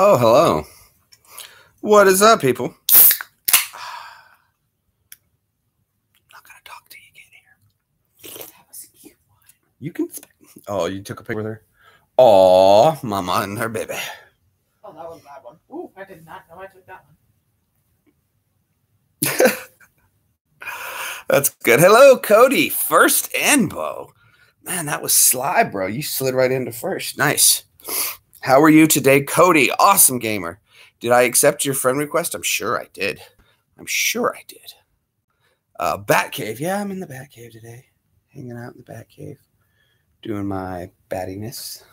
Oh, hello. What is up, people? I'm not going to talk till you get here. That was a cute one. You can... Oh, you took a picture with her? Aw, mama and her baby. Oh, that was a bad one. Ooh, I did not know I took that one. That's good. Hello, Cody. First and Bo. Man, that was sly, bro. You slid right into first. Nice. How are you today, Cody? Awesome gamer. Did I accept your friend request? I'm sure I did. I'm sure I did. BatCave. Yeah, I'm in the BatCave today. Hanging out in the BatCave. Doing my battiness.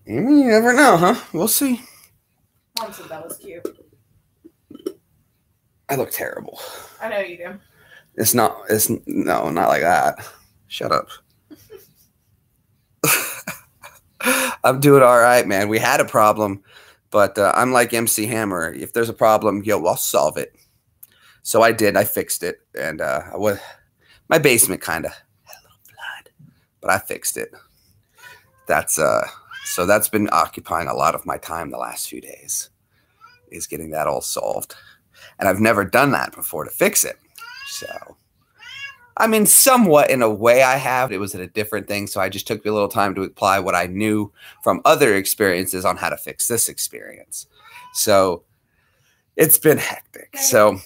You never know, huh? We'll see. Mom said that was cute. I look terrible. I know you do. No, not like that. Shut up. I'm doing all right, man. We had a problem, but I'm like MC Hammer. If there's a problem, I'll solve it. So I did. I fixed it, and my basement kind of had a little flood, but I fixed it. So that's been occupying a lot of my time the last few days, is getting that all solved. And I've never done that before to fix it. So, I mean, somewhat in a way I have. It was a different thing, so I just took a little time to apply what I knew from other experiences on how to fix this experience. So, it's been hectic. Okay. So,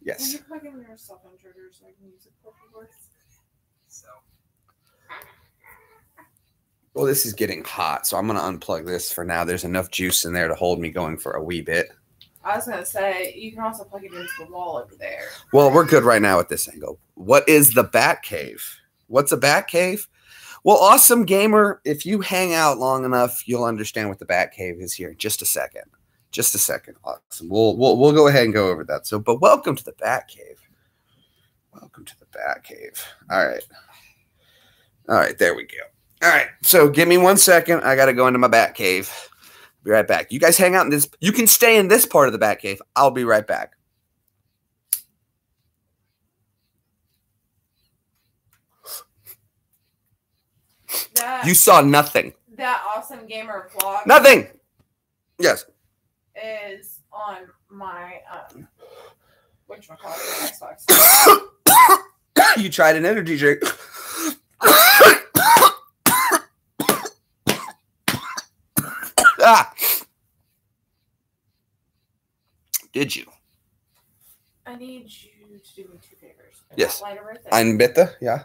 yes. Can you plug in your cell phone charger so I can use it for work? Well, this is getting hot, so I'm going to unplug this for now. There's enough juice in there to hold me going for a wee bit. I was going to say, you can also plug it into the wall over there. Well, we're good right now at this angle. What is the BatCave? What's a BatCave? Well, awesome gamer, if you hang out long enough, you'll understand what the BatCave is here in just a second. Just a second. Awesome. We'll go ahead and go over that. So, but welcome to the BatCave. Welcome to the BatCave. All right. All right, there we go. All right, so give me 1 second. I got to go into my BatCave. Be right back. You guys hang out in this. You can stay in this part of the BatCave. I'll be right back. You saw nothing. That awesome gamer vlog. Nothing. Yes. Is on my Xbox. You tried an energy drink. Did you? I need you to do me 2 favors. Yes. Ein bitte, ja.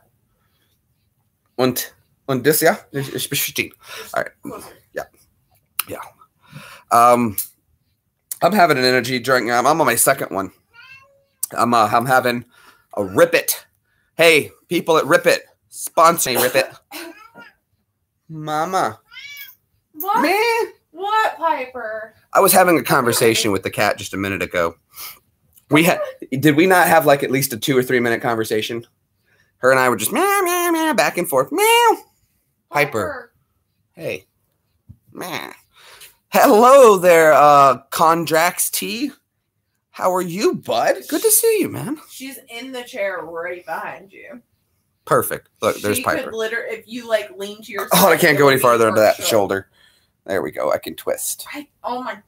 Und das, ja? Ich bestätige. All right. Closer. Yeah. Yeah. I'm having an energy drink. I'm on my second one. I'm having a Rip It. Hey, people at Rip It, sponsor me, Rip It. Mama. What? Man. What, Piper? I was having a conversation with the cat just a minute ago. Did we not have like at least a 2 or 3 minute conversation? Her and I were just meow, meow, meow, back and forth. Meow. Piper. Hey. Meow. Hello there, Condrax T. How are you, bud? Good to see you, man. She's in the chair right behind you. Perfect. Look, there's Piper. Could literally, if you like lean to your side. Oh, I can't go any farther into that shoulder. There we go. I can twist. Oh my.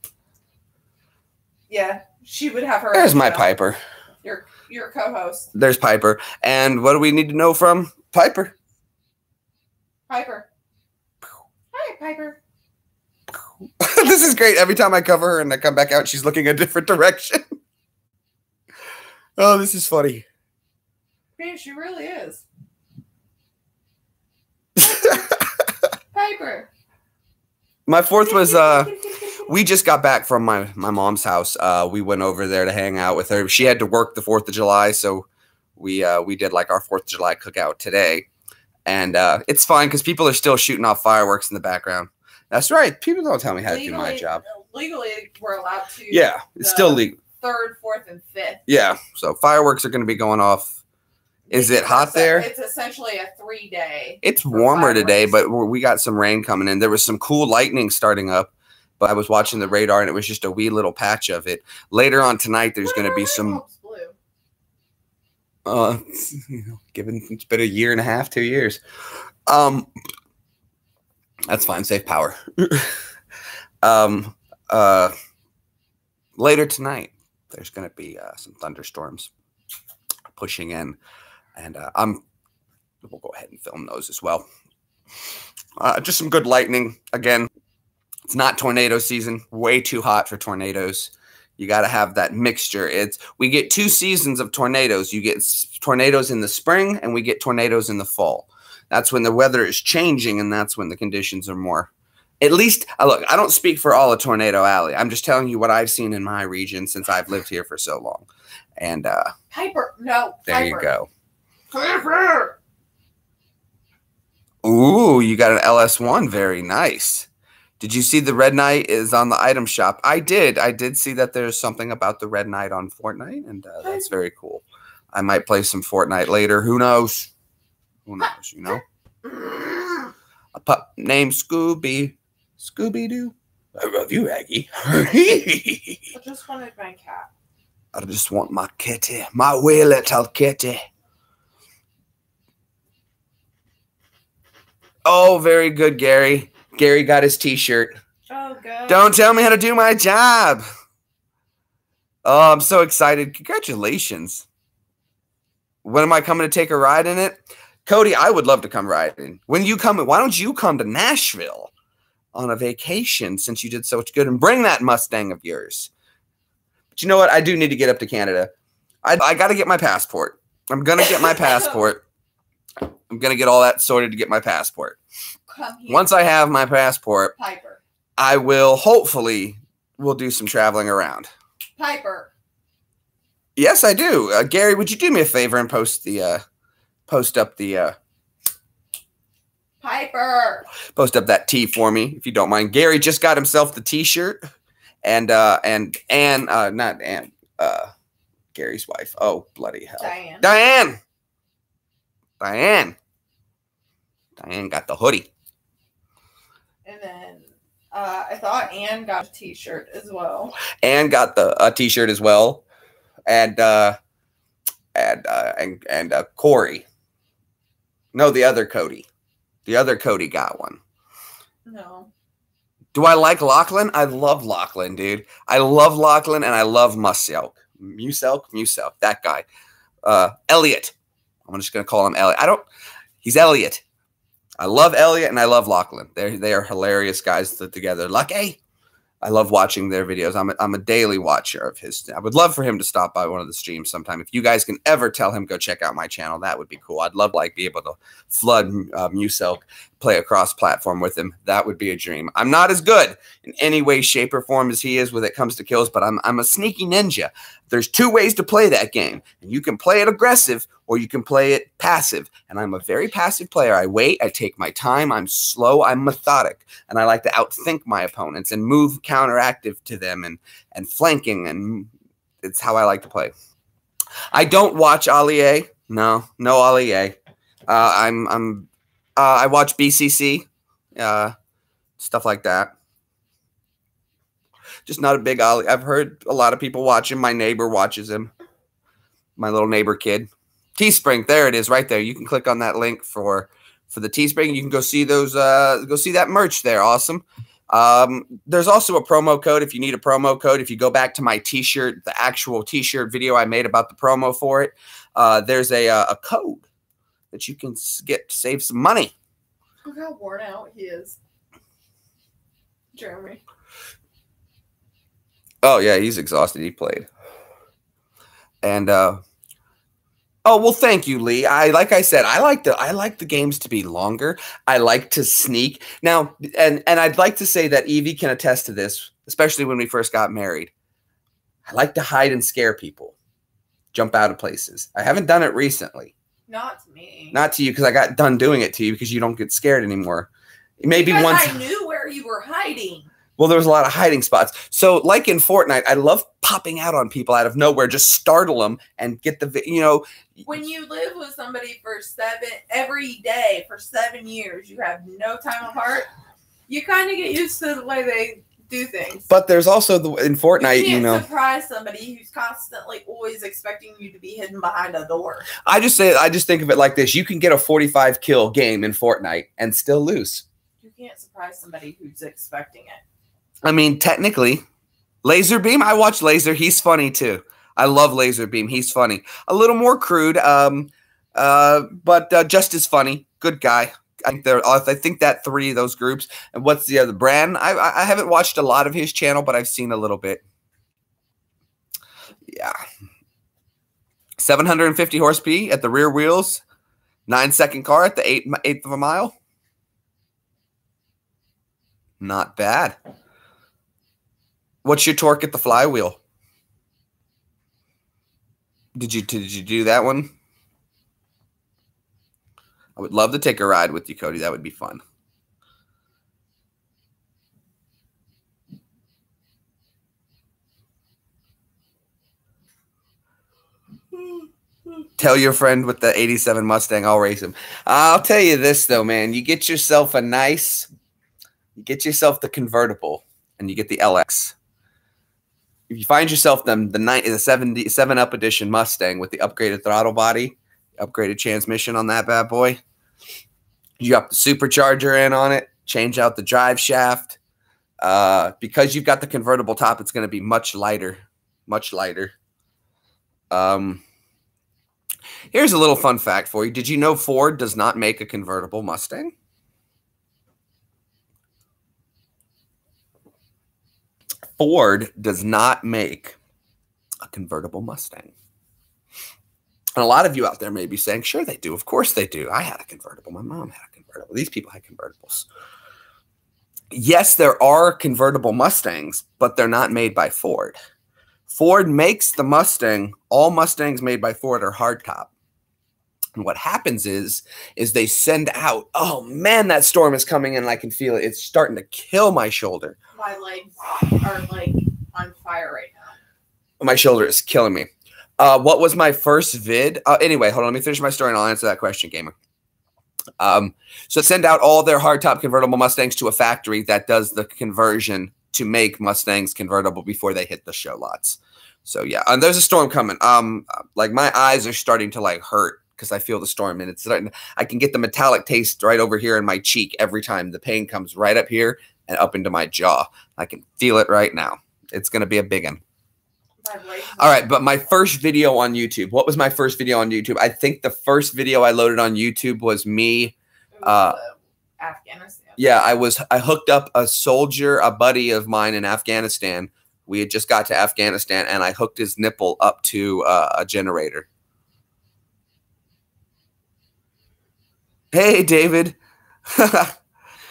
Yeah, she would have her. There's my Piper. Your co-host. There's Piper. And what do we need to know from Piper? Piper. Hi, Piper. This is great. Every time I cover her and I come back out, she's looking a different direction. Oh, this is funny. Man, she really is. Piper. My fourth was we just got back from my mom's house. We went over there to hang out with her. She had to work the 4th of July, so we did like our 4th of July cookout today. And it's fine because people are still shooting off fireworks in the background. That's right. People don't tell me how to do my job. Legally, we're allowed to. Yeah, it's still legal. 3rd, 4th, and 5th. Yeah, so fireworks are going to be going off. Is it hot there? It's essentially a 3-day. It's warmer today, but we got some rain coming in. There was some cool lightning starting up, but I was watching the radar, and it was just a wee little patch of it. Later on tonight, there's going to be some. Given it's been a year and a half, 2 years. That's fine. Save power. Later tonight, there's going to be some thunderstorms pushing in, and we'll go ahead and film those as well. Just some good lightning. Again, it's not tornado season. Way too hot for tornadoes. You got to have that mixture. We get 2 seasons of tornadoes. You get tornadoes in the spring, and we get tornadoes in the fall. That's when the weather is changing, and that's when the conditions are more. At least, look, I don't speak for all of Tornado Alley. I'm just telling you what I've seen in my region since I've lived here for so long. And Piper, no. There you go. Piper. Ooh, you got an LS1. Very nice. Did you see the Red Knight is on the item shop? I did. I did see that there's something about the Red Knight on Fortnite, and that's very cool. I might play some Fortnite later. Who knows? Who knows, you know? A pup named Scooby. Scooby-Doo. I love you, Aggie. I just wanted my cat. I just want my kitty. My wee little kitty. Oh, very good, Gary. Gary got his t-shirt. Oh, good. Don't tell me how to do my job. Oh, I'm so excited. Congratulations. When am I coming to take a ride in it? Cody, I would love to come riding. When you come, why don't you come to Nashville on a vacation since you did so much good and bring that Mustang of yours? But you know what? I do need to get up to Canada. I got to get my passport. I'm going to get my passport. I'm going to get all that sorted to get my passport. Once I have my passport, Piper. I will we'll do some traveling around. Piper. Yes, I do. Gary, would you do me a favor and post up that tee for me, if you don't mind. Gary just got himself the t-shirt, and Ann, not Ann, Gary's wife. Oh, bloody hell. Diane got the hoodie. And then I thought Ann got a t-shirt as well. Ann got the t-shirt as well. And Corey. No, the other Cody. The other Cody got one. No. Do I like Lachlan? I love Lachlan, dude. I love Lachlan, and I love Muselk. Muselk, that guy. Elliot. I'm just going to call him Elliot. He's Elliot. I love Elliot, and I love Lachlan. They are hilarious guys together. Lucky. I love watching their videos. I'm a daily watcher of his. I would love for him to stop by one of the streams sometime. If you guys can ever tell him, go check out my channel, that would be cool. I'd love be able to flood Muselk, play across platform with him. That would be a dream. I'm not as good in any way, shape, or form as he is when it comes to kills, but I'm a sneaky ninja. There's 2 ways to play that game. And you can play it aggressive or you can play it passive. And I'm a very passive player. I wait, I take my time, I'm slow, I'm methodic. And I like to outthink my opponents and move counteractive to them and flanking. And it's how I like to play. I don't watch Allier. No Allier. I watch BCC, stuff like that. Just not a big Ollie. I've heard a lot of people watch him. My neighbor watches him. My little neighbor kid. Teespring, there it is, right there. You can click on that link for the Teespring. You can go see those. Go see that merch there. Awesome. There's also a promo code if you need a promo code. If you go back to my T-shirt, the actual T-shirt video I made about the promo for it, there's a code that you can get to save some money. Look how worn out he is, Jeremy. Oh yeah, he's exhausted. He played, and oh well, thank you, Lee. Like I said, I like the games to be longer. I like to sneak now, and I'd like to say that Evie can attest to this, especially when we first got married. I like to hide and scare people, jump out of places. I haven't done it recently. Not to me. Not to you, because I got done doing it to you because you don't get scared anymore. Maybe because once I knew where you were hiding. Well, there was a lot of hiding spots. So, like in Fortnite, I love popping out on people out of nowhere, just startle them and get When you live with somebody every day for 7 years, you have no time apart. You kind of get used to the way they do things. But there's also in Fortnite, you can't surprise somebody who's constantly always expecting you to be hidden behind a door. I just think of it like this: you can get a 45 kill game in Fortnite and still lose. You can't surprise somebody who's expecting it. I mean, technically, Laser Beam. I watch Laser. He's funny too. I love Laser Beam. He's funny. A little more crude, but just as funny. Good guy. I think that three of those groups. And what's the other brand? I haven't watched a lot of his channel, but I've seen a little bit. Yeah. 750 horse P at the rear wheels. 9-second car at the eighth of a mile. Not bad. What's your torque at the flywheel? Did you do that one? I would love to take a ride with you, Cody. That would be fun. Tell your friend with the 87 Mustang, I'll race him. I'll tell you this, though, man. You get yourself the convertible, and you get the LX. If you find yourself the 77 Up Edition Mustang with the upgraded throttle body, upgraded transmission on that bad boy, you got the supercharger in on it, change out the drive shaft. Because you've got the convertible top, it's going to be much lighter. Much lighter. Here's a little fun fact for you. Did you know Ford does not make a convertible Mustang? Ford does not make a convertible Mustang. And a lot of you out there may be saying, sure they do. Of course they do. I had a convertible. My mom had a convertible. These people had convertibles. Yes, there are convertible Mustangs, but they're not made by Ford. Ford makes the Mustang. All Mustangs made by Ford are hardtop. And what happens is they send out, oh man, that storm is coming in and I can feel it. It's starting to kill my shoulder. My legs are like on fire right now. My shoulder is killing me. What was my first vid? Anyway, hold on. Let me finish my story and I'll answer that question, gamer. So send out all their hardtop convertible Mustangs to a factory that does the conversion to make Mustangs convertible before they hit the show lots. So yeah, and there's a storm coming. Like my eyes are starting to like hurt because I feel the storm, and it's starting. I can get the metallic taste right over here in my cheek every time. The pain comes right up here and up into my jaw. I can feel it right now. It's going to be a big one. All right, but my first video on YouTube. What was my first video on YouTube? I think the first video I loaded on YouTube was me. Afghanistan. Yeah, I hooked up a soldier, a buddy of mine in Afghanistan. We had just got to Afghanistan, and I hooked his nipple up to a generator. Hey, David.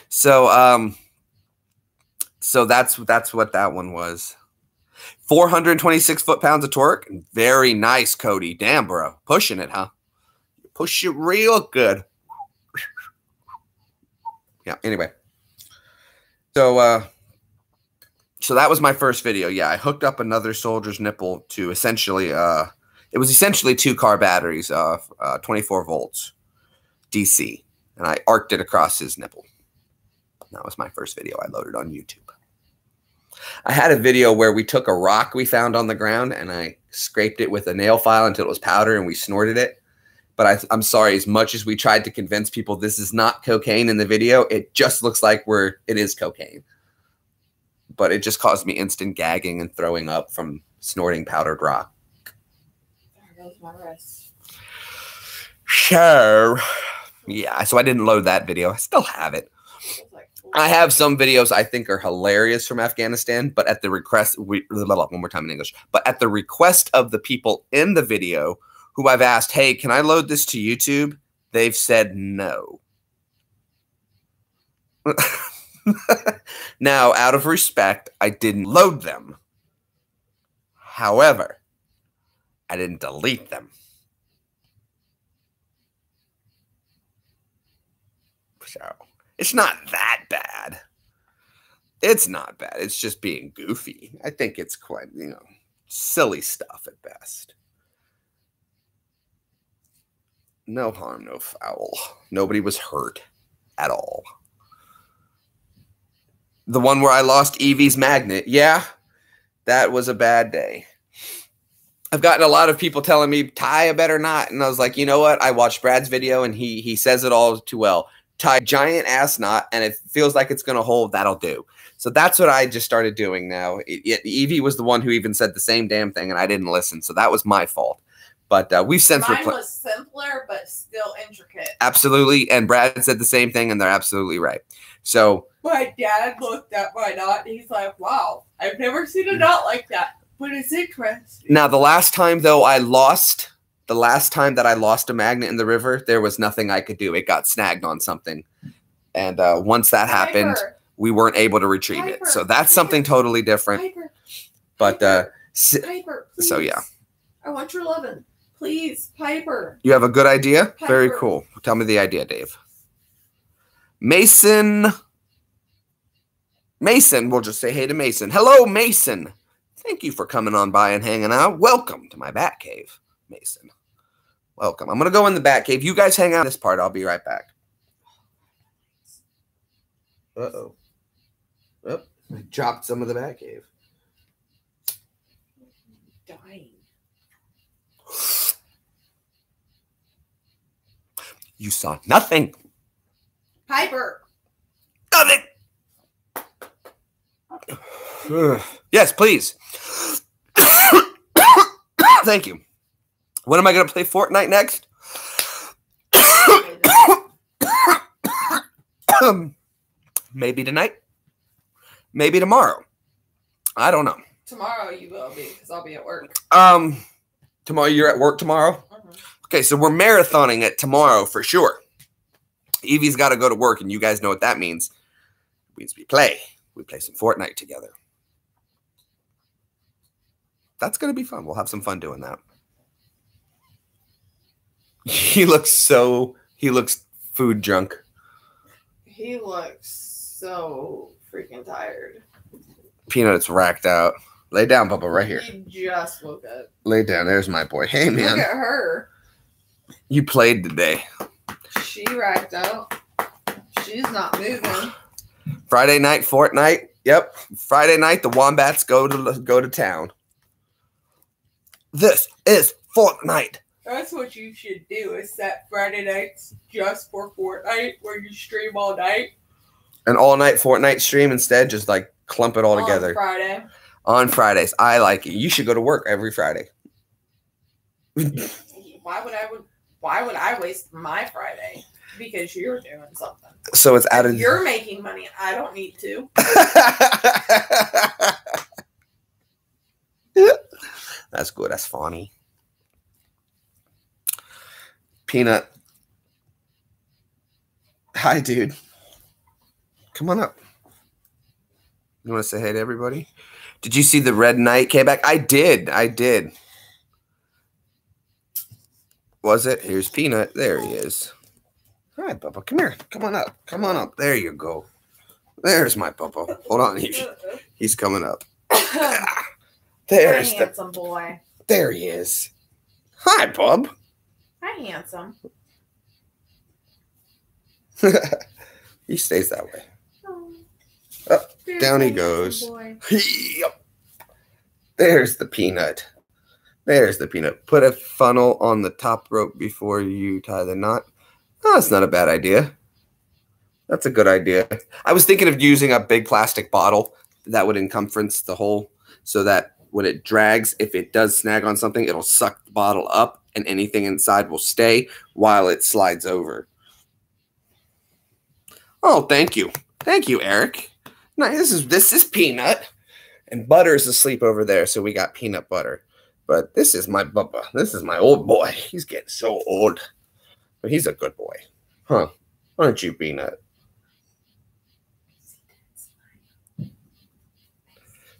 So that's what that one was. 426 foot-pounds of torque. Very nice, Cody. Damn, bro. Pushing it, huh? Push it real good. Yeah, anyway. So that was my first video. Yeah, I hooked up another soldier's nipple to essentially, it was essentially 2-car batteries, 24 volts DC. And I arced it across his nipple. That was my first video I loaded on YouTube. I had a video where we took a rock we found on the ground and I scraped it with a nail file until it was powder and we snorted it. But I'm sorry, as much as we tried to convince people this is not cocaine in the video, it just looks like it is cocaine. But it just caused me instant gagging and throwing up from snorting powdered rock. There goes my wrist. Sure. Yeah, so I didn't load that video. I still have it. I have some videos I think are hilarious from Afghanistan, but at the request, one more time in English, but at the request of the people in the video who I've asked, hey, can I load this to YouTube? They've said no. Now, out of respect, I didn't load them. However, I didn't delete them. So it's not that bad. It's not bad. It's just being goofy. I think it's quite, silly stuff at best. No harm, no foul. Nobody was hurt at all. The one where I lost Evie's magnet. Yeah, that was a bad day. I've gotten a lot of people telling me, Ty, I better not. And I was like, you know what? I watched Brad's video and he says it all too well. tie a giant ass knot, and it feels like it's going to hold, that'll do. So that's what I just started doing now. Evie was the one who even said the same damn thing, and I didn't listen. So that was my fault. But we've since Mine was simpler, but still intricate. Absolutely. And Brad said the same thing, and they're absolutely right. So my dad looked at my knot, and he's like, wow, I've never seen a knot like that. But it's interesting. Now, the last time, though, that I lost a magnet in the river, there was nothing I could do. It got snagged on something. And once that happened, we weren't able to retrieve it. So that's something totally different. But, Piper, so yeah. I want your lovin'. Please, Piper. You have a good idea? Piper. Very cool. Tell me the idea, Dave. Mason, we'll just say hey to Mason. Hello, Mason. Thank you for coming on by and hanging out. Welcome to my bat cave, Mason. Welcome. I'm going to go in the bat cave. You guys hang out this part. I'll be right back. Uh-oh. Oh, I dropped some of the bat cave. Dying. You saw nothing. Piper. Nothing. Yes, please. Thank you. When am I going to play Fortnite next? Maybe tonight. Maybe tomorrow. I don't know. Tomorrow you will be, because I'll be at work. Tomorrow you're at work tomorrow? Mm-hmm. Okay, so we're marathoning it tomorrow for sure. Evie's got to go to work, and you guys know what that means. It means we play. We play some Fortnite together. That's going to be fun. We'll have some fun doing that. He looks food drunk. He looks so freaking tired. Peanut's racked out. Lay down, Bubba, right here. He just woke up. Lay down. There's my boy. Hey, man. Look at her. You played today. She racked out. She's not moving. Friday night, Fortnite. Yep. Friday night, the Wombats go to town. This is Fortnite. That's what you should do, is set Friday nights just for Fortnite, where you stream all night. An all-night Fortnite stream instead, just like clump it all together. Friday. On Fridays. I like it. You should go to work every Friday. Why would I waste my Friday? Because you're doing something. So it's added. You're making money. I don't need to. That's good. That's funny. Peanut. Hi, dude. Come on up. You want to say hey to everybody? Did you see the Red Knight came back? I did. Was it? Here's Peanut. There he is. Hi, Bubba. Come here. Come on up. Come on up. There you go. There's my Bubba. Hold on. He's coming up. There's the handsome boy. There he is. Hi, Bub. Hi, handsome. He stays that way. Oh, down he goes. There's the Peanut. There's the Peanut. Put a funnel on the top rope before you tie the knot. Oh, that's not a bad idea. That's a good idea. I was thinking of using a big plastic bottle that would encumbrance the hole so that when it drags, if it does snag on something, it'll suck the bottle up and anything inside will stay while it slides over. Oh, thank you. Thank you, Eric. Nice. This is Peanut. And Butter's asleep over there, so we got Peanut Butter. But this is my Bubba. This is my old boy. He's getting so old. But he's a good boy. Huh? Aren't you, Peanut?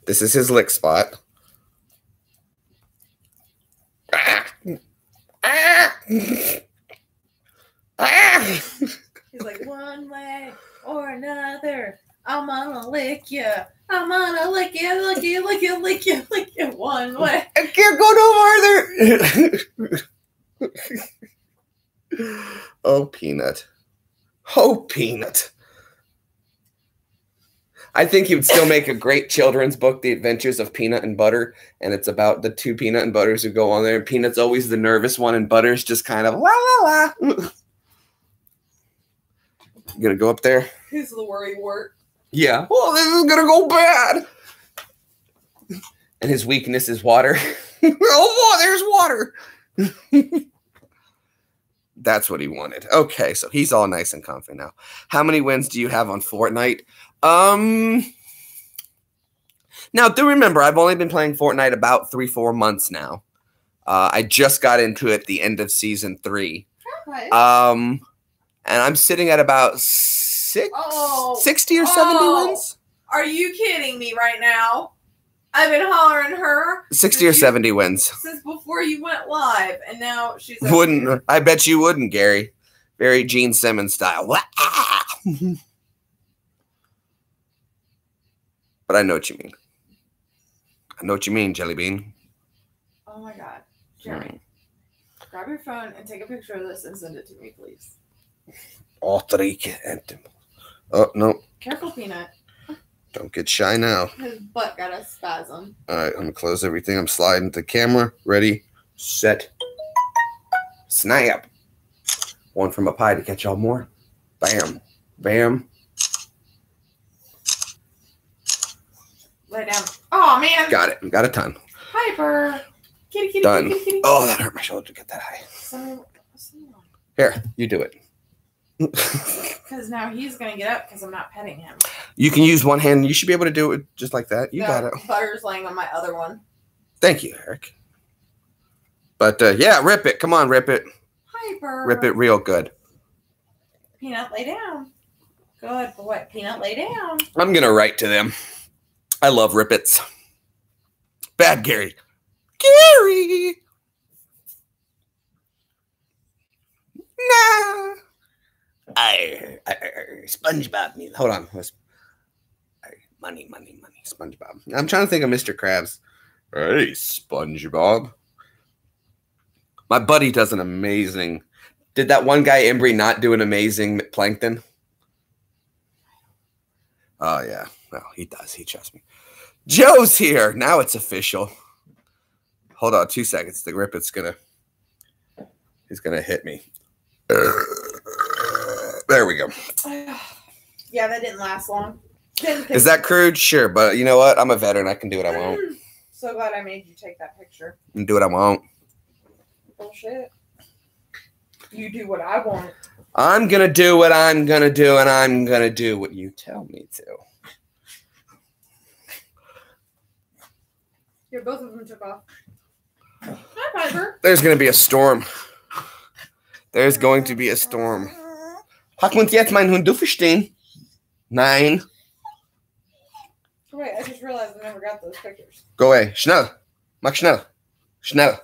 This is his lick spot. He's like, one way or another, I'm gonna lick you. I'm gonna lick you, lick you, lick you, lick you, lick you one way. I can't go no farther. Oh, Peanut. Oh, Peanut. I think he would still make a great children's book, The Adventures of Peanut and Butter. And it's about the two Peanut and Butters who go on there. And Peanut's always the nervous one, and Butter's just kind of la la la. You gonna go up there? Who's the worry wart? Yeah. Well, this is gonna go bad. And his weakness is water. Oh, there's water. That's what he wanted. Okay, so he's all nice and comfy now. How many wins do you have on Fortnite? Now, do remember, I've only been playing Fortnite about 3-4 months now. I just got into it at the end of season 3. Okay. And I'm sitting at about 60 or 70 wins. Are you kidding me right now? I've been hollering her 60 or 70 wins since before you went live, and now she's wouldn't. I bet you wouldn't, Gary. Very Gene Simmons style. But I know what you mean. I know what you mean, Jelly Bean. Oh my God, Jeremy, grab your phone and take a picture of this and send it to me, please. Oh no! Careful, Peanut. Don't get shy now. His butt got a spasm. All right, I'm gonna close everything. I'm sliding the camera. Ready, set, snap. One from up high to catch y'all more. Bam, bam. Lay down. Oh man. Got it. Got a ton. Hyper. Kitty, kitty, Done. kitty, kitty. Oh, that hurt my shoulder to get that high. Here, you do it. Because now he's going to get up because I'm not petting him. You can use one hand. You should be able to do it just like that. You got it. Butter's laying on my other one. Thank you, Eric. But, yeah, rip it. Come on, rip it. Hyper. Rip it real good. Peanut, lay down. Good boy. Peanut, lay down. I'm going to write to them. I love rippets. Bad Gary. Gary! Nah. SpongeBob. Hold on. Money. SpongeBob. I'm trying to think of Mr. Krabs. Hey, SpongeBob. My buddy does an amazing. Did that one guy, Embry, not do an amazing Plankton? Oh, yeah. Well, he does. He trusts me. Joe's here. Now it's official. Hold on 2 seconds. The Ripet's he's gonna hit me. There we go. Yeah, that didn't last long. Is that crude? Sure, but you know what? I'm a veteran. I can do what I want. So glad I made you take that picture. I can do what I want. Bullshit. You do what I want. I'm gonna do what I'm gonna do, and I'm gonna do what you tell me to. Yeah, both of them took off. Hi, Piper. There's gonna be a storm. There's going to be a storm. Hat man jetzt meinen Hund verstehen? Nein. Wait, I just realized I never got those pictures. Go away. Schnell. Mach schnell. Schnell.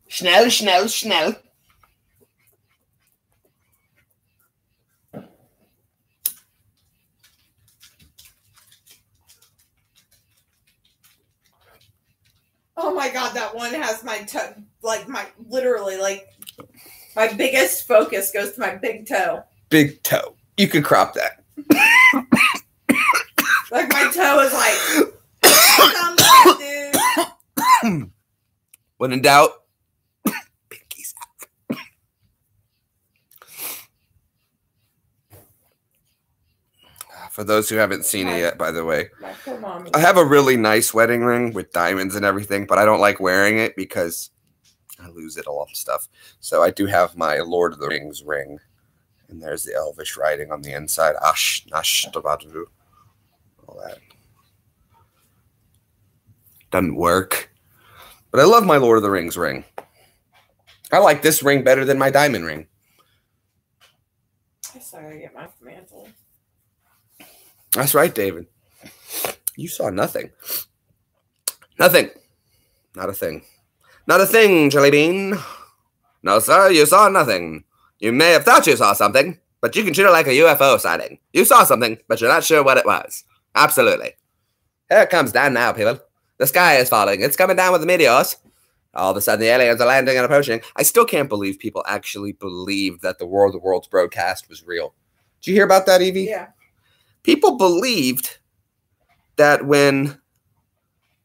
Schnell, schnell, schnell. Oh my God, that one has my toe, literally, my biggest focus goes to my big toe. Big toe. You could crop that. Like my toe is dude. When in doubt, pinkies out. For those who haven't seen it yet, by the way, I have a really nice wedding ring with diamonds and everything, but I don't like wearing it because I lose it all and stuff. So I do have my Lord of the Rings ring, and there's the Elvish writing on the inside. Ash, nash, tabadu. All that. Doesn't work. But I love my Lord of the Rings ring. I like this ring better than my diamond ring. I still gotta get my mantle. That's right, David. You saw nothing. Nothing. Not a thing. Not a thing, Jelly Bean. No, sir, you saw nothing. You may have thought you saw something, but you can treat it like a UFO sighting. You saw something, but you're not sure what it was. Absolutely. Here it comes down now, people. The sky is falling. It's coming down with the meteors. All of a sudden, the aliens are landing and approaching. I still can't believe people actually believed that the War of the Worlds broadcast was real. Did you hear about that, Evie? Yeah. People believed that when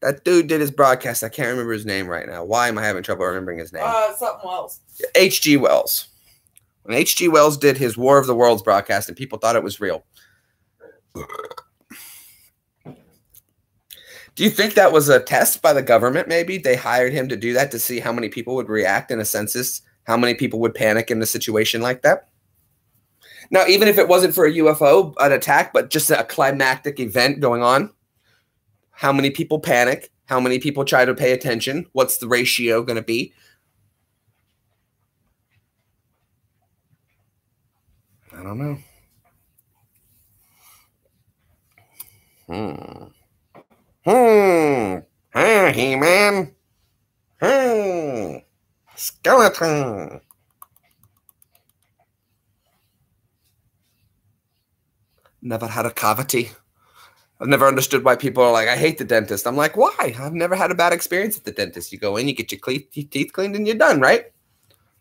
that dude did his broadcast, I can't remember his name right now. Why am I having trouble remembering his name? Something else. H.G. Wells. When H.G. Wells did his War of the Worlds broadcast and people thought it was real. Do you think that was a test by the government, maybe? They hired him to do that to see how many people would react in a census, how many people would panic in a situation like that? Now, even if it wasn't for a UFO, an attack, but just a climactic event going on, how many people panic? How many people try to pay attention? What's the ratio going to be? I don't know. Hey, He-Man. Skeleton. Never had a cavity. I've never understood why people are like, I hate the dentist. I'm like, why? I've never had a bad experience at the dentist. You go in, you get your teeth cleaned, and you're done, right?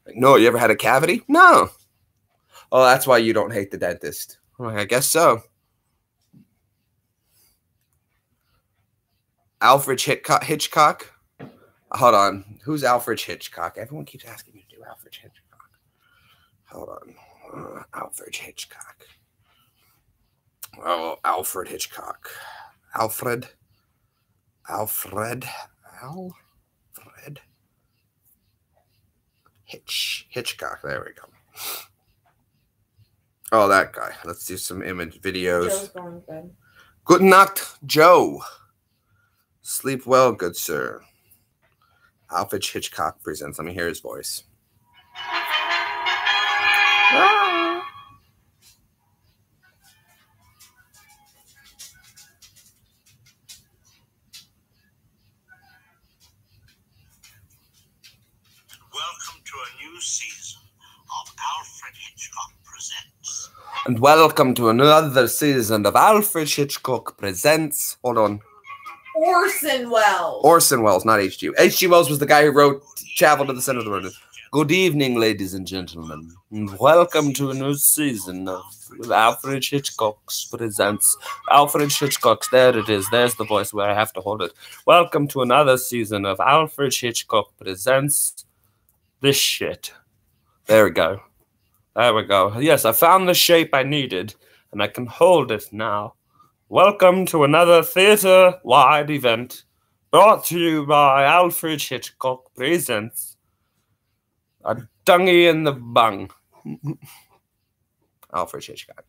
Like, no, you ever had a cavity? No. Oh, that's why you don't hate the dentist. I'm like, I guess so. Alfred Hitchcock? Hold on. Who's Alfred Hitchcock? Everyone keeps asking me to do Alfred Hitchcock. Hold on. Alfred Hitchcock. Oh, Alfred Hitchcock. Alfred Hitchcock. There we go. Oh, that guy. Let's do some image videos. Joe's going to bed. Good night, Joe. Sleep well, good sir. Alfred Hitchcock presents. Let me hear his voice. Welcome to a new season of Alfred Hitchcock Presents. And welcome to another season of Alfred Hitchcock Presents. Hold on. Orson Welles. Orson Welles, not H.G. H.G. Wells was the guy who wrote Travel to the Center of the World. Good evening, ladies and gentlemen. And welcome to a new season of Alfred Hitchcock's Presents. Alfred Hitchcock's, there it is. There's the voice where I have to hold it. Welcome to another season of Alfred Hitchcock Presents this shit. There we go. There we go. Yes, I found the shape I needed, and I can hold it now. Welcome to another theater-wide event brought to you by Alfred Hitchcock Presents. A dungy in the bung. Alfred Hitchcock.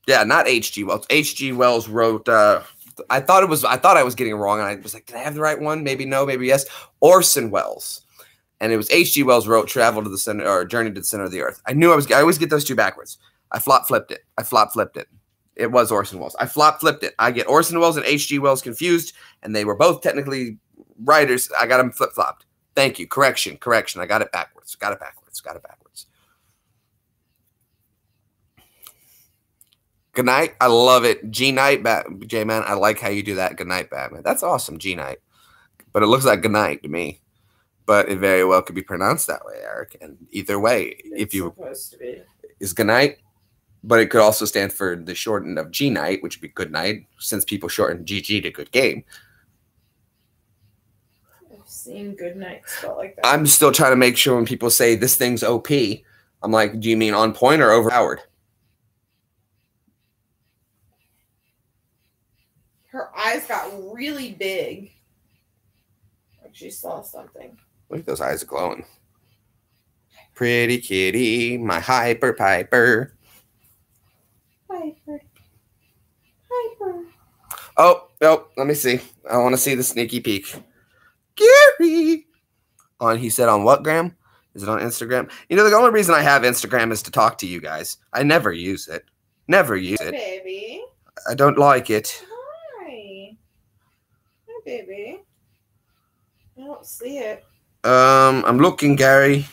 Yeah, not H.G. Wells. H.G. Wells wrote, I thought I was getting it wrong, and I was like, did I have the right one? Maybe no, maybe yes. Orson Welles. And it was H.G. Wells wrote Travel to the Center, or Journey to the Center of the Earth. I always get those two backwards. I flop-flipped it. It was Orson Welles. I flop-flipped it. I get Orson Welles and H.G. Wells confused, and they were both technically writers. I got them flip-flopped. Thank you. Correction. I got it backwards. Good night. I love it. G-Night, J-Man. I like how you do that. Good night, Batman. That's awesome, G-Night. But it looks like good night to me. But it very well could be pronounced that way, Eric. And either way, It's supposed to be. Is good night. But it could also stand for the shortened of G-Night, which would be good night, since people shorten GG to good game. I've seen good night spelled like that. I'm still trying to make sure when people say this thing's OP, I'm like, do you mean on point or overpowered? Her eyes got really big. Like she saw something. Look at those eyes glowing. Pretty kitty, my hyper piper. Piper. Oh, let me see. I want to see the sneaky peek. Gary. He said on what, Graham? Is it on Instagram? You know, the only reason I have Instagram is to talk to you guys. I never use it. Baby. I don't like it. Hi, baby. I don't see it. I'm looking, Gary.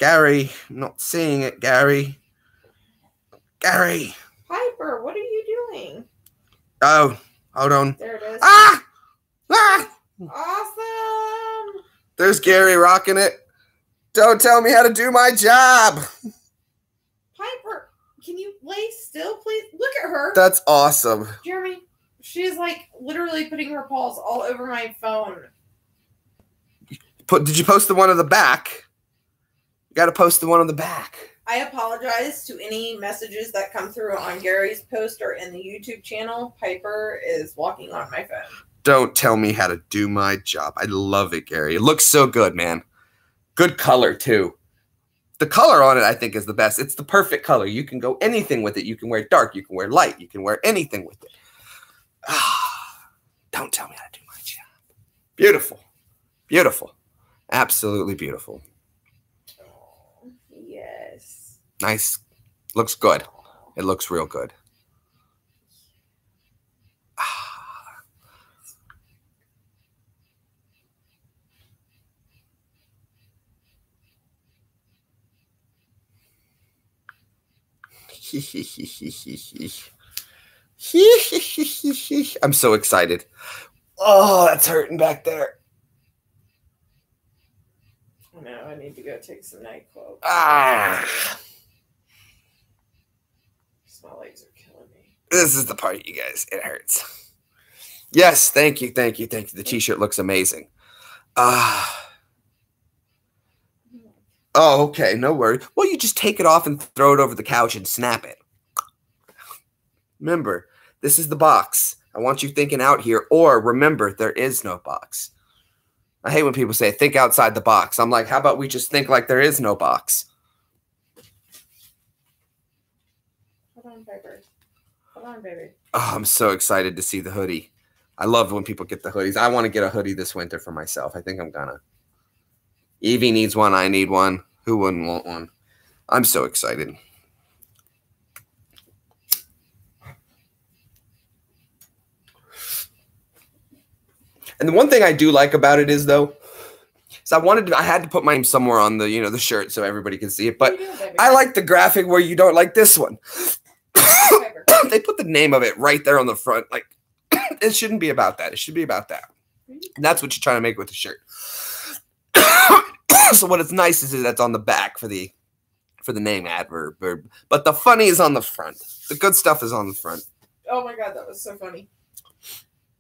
I'm not seeing it, Gary. Piper, what are you doing? Oh, hold on. There it is. Ah! Awesome. There's Gary rocking it. Don't tell me how to do my job. Piper, can you lay still, please? Look at her. That's awesome. Jeremy, she's like literally putting her paws all over my phone. Did you post the one on the back? You got to post the one on the back. I apologize to any messages that come through on Gary's post or in the YouTube channel. Piper is walking on my phone. Don't tell me how to do my job. I love it, Gary. It looks so good, man. Good color, too. The color on it, I think, is the best. It's the perfect color. You can go anything with it. You can wear dark. You can wear light. You can wear anything with it. Don't tell me how to do my job. Beautiful. Beautiful. Absolutely beautiful. Oh, yes. Nice. Looks good. It looks real good. I'm so excited. Oh, that's hurting back there. No, I need to go take some NyQuil. Ah. My legs are killing me. This is the part, you guys. It hurts. Yes, thank you, thank you, thank you. The t-shirt looks amazing. Oh, okay, no worries. Well, you just take it off and throw it over the couch and snap it. Remember, this is the box. I want you thinking out here. Or remember, there is no box. I hate when people say, think outside the box. I'm like, how about we just think like there is no box? Hold on, Piper. Hold on, baby. Oh, I'm so excited to see the hoodie. I love when people get the hoodies. I want to get a hoodie this winter for myself. I think I'm gonna. Evie needs one. I need one. Who wouldn't want one? I'm so excited. And the one thing I do like about it is, though, is I had to put my name somewhere on the, the shirt so everybody can see it. But I like the graphic where you don't like this one. They put the name of it right there on the front. Like, it shouldn't be about that. It should be about that. And that's what you're trying to make with the shirt. So what it's nice is that's on the back for the name adverb. But the funny is on the front. The good stuff is on the front. Oh my God, that was so funny.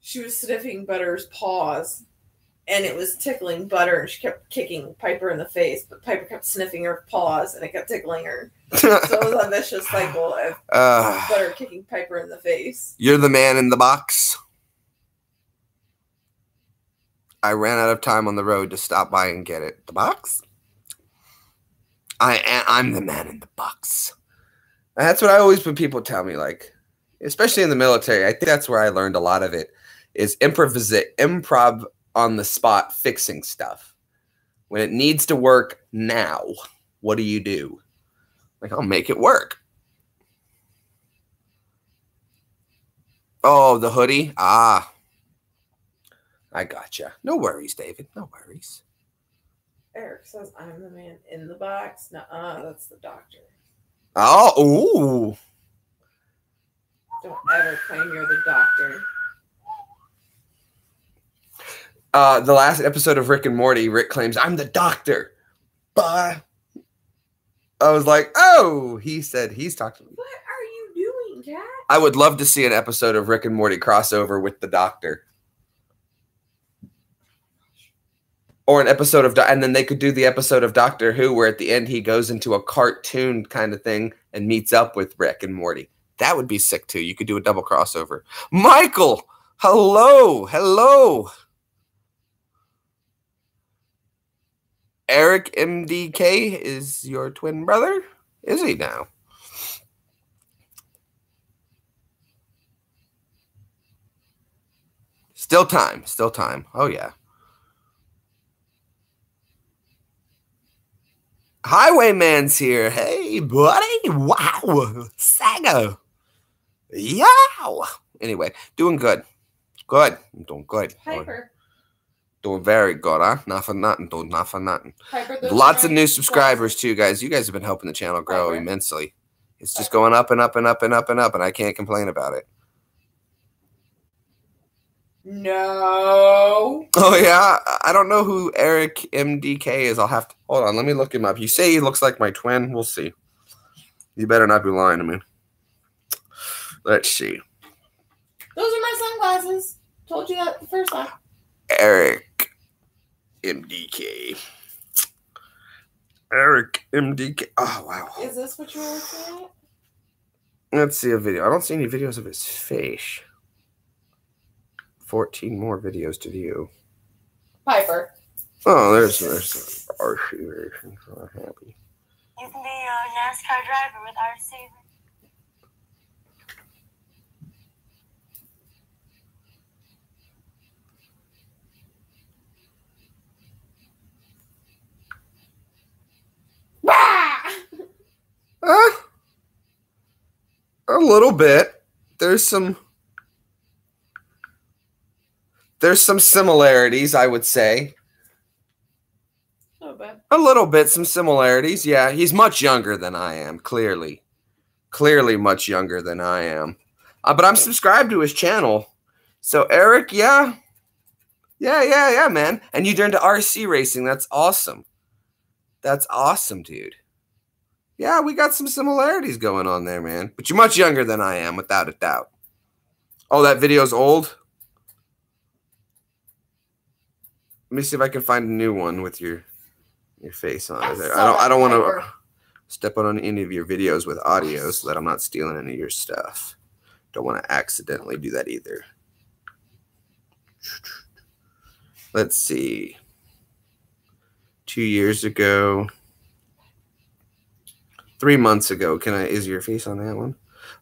She was sniffing Butter's paws, and it was tickling Butter, and she kept kicking Piper in the face, but Piper kept sniffing her paws, and it kept tickling her. So it was a vicious cycle of Butter kicking Piper in the face. You're the man in the box. I ran out of time on the road to stop by and get it. The box? I'm the man in the box. And that's what when people tell me, like, especially in the military, I think that's where I learned a lot of it, is improv on the spot fixing stuff. When it needs to work now, what do you do? Like, I'll make it work. Oh, the hoodie? Ah. I gotcha. No worries, David. No worries. Eric says, I'm the man in the box. Nuh-uh, that's the doctor. Oh, ooh. Don't ever claim you're the doctor. The last episode of Rick and Morty, Rick claims, I'm the doctor. But I was like, oh, he said he's talking to me. What are you doing, Cat? I would love to see an episode of Rick and Morty crossover with the doctor. Or an episode of, and then they could do the episode of Doctor Who where at the end he goes into a cartoon kind of thing and meets up with Rick and Morty. That would be sick too. You could do a double crossover. Michael, hello, hello. Eric MDK is your twin brother? Is he now? Still time, still time. Oh yeah. Highwayman's here. Hey, buddy. Wow. Sago. Yow. Anyway, doing good. Good. I'm doing good. Piper. Doing very good, huh? Not for nothing. Doing not for nothing. Piper, lots of new subscribers, too, guys. You guys have been helping the channel grow Piper. Immensely. It's just going up and up and up and up and up, and I can't complain about it. No. Oh, yeah? I don't know who Eric MDK is. I'll have to... Hold on, let me look him up. You say he looks like my twin? We'll see. You better not be lying to me. Let's see. Those are my sunglasses. Told you that the first time. Eric MDK. Eric MDK. Oh, wow. Is this what you were looking at? Let's see a video. I don't see any videos of his face. 14 more videos to view. Piper. Oh, there's RC racing. So I'm happy. You can be a NASCAR driver with RC. A little bit. There's some similarities, I would say. Not bad. A little bit, some similarities. Yeah, he's much younger than I am, clearly. Clearly much younger than I am. But I'm subscribed to his channel. So, Eric, yeah, man. And you're into RC racing. That's awesome. That's awesome, dude. Yeah, we got some similarities going on there, man. But you're much younger than I am, without a doubt. Oh, that video's old? Let me see if I can find a new one with your face on it there. I don't want to step on any of your videos with audio so that I'm not stealing any of your stuff. Don't want to accidentally do that either. Let's see. 2 years ago. 3 months ago. Is your face on that one?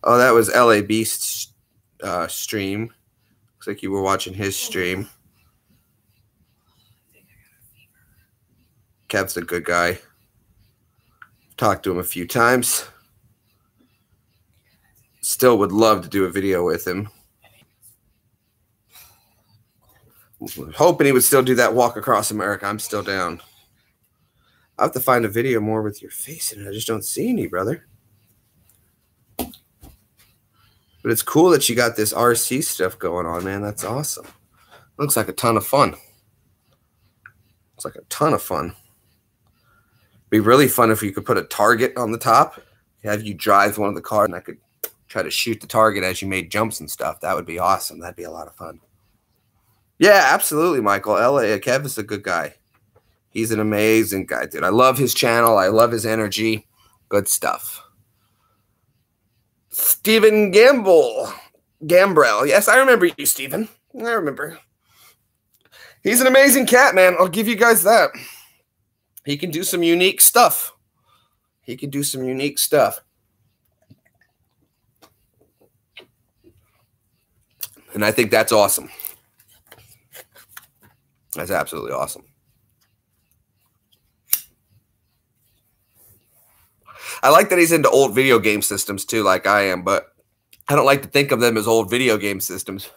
Oh, that was LA Beast stream. Looks like you were watching his stream. Kev's a good guy. Talked to him a few times. Still would love to do a video with him. Hoping he would still do that walk across America. I'm still down. I have to find a video more with your face in it. I just don't see any, brother. But it's cool that you got this RC stuff going on, man. That's awesome. Looks like a ton of fun. Looks like a ton of fun. Be really fun if you could put a target on the top. Have you drive one of the cars, and I could try to shoot the target as you made jumps and stuff. That would be awesome. That'd be a lot of fun. Yeah, absolutely, Michael. Kev is a good guy. He's an amazing guy, dude. I love his channel. I love his energy. Good stuff. Stephen Gambrell. Yes, I remember you, Stephen. I remember. He's an amazing cat, man. I'll give you guys that. He can do some unique stuff. He can do some unique stuff. And I think that's awesome. That's absolutely awesome. I like that he's into old video game systems too, like I am, but I don't like to think of them as old video game systems.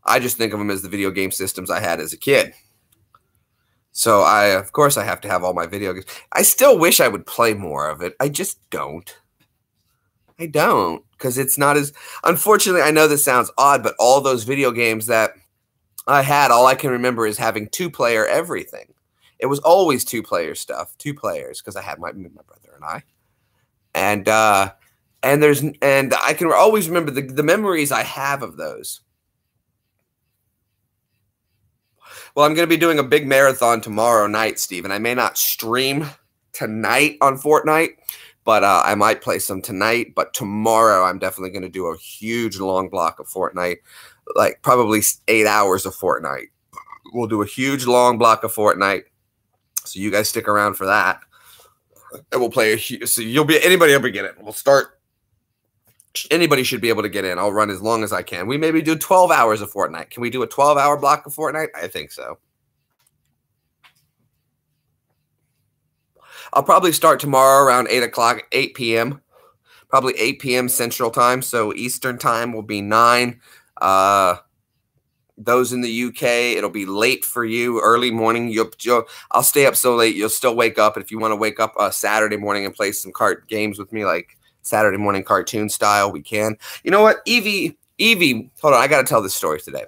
I just think of them as the video game systems I had as a kid. So of course I have to have all my video games. I still wish I would play more of it. I just don't. I don't, because it's not as, unfortunately, I know this sounds odd, but all those video games that I had, all I can remember is having two-player everything. It was always two-player stuff, 2 players, because I had my brother and I. And I can always remember the memories I have of those. Well, I'm going to be doing a big marathon tomorrow night, Steven. I may not stream tonight on Fortnite, but I might play some tonight. But tomorrow, I'm definitely going to do a huge long block of Fortnite, like probably 8 hours of Fortnite. We'll do a huge long block of Fortnite, so you guys stick around for that. And we'll play so anybody will be getting it. We'll start. Anybody should be able to get in. I'll run as long as I can. We maybe do 12 hours of Fortnite. Can we do a 12-hour block of Fortnite? I think so. I'll probably start tomorrow around 8 p.m. Probably 8 p.m. Central Time. So Eastern Time will be 9. Those in the UK, it'll be late for you. Early morning, I'll stay up so late, you'll still wake up. And if you want to wake up Saturday morning and play some games with me, like Saturday morning cartoon style, we can. You know what? Evie, hold on. I got to tell this story today.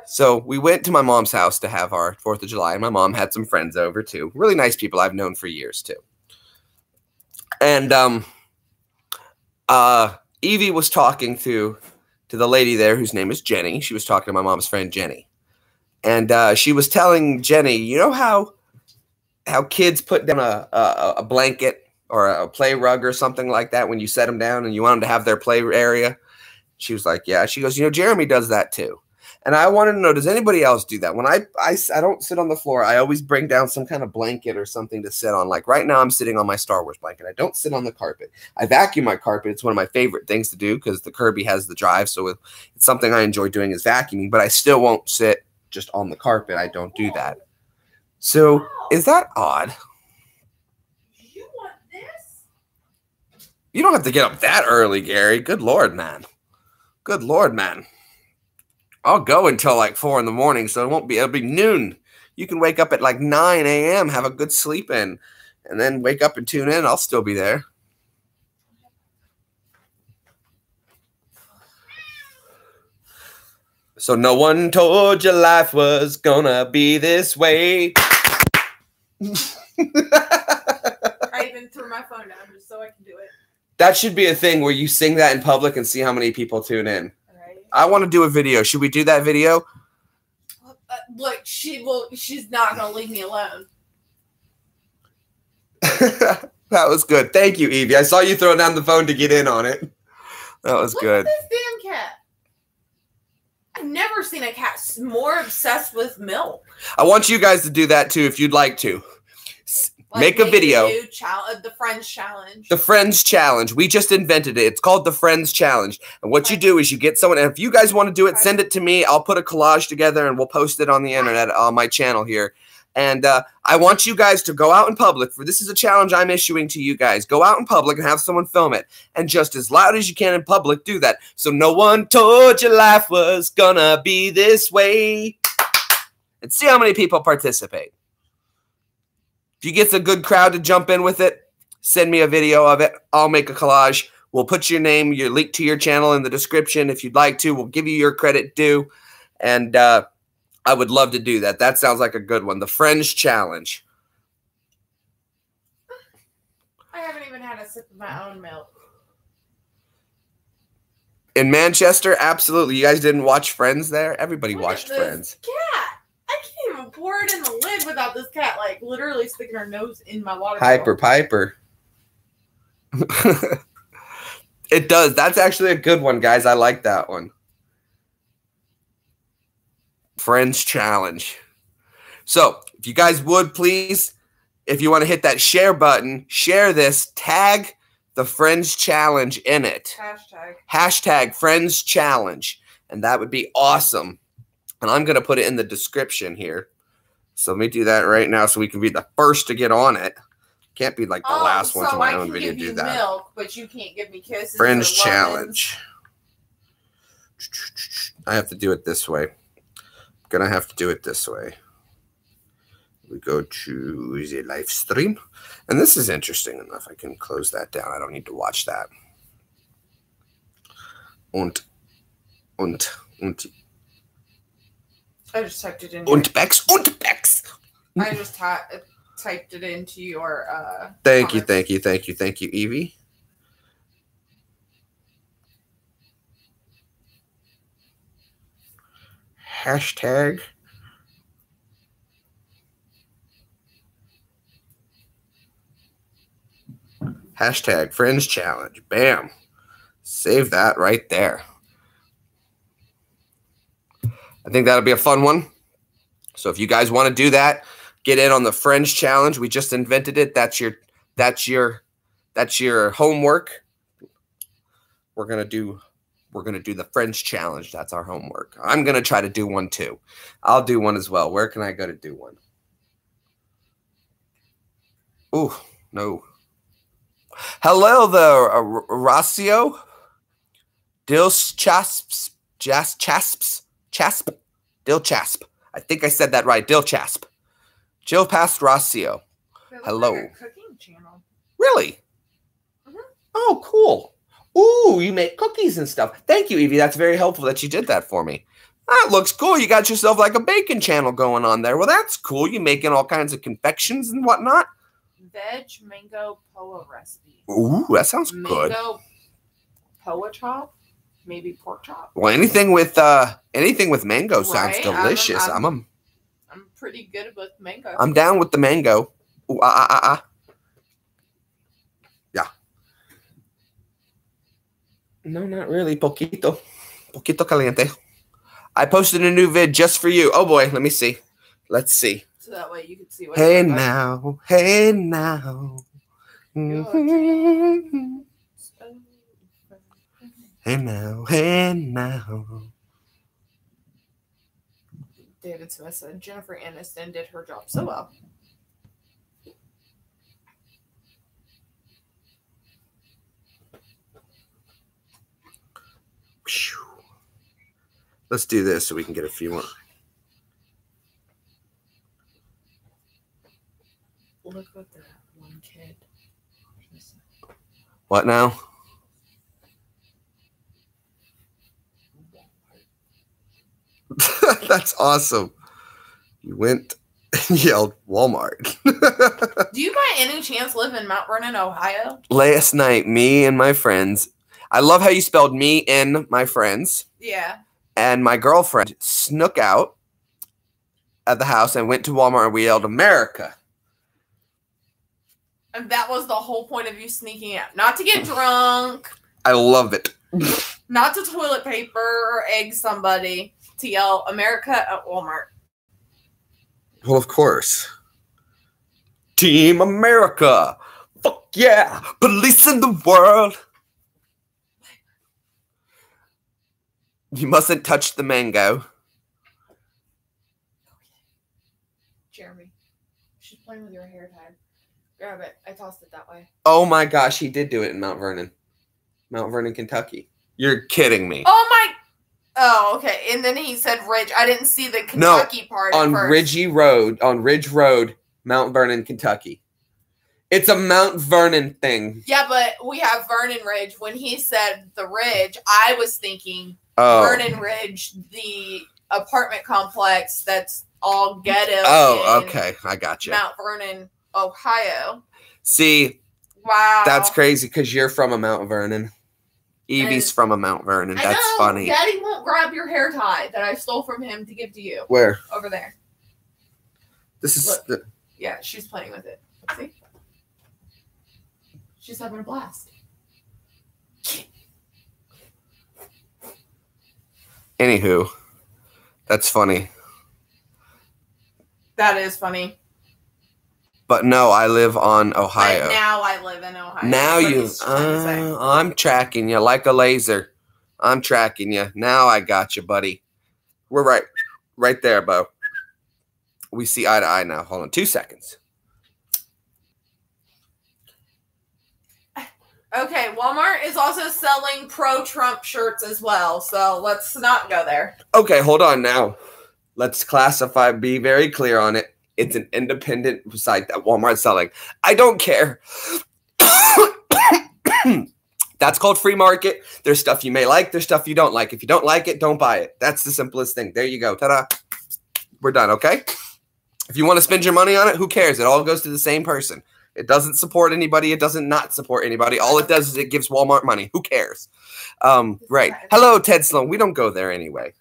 So we went to my mom's house to have our 4th of July, and my mom had some friends over too. Really nice people I've known for years too. And Evie was talking to the lady there whose name is Jenny. She was talking to my mom's friend Jenny. And she was telling Jenny, you know how how kids put down a blanket or a play rug or something like that when you set them down and you want them to have their play area? She was like, yeah. She goes, Jeremy does that too. And I wanted to know, does anybody else do that? When I don't sit on the floor, I always bring down some kind of blanket or something to sit on. Like right now, I'm sitting on my Star Wars blanket. I don't sit on the carpet. I vacuum my carpet. It's one of my favorite things to do because the Kirby has the drive. So it's something I enjoy doing is vacuuming, but I still won't sit just on the carpet. I don't do that. So is that odd? You want this? You don't have to get up that early, Gary. Good Lord, man. Good Lord, man. I'll go until like 4 in the morning, so it'll be noon. You can wake up at like 9 a.m., have a good sleep in, and then wake up and tune in. I'll still be there. So no one told you life was gonna be this way. I even threw my phone down just so I can do it. That should be a thing where you sing that in public and see how many people tune in. I want to do a video. Should we do that video? Look, she's not going to leave me alone. That was good. Thank you, Evie. I saw you throw down the phone to get in on it. That was good. Look at this damn cat. I've never seen a cat more obsessed with milk. I want you guys to do that too if you'd like to. Make a video. The Friends Challenge. The Friends Challenge. We just invented it. It's called the Friends Challenge. And what you do is you get someone, and if you guys want to do it, send it to me. I'll put a collage together and we'll post it on the internet on my channel here. And I want you guys to go out in public. This is a challenge I'm issuing to you guys. Go out in public and have someone film it. And just as loud as you can in public, do that. So no one told you life was gonna be this way. And see how many people participate. If you get a good crowd to jump in with it, send me a video of it. I'll make a collage. We'll put your name, your link to your channel in the description if you'd like to. We'll give you your credit due. And I would love to do that. That sounds like a good one. The Friends Challenge. I haven't even had a sip of my own milk. In Manchester, absolutely. You guys didn't watch Friends there? Everybody watched Friends. Cat. I can't even pour it in the lid without this cat, like, literally sticking her nose in my water bottle. Piper. It does. That's actually a good one, guys. I like that one. Friends Challenge. So, if you guys would, please, if you want to hit that share button, share this, tag the Friends Challenge in it. Hashtag Friends Challenge. And that would be awesome. And I'm going to put it in the description here. So let me do that right now so we can be the first to get on it. Can't be like the last one to my own video do that. Milk, but you can't give me kisses. Friends Challenge. I have to do it this way. I'm going to have to do it this way. We go to the live stream. And this is interesting enough. I can close that down. I don't need to watch that. Und. I just typed it in. Und Bex. I just typed it into your Thank comments. you, Evie. Hashtag Friends Challenge. Bam. Save that right there. I think that'll be a fun one. So if you guys want to do that, get in on the Friends Challenge. We just invented it. That's your homework. We're gonna do the Friends Challenge. That's our homework. I'm gonna try to do one too. I'll do one as well. Where can I go to do one? Oh no. Hello there, Rossio. Dilchasp. I think I said that right. Dilchasp. Jill past Rossio. Hello. Like a cooking channel. Really? Mm-hmm. Oh, cool. Ooh, you make cookies and stuff. Thank you, Evie. That's very helpful that you did that for me. That looks cool. You got yourself like a baking channel going on there. Well, that's cool. You making all kinds of confections and whatnot. Veg mango poa recipe. Ooh, that sounds good. Mango poa chop, maybe pork chop. Well, anything with mango sounds delicious. I'm pretty good with mango. I'm down with the mango. Ooh, ah, ah, ah, ah. Yeah. No, not really. Poquito. Poquito caliente. I posted a new vid just for you. Oh, boy. Let me see. Let's see. So that way you can see what. Hey, now. Hey, now. Mhm. Hey, now. Hey, now. David Smith said Jennifer Aniston did her job so well. Let's do this so we can get a few more. Look what that one kid. What now? That's awesome. You went and yelled Walmart. Do you by any chance live in Mount Vernon, Ohio? Last night, me and my friends, I love how you spelled me and my friends, Yeah. and my girlfriend snuck out at the house and went to Walmart and we yelled America. And that was the whole point of you sneaking out. Not to get drunk, I love it. not to toilet paper or egg somebody, to yell America at Walmart. Well, of course. Team America. Fuck yeah. Police in the world. You mustn't touch the mango. Jeremy, she's playing with your hair tie. Grab it. I tossed it that way. Oh my gosh, he did do it in Mount Vernon. Mount Vernon, Kentucky. You're kidding me. Oh my. Oh, okay. And then he said Ridge. I didn't see the Kentucky part at on first. Ridge Road, Mount Vernon, Kentucky. It's a Mount Vernon thing. Yeah, but we have Vernon Ridge. When he said the Ridge, I was thinking Vernon Ridge, the apartment complex that's all ghetto. Oh, okay. I got you. Mount Vernon, Ohio. See, wow, that's crazy because you're from a Mount Vernon. Evie's from a Mount Vernon. That's funny. Daddy won't grab your hair tie that I stole from him to give to you. Where? Over there. This is. Yeah, she's playing with it. See? She's having a blast. Anywho, that's funny. That is funny. But no, I live on Ohio. But now I live in Ohio. Now you, I'm tracking you like a laser. I'm tracking you. Now I got you, buddy. We're right there, Bo. We see eye to eye now. Hold on 2 seconds. Okay, Walmart is also selling pro-Trump shirts as well, so let's not go there. Okay, hold on now. Let's classify, be very clear on it. It's an independent site that Walmart's selling. I don't care. That's called free market. There's stuff you may like. There's stuff you don't like. If you don't like it, don't buy it. That's the simplest thing. There you go. Ta-da. We're done, okay? If you want to spend your money on it, who cares? It all goes to the same person. It doesn't support anybody. It doesn't not support anybody. All it does is it gives Walmart money. Who cares? Right. Hello, Ted Sloan. We don't go there anyway.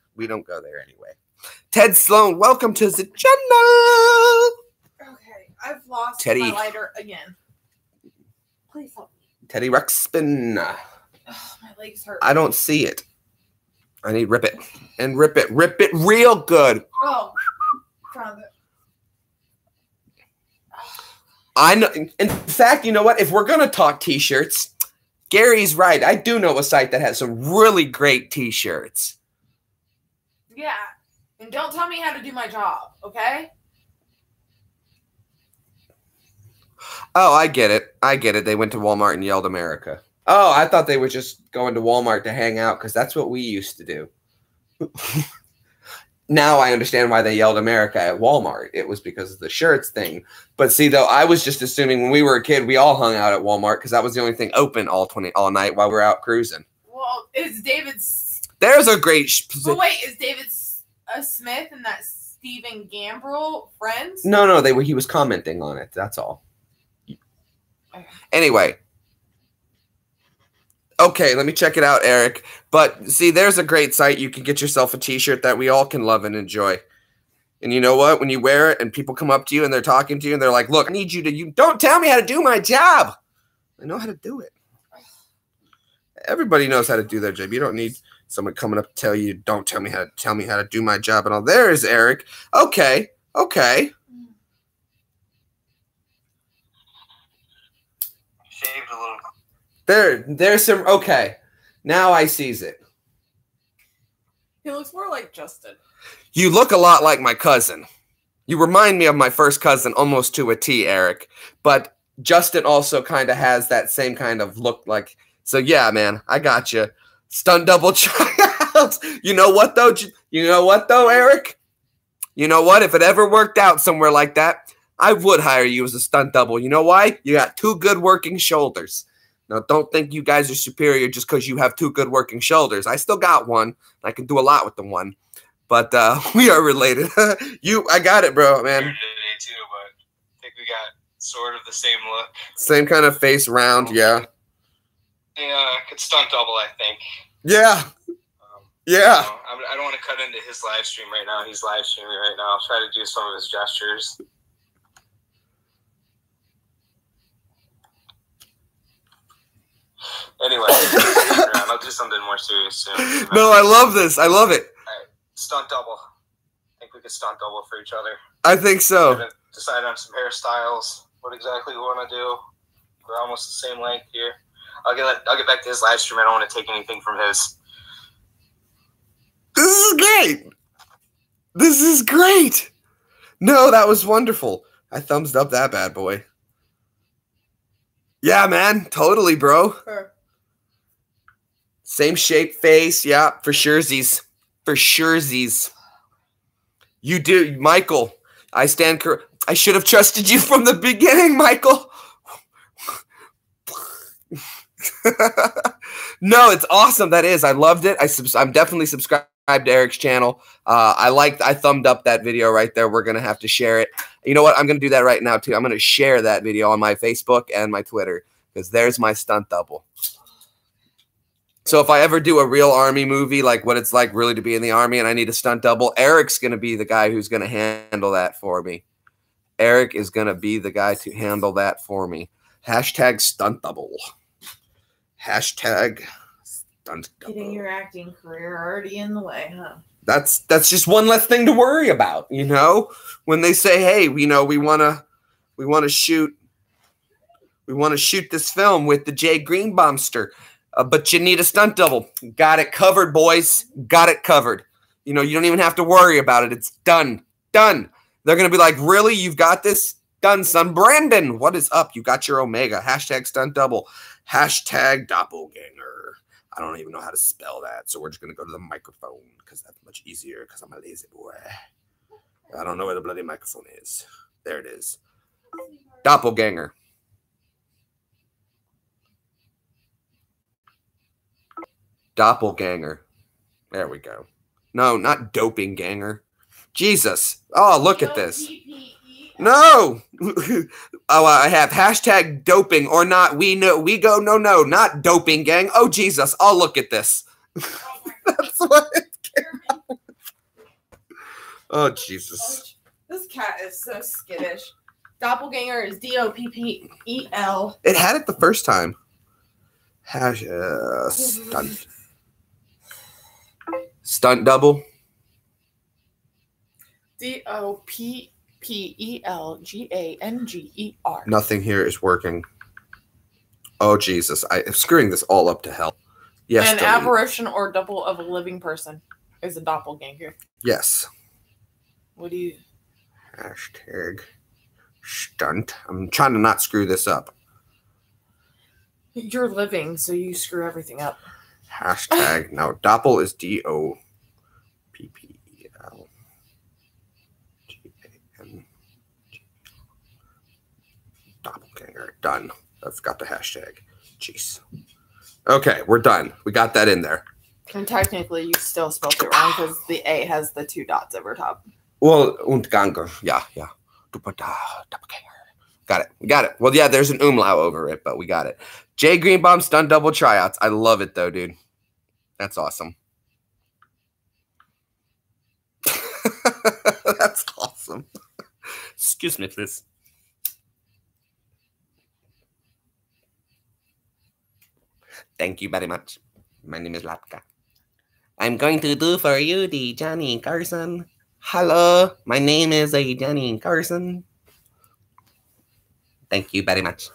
Ted Sloan, welcome to the channel. Okay, I've lost Teddy. my lighter again. Please help me. Teddy Ruxpin. Oh, my legs hurt. I don't see it. I need rip it. And rip it. Rip it real good. Oh, found it. I know. In fact, you know what? If we're going to talk t-shirts, Gary's right. I do know a site that has some really great t-shirts. Yeah. And don't tell me how to do my job, okay? Oh, I get it. They went to Walmart and yelled America. Oh, I thought they were just going to Walmart to hang out because that's what we used to do. Now I understand why they yelled America at Walmart. It was because of the shirts thing. But see, though, I was just assuming when we were a kid, we all hung out at Walmart because that was the only thing open all night while we were out cruising. Well, is David's... There's a great... But wait, is David Smith and that Stephen Gambrell friends? No, he was commenting on it. That's all. Okay. Anyway. Okay, let me check it out, Eric. But see, there's a great site. You can get yourself a t-shirt that we all can love and enjoy. And you know what? When you wear it and people come up to you and they're talking to you and they're like, look, I need you to, you don't tell me how to do my job. I know how to do it. Everybody knows how to do their job. You don't need someone coming up to tell you, don't tell me how to do my job and all. There's Eric. Okay. Okay. Shaved a little. There's some, okay. Now I sees it. He looks more like Justin. You look a lot like my cousin. You remind me of my first cousin almost to a T, Eric. But Justin also kind of has that same kind of look like. So, yeah, man, I got you. Stunt double tryouts. You know what, though? You know what, though, Eric? You know what? If it ever worked out somewhere like that, I would hire you as a stunt double. You know why? You got two good working shoulders. Now, don't think you guys are superior just because you have two good working shoulders. I still got one. I can do a lot with the one. But we are related. I got it, bro, man. Today too, but I think we got sort of the same look. Same kind of face, round, yeah. Yeah, could stunt double, I think. Yeah. Yeah. I don't want to cut into his live stream right now. He's live streaming right now. I'll try to do some of his gestures. Anyway, I'll do something more serious soon. No, I love this. I love it. Stunt double. I think we could stunt double for each other. I think so. We haven't decided on some hairstyles. What exactly we want to do. We're almost the same length here. I'll get back to his live stream. I don't want to take anything from his. This is great. This is great. No, that was wonderful. I thumbs up that bad boy. Yeah, man. Totally, bro. Sure. Same shape face. Yeah, for surezies. For surezies. You do, Michael. I stand correct. I should have trusted you from the beginning, Michael. No, it's awesome. That is. I loved it. I'm definitely subscribed to Eric's channel. I thumbed up that video right there. We're going to have to share it. You know what? I'm going to do that right now, too. I'm going to share that video on my Facebook and my Twitter because there's my stunt double. So if I ever do a real Army movie, like what it's like really to be in the Army and I need a stunt double, Eric's going to be the guy who's going to handle that for me. Eric is going to be the guy to handle that for me. Hashtag stunt double. Hashtag stunt double. Getting your acting career already in the way, huh? That's just one less thing to worry about, you know? When they say, hey, you know, we want to shoot this film with the Jay Greenbaumster. But you need a stunt double. Got it covered, boys. Got it covered. You know, you don't even have to worry about it. It's done. Done. They're going to be like, really? You've got this? Done, son. Brandon, what is up? You got your Omega. Hashtag stunt double. Hashtag doppelganger. I don't even know how to spell that. So we're just going to go to the microphone because that's much easier because I'm a lazy boy. I don't know where the bloody microphone is. There it is. Doppelganger. Doppelganger. There we go. No, not doping ganger. Jesus. Oh, look at this. No. Oh, I have hashtag doping or not. We go. No, not doping gang. Oh, Jesus. Oh, look at this. That's what it came out. Oh, Jesus. This cat is so skittish. Doppelganger is DOPPEL. It had it the first time. Stunt double. DOPPELGANGER. Nothing here is working. Oh, Jesus. I'm screwing this all up to hell. Yes. An apparition or double of a living person is a doppelganger. Yes. What do you... Hashtag stunt. I'm trying to not screw this up. You're living, so you screw everything up. Hashtag. No, doppel is DOPPEL. Doppelganger. Done. I've got the hashtag. Jeez. Okay, we're done. We got that in there. And technically, you still spelled it wrong because the A has the two dots over top. Well, und Ganger. Yeah. Doppelganger. Got it. We got it. Well, yeah, there's an umlaut over it, but we got it. Jay Greenbaum stunt double tryouts. I love it, though, dude. That's awesome. That's awesome. Excuse me, please. Thank you very much. My name is Latka. I'm going to do for you the Johnny Carson. Hello, my name is Johnny Carson. Thank you very much.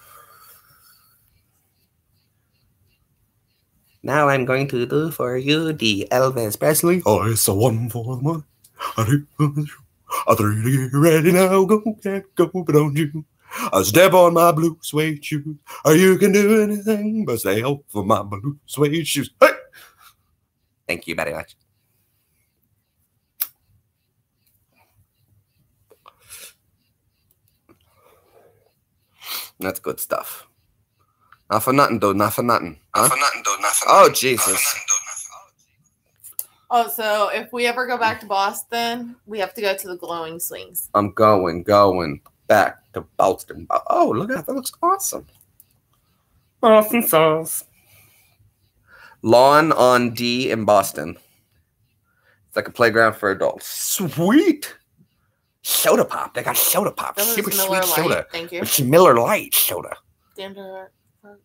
Now I'm going to do for you the Elvis Presley. Oh, it's a one for the money. I three to get ready now. Go, get go, but don't you? I step on my blue suede shoes. Or you can do anything but stay off for my blue suede shoes. Hey! Thank you very much. That's good stuff. Not for nothing, though. Not for nothing. Huh? Not for nothing, though. Not for nothing. Oh, Jesus. Oh, so if we ever go back to Boston, we have to go to the glowing swings. I'm going back to Boston. Oh, look at that. That looks awesome. Boston sauce. Lawn on D in Boston. It's like a playground for adults. Sweet. Soda pop. They got soda pop. That was Super Miller sweet Lite. soda. Thank you. It's Miller Lite soda. Damn, they're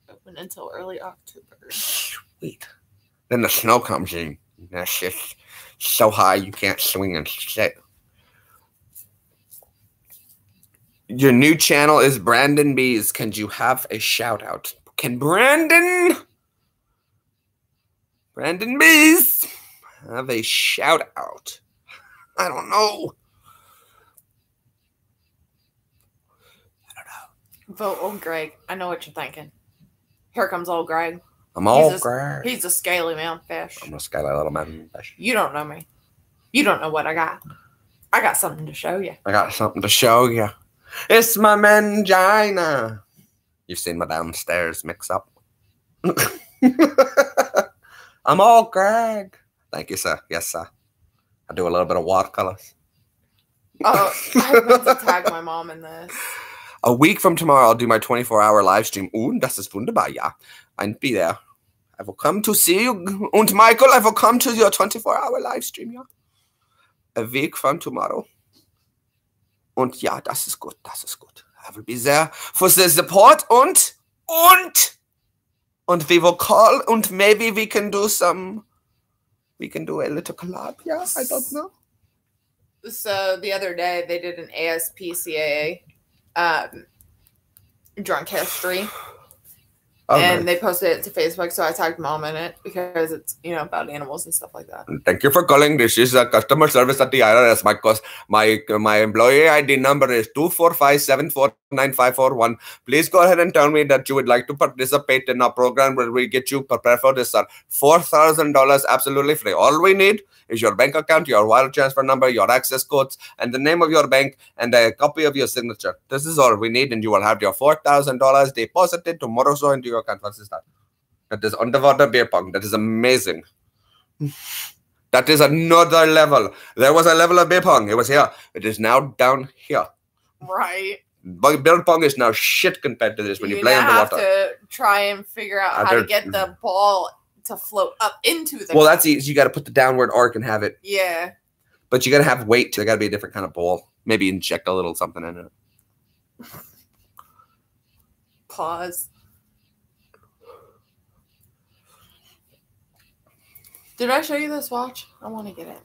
open until early October. Sweet. Then the snow comes in. That's just so high you can't swing and sit. Your new channel is Brandon Bees. Can you have a shout out? Can Brandon Bees have a shout out? I don't know. Vote on Greg. I know what you're thinking. Here comes old Greg. I'm all Greg. He's a scaly man fish. I'm a scaly little man fish. You don't know me. You don't know what I got. I got something to show you. I got something to show you. It's my mangina. You've seen my downstairs mix up. I'm all Greg. Thank you, sir. Yes, sir. I do a little bit of watercolors. Oh, I meant to tag my mom in this. A week from tomorrow, I'll do my 24-hour live stream. Und das ist wunderbar, ja. I'll be there. I will come to see you. Und Michael, I will come to your 24-hour live stream, ja. A week from tomorrow. Und ja, das ist gut, das ist gut. I will be there for the support und we will call and maybe we can do a little collab, yeah, I don't know. So the other day they did an ASPCA drunk history. Oh, and nice. they posted it to Facebook, so I tagged mom in it because it's, you know, about animals and stuff like that. Thank you for calling. This is a customer service at the IRS. My employee ID number is 245749541. Please go ahead and tell me that you would like to participate in our program where we get you prepared for this, sir. $4,000 absolutely free. All we need is your bank account, your wire transfer number, your access codes, and the name of your bank, and a copy of your signature. This is all we need, and you will have your $4,000 deposited tomorrow so into your account. What's that? That is underwater beer pong. That is amazing. That is another level. There was a level of beer pong. It was here. It is now down here. Right. Beer pong is now shit compared to this when you play underwater. You have to try and figure out how to get the ball to float up into the Well, that's easy. You got to put the downward arc and have it. Yeah. But you got to have weight too. It got to be a different kind of ball. Maybe inject a little something in it. Pause. Did I show you this watch? I want to get it.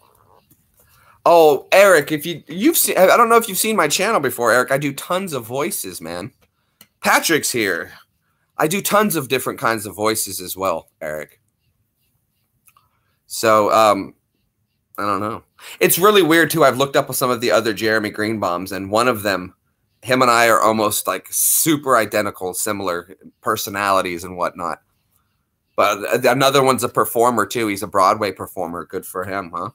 Oh, Eric, if you've seen, I don't know if you've seen my channel before, Eric. I do tons of voices, man. Patrick's here. I do tons of different kinds of voices as well, Eric. So, I don't know. It's really weird, too. I've looked up with some of the other Jeremy Greenbaums, and one of them, him and I are almost like super identical, similar personalities and whatnot. But another one's a performer, too. He's a Broadway performer. Good for him, huh?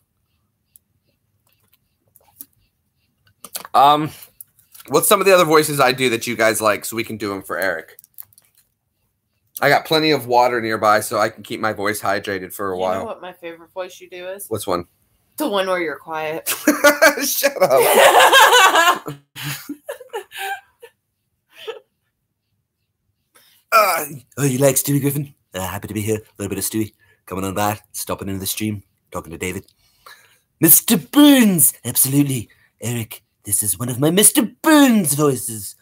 What's some of the other voices I do that you guys like so we can do them for Eric? I got plenty of water nearby so I can keep my voice hydrated for a while. You know what my favorite voice you do is? What's one? The one where you're quiet. Shut up. Oh, you like Stewie Griffin? Happy to be here. A little bit of Stewie. Coming on by, stopping into the stream, talking to David. Mr. Burns! Absolutely. Eric, this is one of my Mr. Burns voices.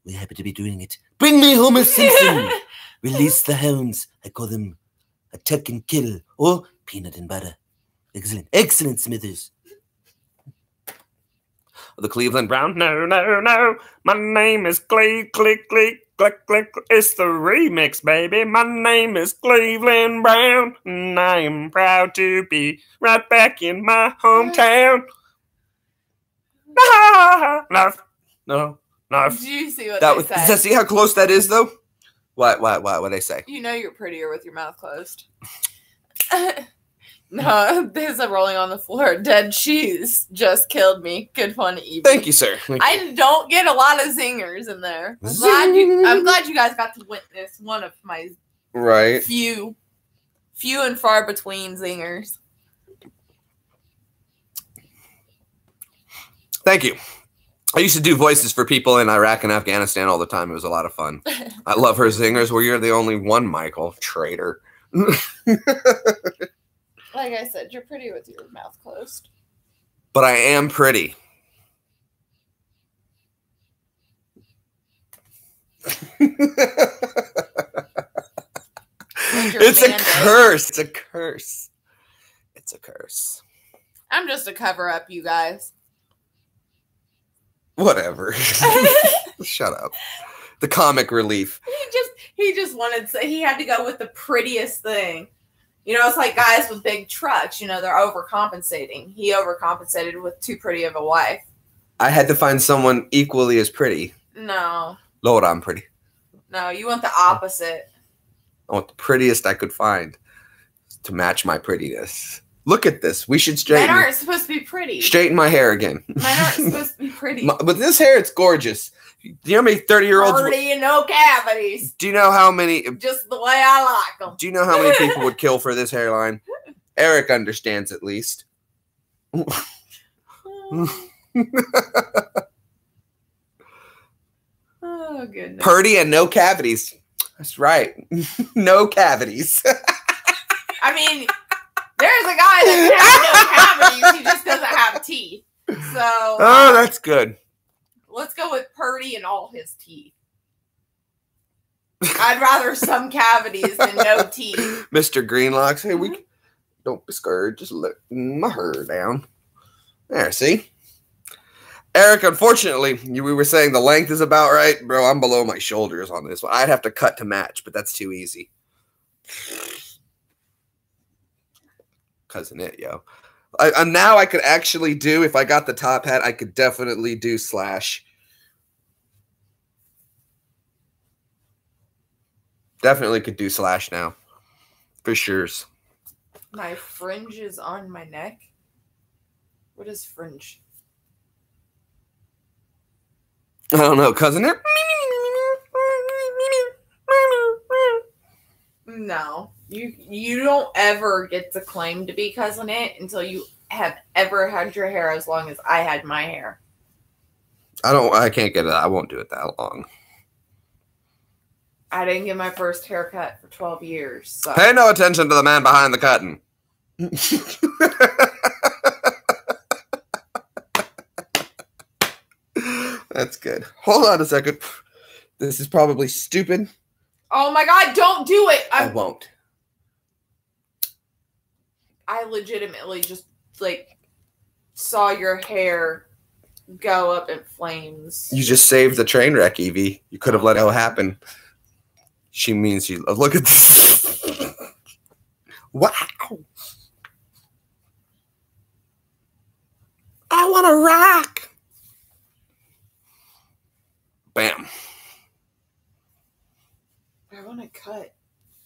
We happen to be doing it. Bring me Homer Simpson. Release the hounds. I call them Attack and Kill or Peanut and Butter. Excellent. Excellent, Smithers. The Cleveland Brown. No, no, no. My name is Click, click, click, click, click. It's the remix, baby. My name is Cleveland Brown, and I am proud to be right back in my hometown. No. Did you see what they said? See how close that is, though? What they say? You know you're prettier with your mouth closed. No, there's a rolling on the floor. Dead cheese just killed me. Good one, Evie. Thank you, sir. I don't get a lot of zingers in there. I'm glad you guys got to witness one of my few and far between zingers. Thank you. I used to do voices for people in Iraq and Afghanistan all the time. It was a lot of fun. I love her zingers. Well, you're the only one, Michael. Traitor. Like I said, you're pretty with your mouth closed. But I am pretty. It's a curse. It's a curse. It's a curse. I'm just a cover-up, you guys. Whatever. Shut up. The comic relief. He just wanted to, he had to go with the prettiest thing. You know, it's like guys with big trucks, you know, they're overcompensating. He overcompensated with too pretty of a wife. I had to find someone equally as pretty. No. Lord, I'm pretty. No, you want the opposite. I want the prettiest I could find to match my prettiness. Look at this. We should straighten. Men aren't supposed to be pretty. Straighten my hair again. Men aren't supposed to be pretty. But this hair, it's gorgeous. Do you know how many 30-year-olds? Pretty and no cavities. Do you know how many? Just the way I like them. Do you know how many people would kill for this hairline? Eric understands at least. Oh, goodness. Purdy and no cavities. That's right. No cavities. I mean, there's a guy that has no cavities. He just doesn't have teeth. So. Oh, that's good. Let's go with Purdy and all his teeth. I'd rather some cavities than no teeth. Mr. Greenlocks, hey, don't be scared. Just let my hair down. There, see? Eric, unfortunately, we were saying the length is about right. Bro, I'm below my shoulders on this one. I'd have to cut to match, but that's too easy. Cousin it, yo. Now I could actually do, if I got the top hat, I could definitely do slash. Definitely could do slash now. For sure. My fringe is on my neck. What is fringe? I don't know, cousin it. No. You don't ever get to claim to be cousin it until you have ever had your hair as long as I had my hair. I can't get it. I won't do it that long. I didn't get my first haircut for 12 years. So. Pay no attention to the man behind the curtain. That's good. Hold on a second. This is probably stupid. Oh my God, don't do it. I won't. I legitimately just, saw your hair go up in flames. You just saved the train wreck, Evie. You could have let it happen. She means you. Look at this. Wow. I want to rock. Bam. I want to cut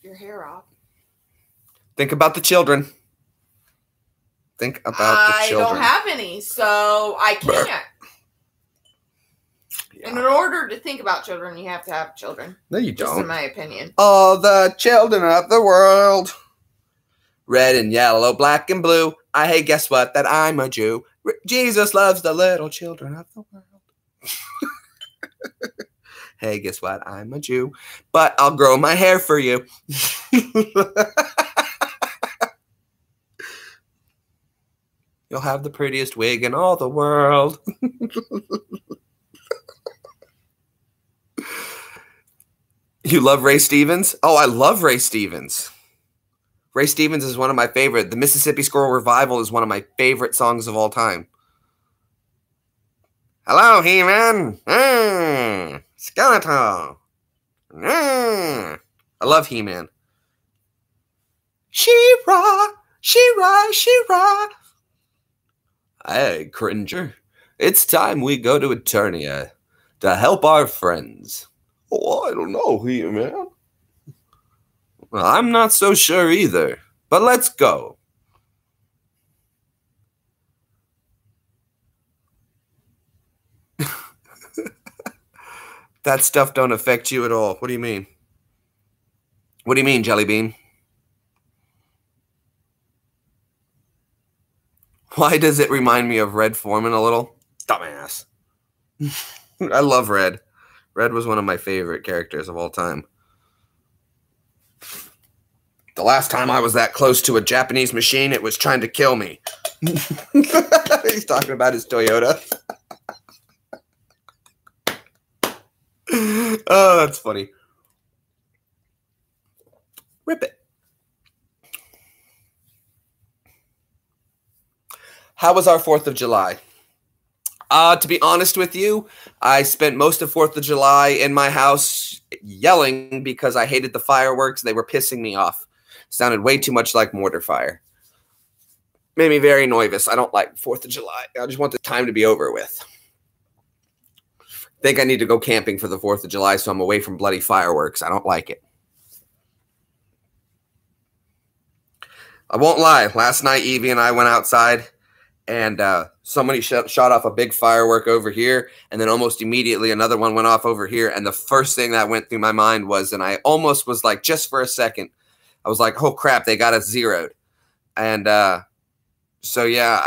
your hair off. Think about the children. Think about the children. I don't have any, so I can't. Yeah. And in order to think about children, you have to have children. No, you don't. Just in my opinion. All the children of the world. Red and yellow, black and blue. Hey, guess what? That I'm a Jew. Jesus loves the little children of the world. Hey, guess what? I'm a Jew. But I'll grow my hair for you. You'll have the prettiest wig in all the world. You love Ray Stevens? Oh, I love Ray Stevens. Ray Stevens is one of my favorite. The Mississippi Squirrel Revival is one of my favorite songs of all time. Hello, He-Man. Skeletor. I love He-Man. She-Ra, She-Ra, She-Ra. Hey, Cringer. It's time we go to Eternia to help our friends. Oh, I don't know, He-Man. Well, I'm not so sure either, but let's go. That stuff don't affect you at all. What do you mean? What do you mean, Jelly Bean? Why does it remind me of Red Foreman a little? Dumbass. I love Red. Red was one of my favorite characters of all time. The last time I was that close to a Japanese machine, it was trying to kill me. He's talking about his Toyota. Oh, that's funny. Rip it. How was our 4th of July? To be honest with you, I spent most of 4th of July in my house yelling because I hated the fireworks. They were pissing me off. Sounded way too much like mortar fire. Made me very nervous. I don't like 4th of July. I just want the time to be over with. Think I need to go camping for the 4th of July so I'm away from bloody fireworks. I don't like it. I won't lie. Last night, Evie and I went outside, and somebody shot off a big firework over here, and then almost immediately another one went off over here, and the first thing that went through my mind was, and I almost was like, just for a second, I was like, oh, crap, they got us zeroed. And so, yeah,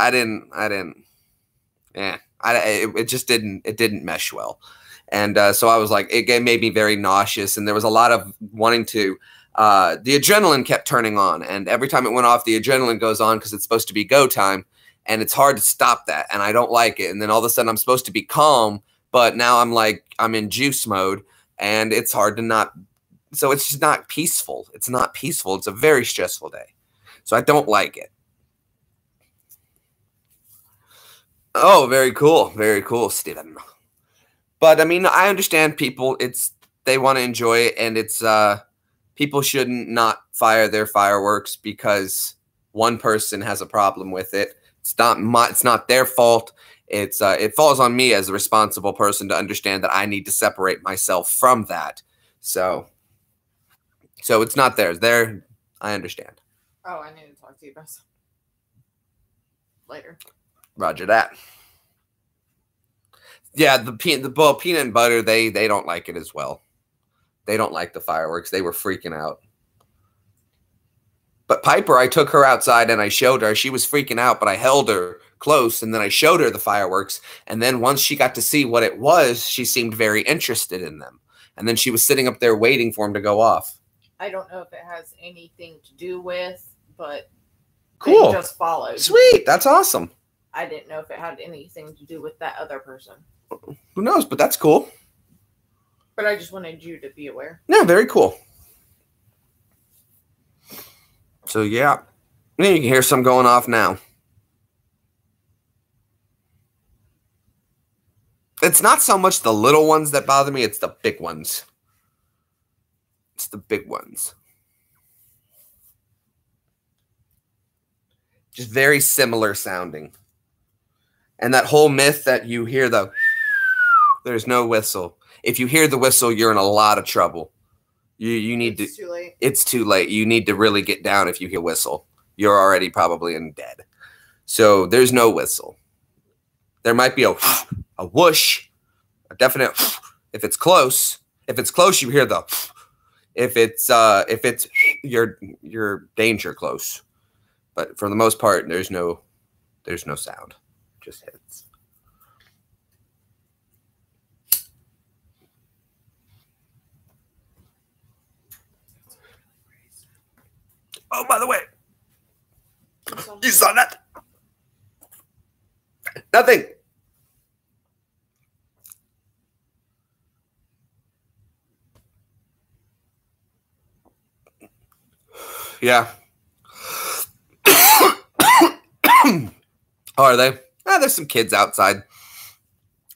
it just didn't mesh well. And so I was like, it made me very nauseous, and there was a lot of wanting to, the adrenaline kept turning on, and every time it went off, the adrenaline goes on because it's supposed to be go time, and it's hard to stop that, and I don't like it. And then all of a sudden I'm supposed to be calm, but now I'm in juice mode, and it's hard to not, so it's just not peaceful. It's not peaceful. It's a very stressful day. So I don't like it. Oh, very cool. Very cool, Steven. But I mean, I understand people, they want to enjoy it, and it's people shouldn't not fire their fireworks because one person has a problem with it. It's not their fault. It falls on me as a responsible person to understand that I need to separate myself from that. So it's not theirs. I understand. Oh, I need to talk to you about something later. Roger that. Yeah, the peanut and butter, they don't like it as well. They don't like the fireworks. They were freaking out. But Piper, I took her outside and I showed her. She was freaking out, but I held her close and then I showed her the fireworks. And then once she got to see what it was, she seemed very interested in them. And then she was sitting up there waiting for them to go off. I don't know if it has anything to do with, but cool. They just followed. Sweet. That's awesome. I didn't know if it had anything to do with that other person. Who knows? But that's cool. But I just wanted you to be aware. Yeah, very cool. So, yeah. You can hear some going off now. It's not so much the little ones that bother me. It's the big ones. It's the big ones. Just very similar sounding. And that whole myth that you hear there's no whistle. If you hear the whistle, you're in a lot of trouble. You need It's too late. It's too late. You need to really get down if you hear whistle. You're already probably dead. So there's no whistle. There might be a whoosh, a definite. If it's close, you hear the. If it's you're danger close. But for the most part, there's no sound. Just hits. Oh, by the way, you saw that? Nothing. Yeah. Are they? There's some kids outside.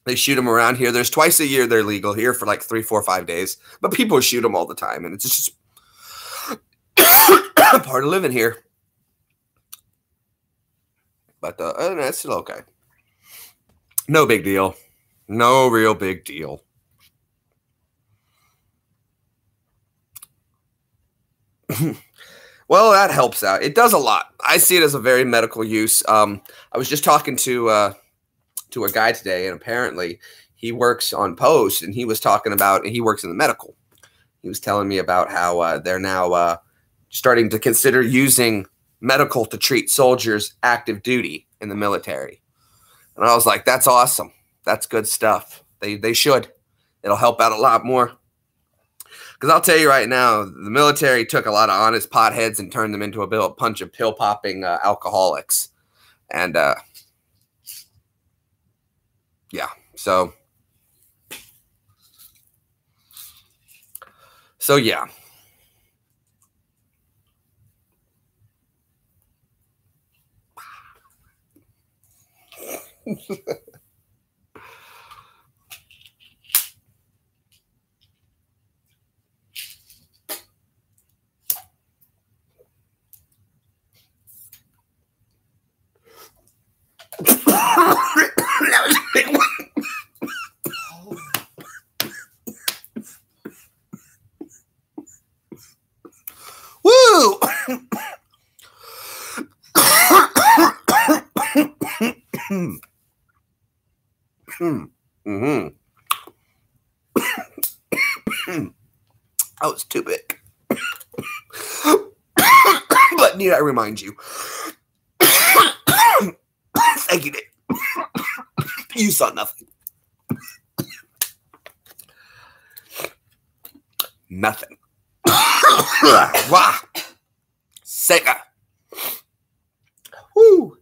They shoot them around here. There's twice a year they're legal here for like 3, 4, 5 days. But people shoot them all the time, and it's just part of living here. But it's still okay. No big deal. No real big deal. Well, that helps out. It does a lot. I see it as a very medical use. I was just talking to a guy today, and apparently he works on post, and he was talking about, and he works in the medical. He was telling me about how they're now starting to consider using medical to treat soldiers active duty in the military. And I was like, that's awesome. That's good stuff. They should. It'll help out a lot more. Because I'll tell you right now, the military took a lot of honest potheads and turned them into a bunch of pill-popping alcoholics. And, yeah, so yeah. That was a big one. Woo! That was too big. But need I remind you? Thank you, Nick. You saw nothing. Nothing. Wow. Sega. Woo.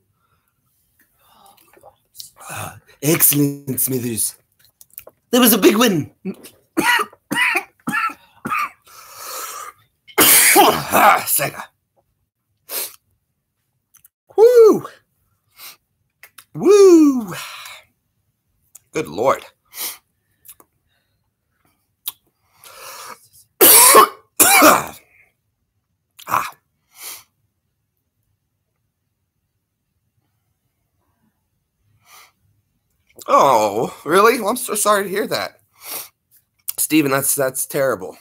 Excellent, Smithers. That was a big win. Sega. Woo. Woo. Good Lord. Ah. Oh, really? Well, I'm so sorry to hear that. Steven, that's terrible.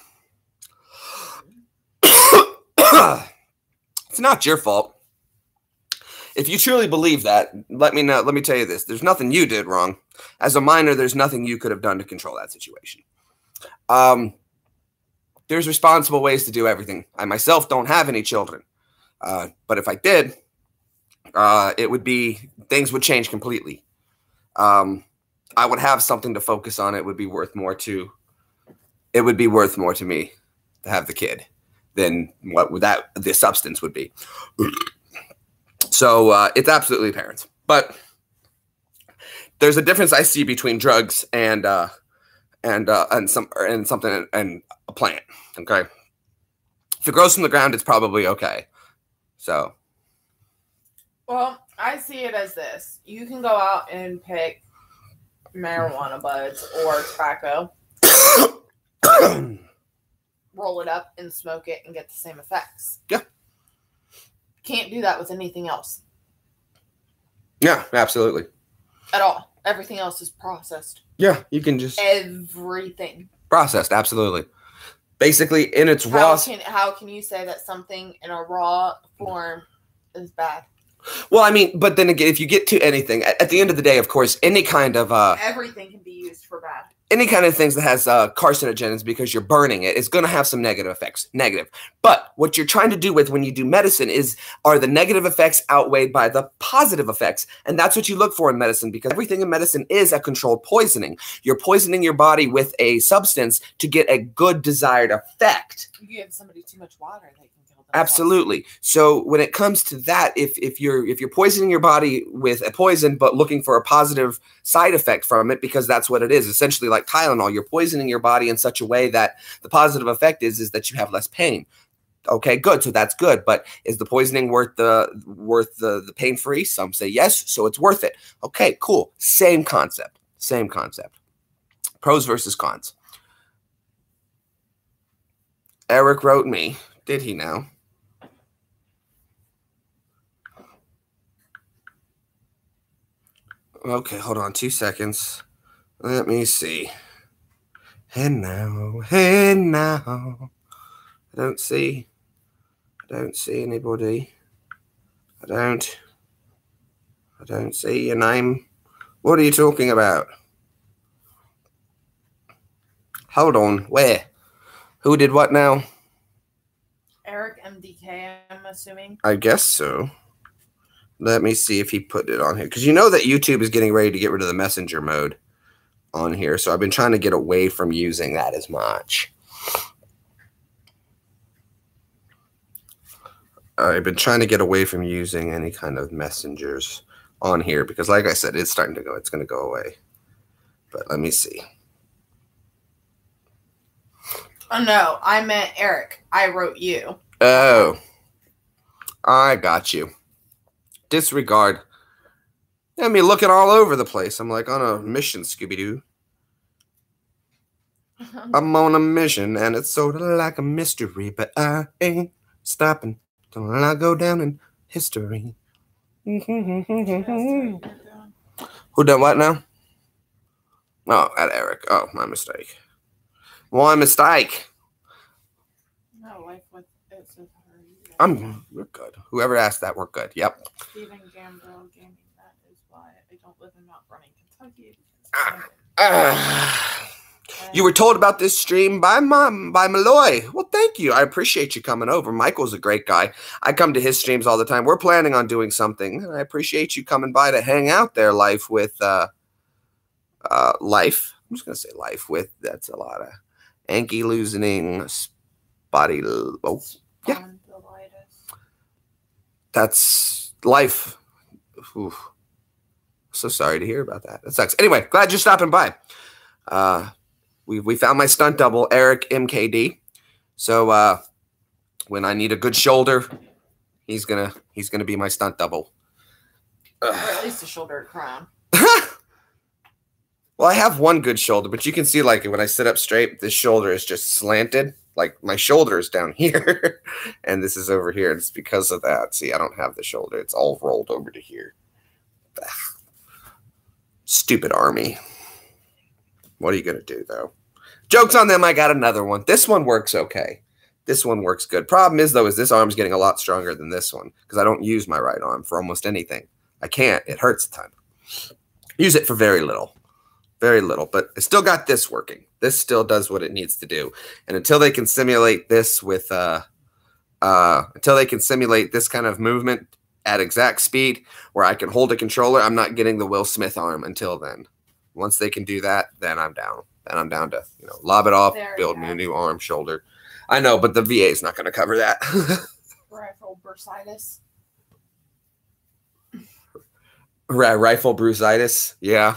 It's not your fault. If you truly believe that, let me know. Let me tell you this. There's nothing you did wrong. As a minor, there's nothing you could have done to control that situation. There's responsible ways to do everything. I myself don't have any children. But if I did, it would be, things would change completely. I would have something to focus on. It would be worth more to me to have the kid than what the substance would be. So it's absolutely parents. But there's a difference I see between drugs and a plant. Okay. If it grows from the ground, it's probably okay. So. Well, I see it as this. You can go out and pick marijuana buds or tobacco, roll it up and smoke it and get the same effects. Yeah. Can't do that with anything else. Yeah, absolutely. At all. Everything else is processed. Yeah, you can just... Everything. Processed, absolutely. Basically, in its raw... How can you say that something in a raw form is bad? Well, I mean, but then again, if you get to anything, at the end of the day, of course, any kind of... everything can be used for bad. any kind of things that has carcinogens because you're burning it is going to have some negative effects. Negative. But what you're trying to do with when you do medicine is, are the negative effects outweighed by the positive effects? And that's what you look for in medicine, because everything in medicine is a controlled poisoning. You're poisoning your body with a substance to get a good desired effect. You give somebody too much water, they can kill them. Absolutely. So when it comes to that, if you're poisoning your body with a poison but looking for a positive side effect from it, because that's what it is, essentially like Tylenol, you're poisoning your body in such a way that the positive effect is that you have less pain. Okay, good. So that's good. But is the poisoning worth the pain free? Some say yes, so it's worth it. Okay, cool. Same concept. Same concept. Pros versus cons. Eric wrote me. Did he now? Okay, hold on 2 seconds. Let me see. And now. I don't see anybody. I don't see your name. What are you talking about? Hold on. Where? Who did what now? Eric MDK, I'm assuming. I guess so. Let me see if he put it on here. Because you know that YouTube is getting ready to get rid of the messenger mode on here. So I've been trying to get away from using that as much. I've been trying to get away from using any kind of messengers on here. Because like I said, it's starting to go. It's going to go away. But let me see. Oh, no. I meant Eric. I wrote you. Oh. I got you. Disregard. I mean, looking all over the place. I'm like on a mission, Scooby-Doo. I'm on a mission, and it's sort of like a mystery, but I ain't stopping till I go down in history. Who done what now? Oh, at Eric. Oh, my mistake. My mistake. No, like what it says. We're good. Whoever asked that, we're good. Yep. Stephen Gambrell Gaming, that is why I don't live in Mount Vernon, Kentucky. You were told about this stream by Malloy. Well, thank you. I appreciate you coming over. Michael's a great guy. I come to his streams all the time. We're planning on doing something, and I appreciate you coming by to hang out there, Life, with Life. I'm just gonna say Life with. That's a lot of ankylosing spotty. Oh, yeah. That's Life. Oof. So sorry to hear about that. That sucks. Anyway, glad you're stopping by. We found my stunt double, Eric MKD. So when I need a good shoulder, he's gonna be my stunt double. Or at least a shoulder to crown. Well, I have one good shoulder, but you can see like when I sit up straight, this shoulder is just slanted. Like my shoulder is down here, and this is over here. It's because of that. See, I don't have the shoulder. It's all rolled over to here. Stupid army. What are you going to do, though? Joke's on them. I got another one. This one works okay. This one works good. Problem is, though, is this arm's getting a lot stronger than this one because I don't use my right arm for almost anything. I can't. It hurts a ton. Use it for very little. Very little. But I still got this working. This still does what it needs to do. And until they can simulate this with until they can simulate this kind of movement at exact speed where I can hold a controller, I'm not getting the Will Smith arm until then. Once they can do that, then I'm down. Then I'm down to, lob it off, build me a new arm, shoulder. I know, but the VA is not going to cover that. Rifle bursitis. Rifle brucitis. Yeah.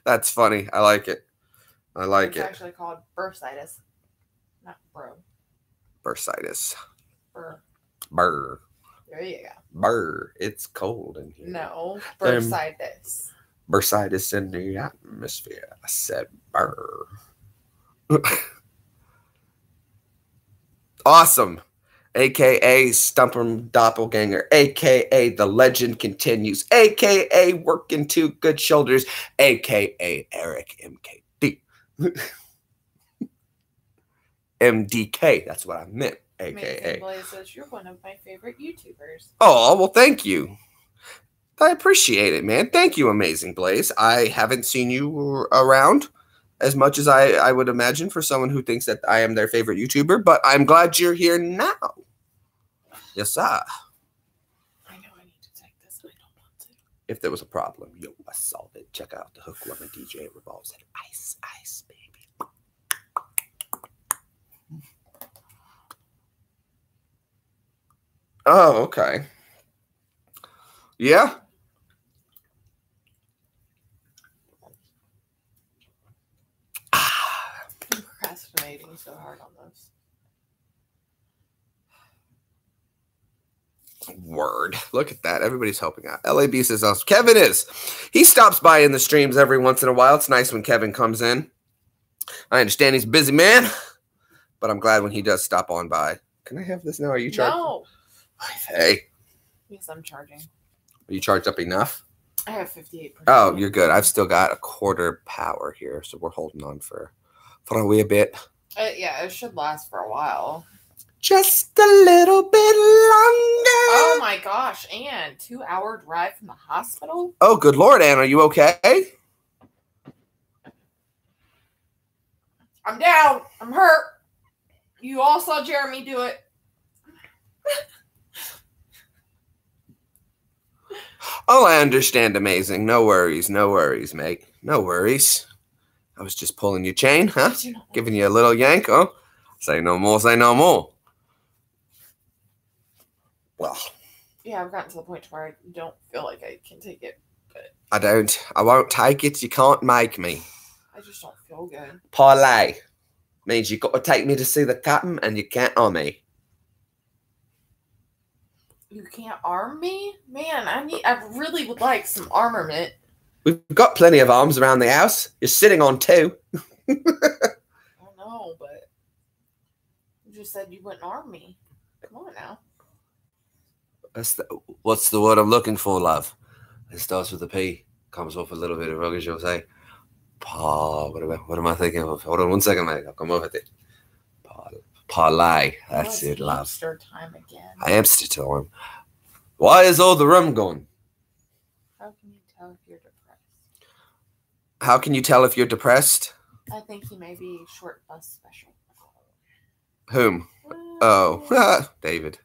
That's funny. I like it. It's actually called bursitis, not bro. Bursitis. Burr. There you go. Burr. It's cold in here. No, bursitis. Bursitis in the atmosphere. I said burr. Awesome. AKA Stumper Doppelganger. AKA The Legend Continues. AKA Working Two Good Shoulders. AKA Eric MKD. MDK. That's what I meant. AKA. Blaze says you're one of my favorite YouTubers. Oh, well, thank you. I appreciate it, man. Thank you, Amazing Blaze. I haven't seen you around as much as I would imagine for someone who thinks that I am their favorite YouTuber, but I'm glad you're here now. Yes, sir. I know I need to take this. I don't want to. If there was a problem, yo, I solve it. Check out the hook lemon DJ revolves at ice, ice, baby. Oh, okay. Yeah. I'm procrastinating so hard on this. Word. Look at that. Everybody's helping out. LAB says us. Kevin is. He stops by in the streams every once in a while. It's nice when Kevin comes in. I understand he's a busy man, but I'm glad when he does stop on by. Can I have this now? Are you charged? No. Hey. Yes, I'm charging. Are you charged up enough? I have 58%. Oh, you're good. I've still got a quarter power here, so we're holding on for a wee bit. Yeah, it should last for a while. Just a little bit longer. Oh my gosh, Anne, 2-hour drive from the hospital? Oh, good Lord, Anne, are you okay? I'm down. I'm hurt. You all saw Jeremy do it. Oh, I understand, Amazing. No worries, mate. No worries. I was just pulling your chain, huh? Giving you a little yank, huh? Say no more, say no more. Well. Yeah, I've gotten to the point where I don't feel like I can take it, but I won't take it. You can't make me. I just don't feel good. Parlay. Means you got to take me to see the captain and you can't on me. You can't arm me? Man, I really would like some armament. We've got plenty of arms around the house. You're sitting on 2. I know, but you just said you wouldn't arm me. Come on now. What's the word I'm looking for, love? It starts with a P. Comes off a little bit of ruggish, you'll say. What am I thinking of? Hold on 1 second, mate. I'll come over with it. Parlay. That's it, love. Hamster time again. Hamster time. Why is all the rum gone? How can you tell if you're depressed? How can you tell if you're depressed? I think he may be short bus special. Whom? Oh, David.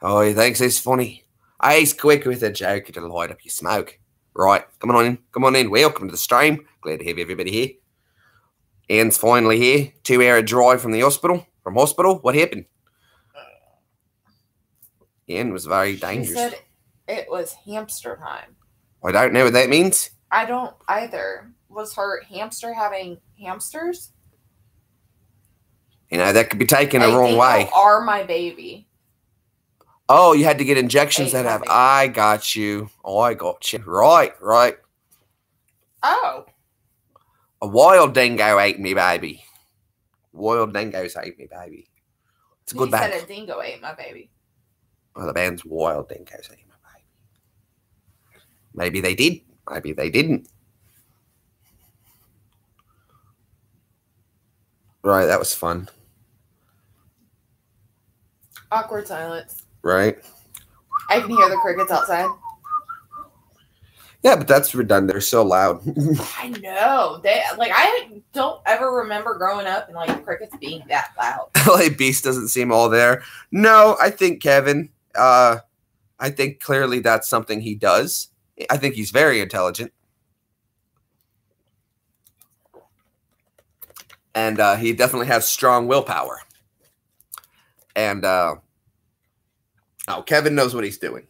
Oh, he thinks he's funny. He's quick with a joke to light up your smoke. Right, come on in. Welcome to the stream. Glad to have everybody here. Ian's finally here. 2-hour drive from the hospital. What happened? Ian was very dangerous. She said it was hamster time. I don't know what that means. I don't either. Was her hamster having hamsters? You know, that could be taken the wrong way. Are my baby. Oh, you had to get injections that have. I got you. Right. Oh. A wild dingo ate me, baby. Wild dingoes ate me, baby. It's a good band. He said a dingo ate my baby. Well, the band's Wild Dingoes ate my baby. Maybe they did. Maybe they didn't. Right, that was fun. Awkward silence. Right. I can hear the crickets outside. Yeah, but that's redundant. They're so loud. I know. I don't ever remember growing up and the crickets being that loud. LA Beast doesn't seem all there. No, I think Kevin. I think clearly that's something he does. I think he's very intelligent. And he definitely has strong willpower. And Kevin knows what he's doing.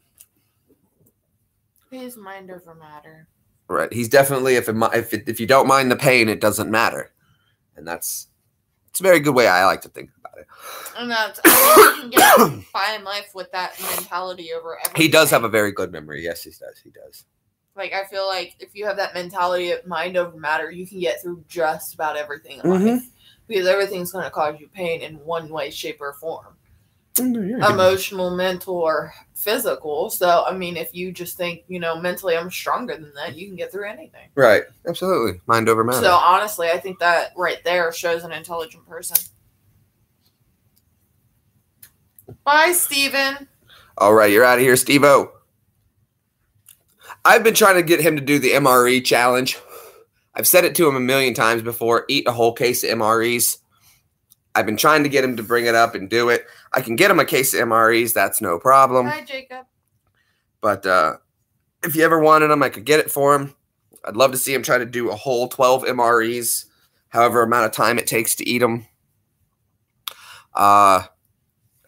His mind over matter. Right. He's definitely, if you don't mind the pain, it doesn't matter. And it's a very good way I like to think about it. And you can get by in life with that mentality over everything. He does have a very good memory. Yes, he does. He does. I feel like if you have that mentality of mind over matter, you can get through just about everything in life. Because everything's going to cause you pain in one way, shape, or form. Emotional, mental, or physical. So, if you just think, mentally I'm stronger than that, you can get through anything. Right. Absolutely. Mind over matter. So, honestly, I think that right there shows an intelligent person. Bye, Steven. All right. You're out of here, Steve-O. I've been trying to get him to do the MRE challenge. I've said it to him a million times before. Eat a whole case of MREs. I've been trying to get him to bring it up and do it. I can get him a case of MREs. That's no problem. Hi, Jacob. But if you ever wanted them, I could get it for him. I'd love to see him try to do a whole 12 MREs, however amount of time it takes to eat them. Oh,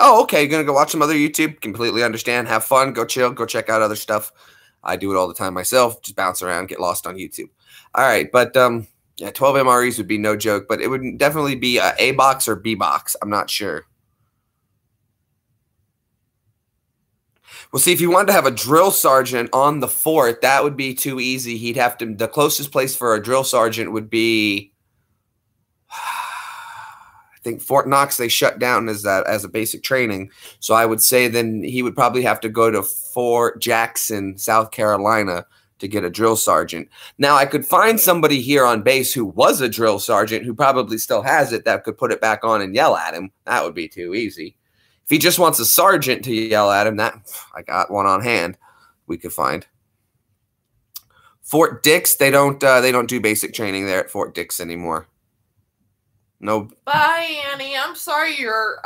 okay. You're going to go watch some other YouTube? Completely understand. Have fun. Go chill. Go check out other stuff. I do it all the time myself. Just bounce around, get lost on YouTube. All right. But yeah, 12 MREs would be no joke, but it would definitely be A box or B box. I'm not sure. Well, see, if you wanted to have a drill sergeant on the fort, that would be too easy. He'd have to, the closest place for a drill sergeant would be, I think Fort Knox, they shut down as a basic training. So I would say then he would probably have to go to Fort Jackson, South Carolina to get a drill sergeant. Now, I could find somebody here on base who was a drill sergeant who probably still has it that could put it back on and yell at him. That would be too easy. If he just wants a sergeant to yell at him, that I got one on hand we could find. Fort Dix, they don't do basic training there at Fort Dix anymore. No. Bye, Annie. I'm sorry your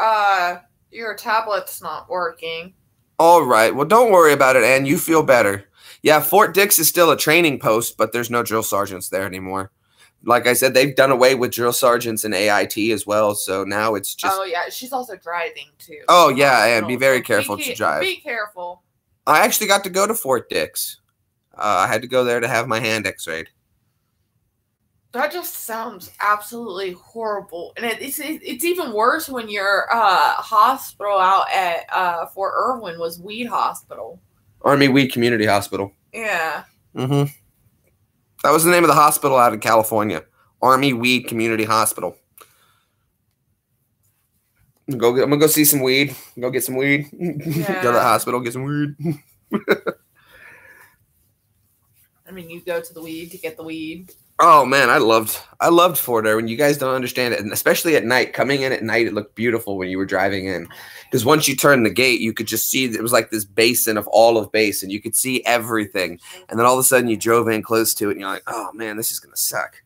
tablet's not working. All right. Well, don't worry about it, Ann. You feel better. Yeah, Fort Dix is still a training post, but there's no drill sergeants there anymore. Like I said, they've done away with drill sergeants in AIT as well, so now it's just... Oh, yeah, she's also driving, too. Oh, yeah, and be very careful to drive. Be careful. I actually got to go to Fort Dix. I had to go there to have my hand x-rayed. That just sounds absolutely horrible. And it's even worse when your hospital out at Fort Irwin was Weed Hospital. Army Weed Community Hospital. Yeah. Mm-hmm. That was the name of the hospital out in California. Army Weed Community Hospital. I'm going to go see some weed. Go get some weed. Yeah. Go to the hospital, get some weed. I mean, you go to the weed to get the weed. Oh, man, I loved Fort Irwin. You guys don't understand it. And especially at night. Coming in at night, it looked beautiful when you were driving in. Because once you turned the gate, you could just see it was like this basin of all of base, and you could see everything. And then all of a sudden, you drove in close to it, and you're like, oh, man, this is going to suck.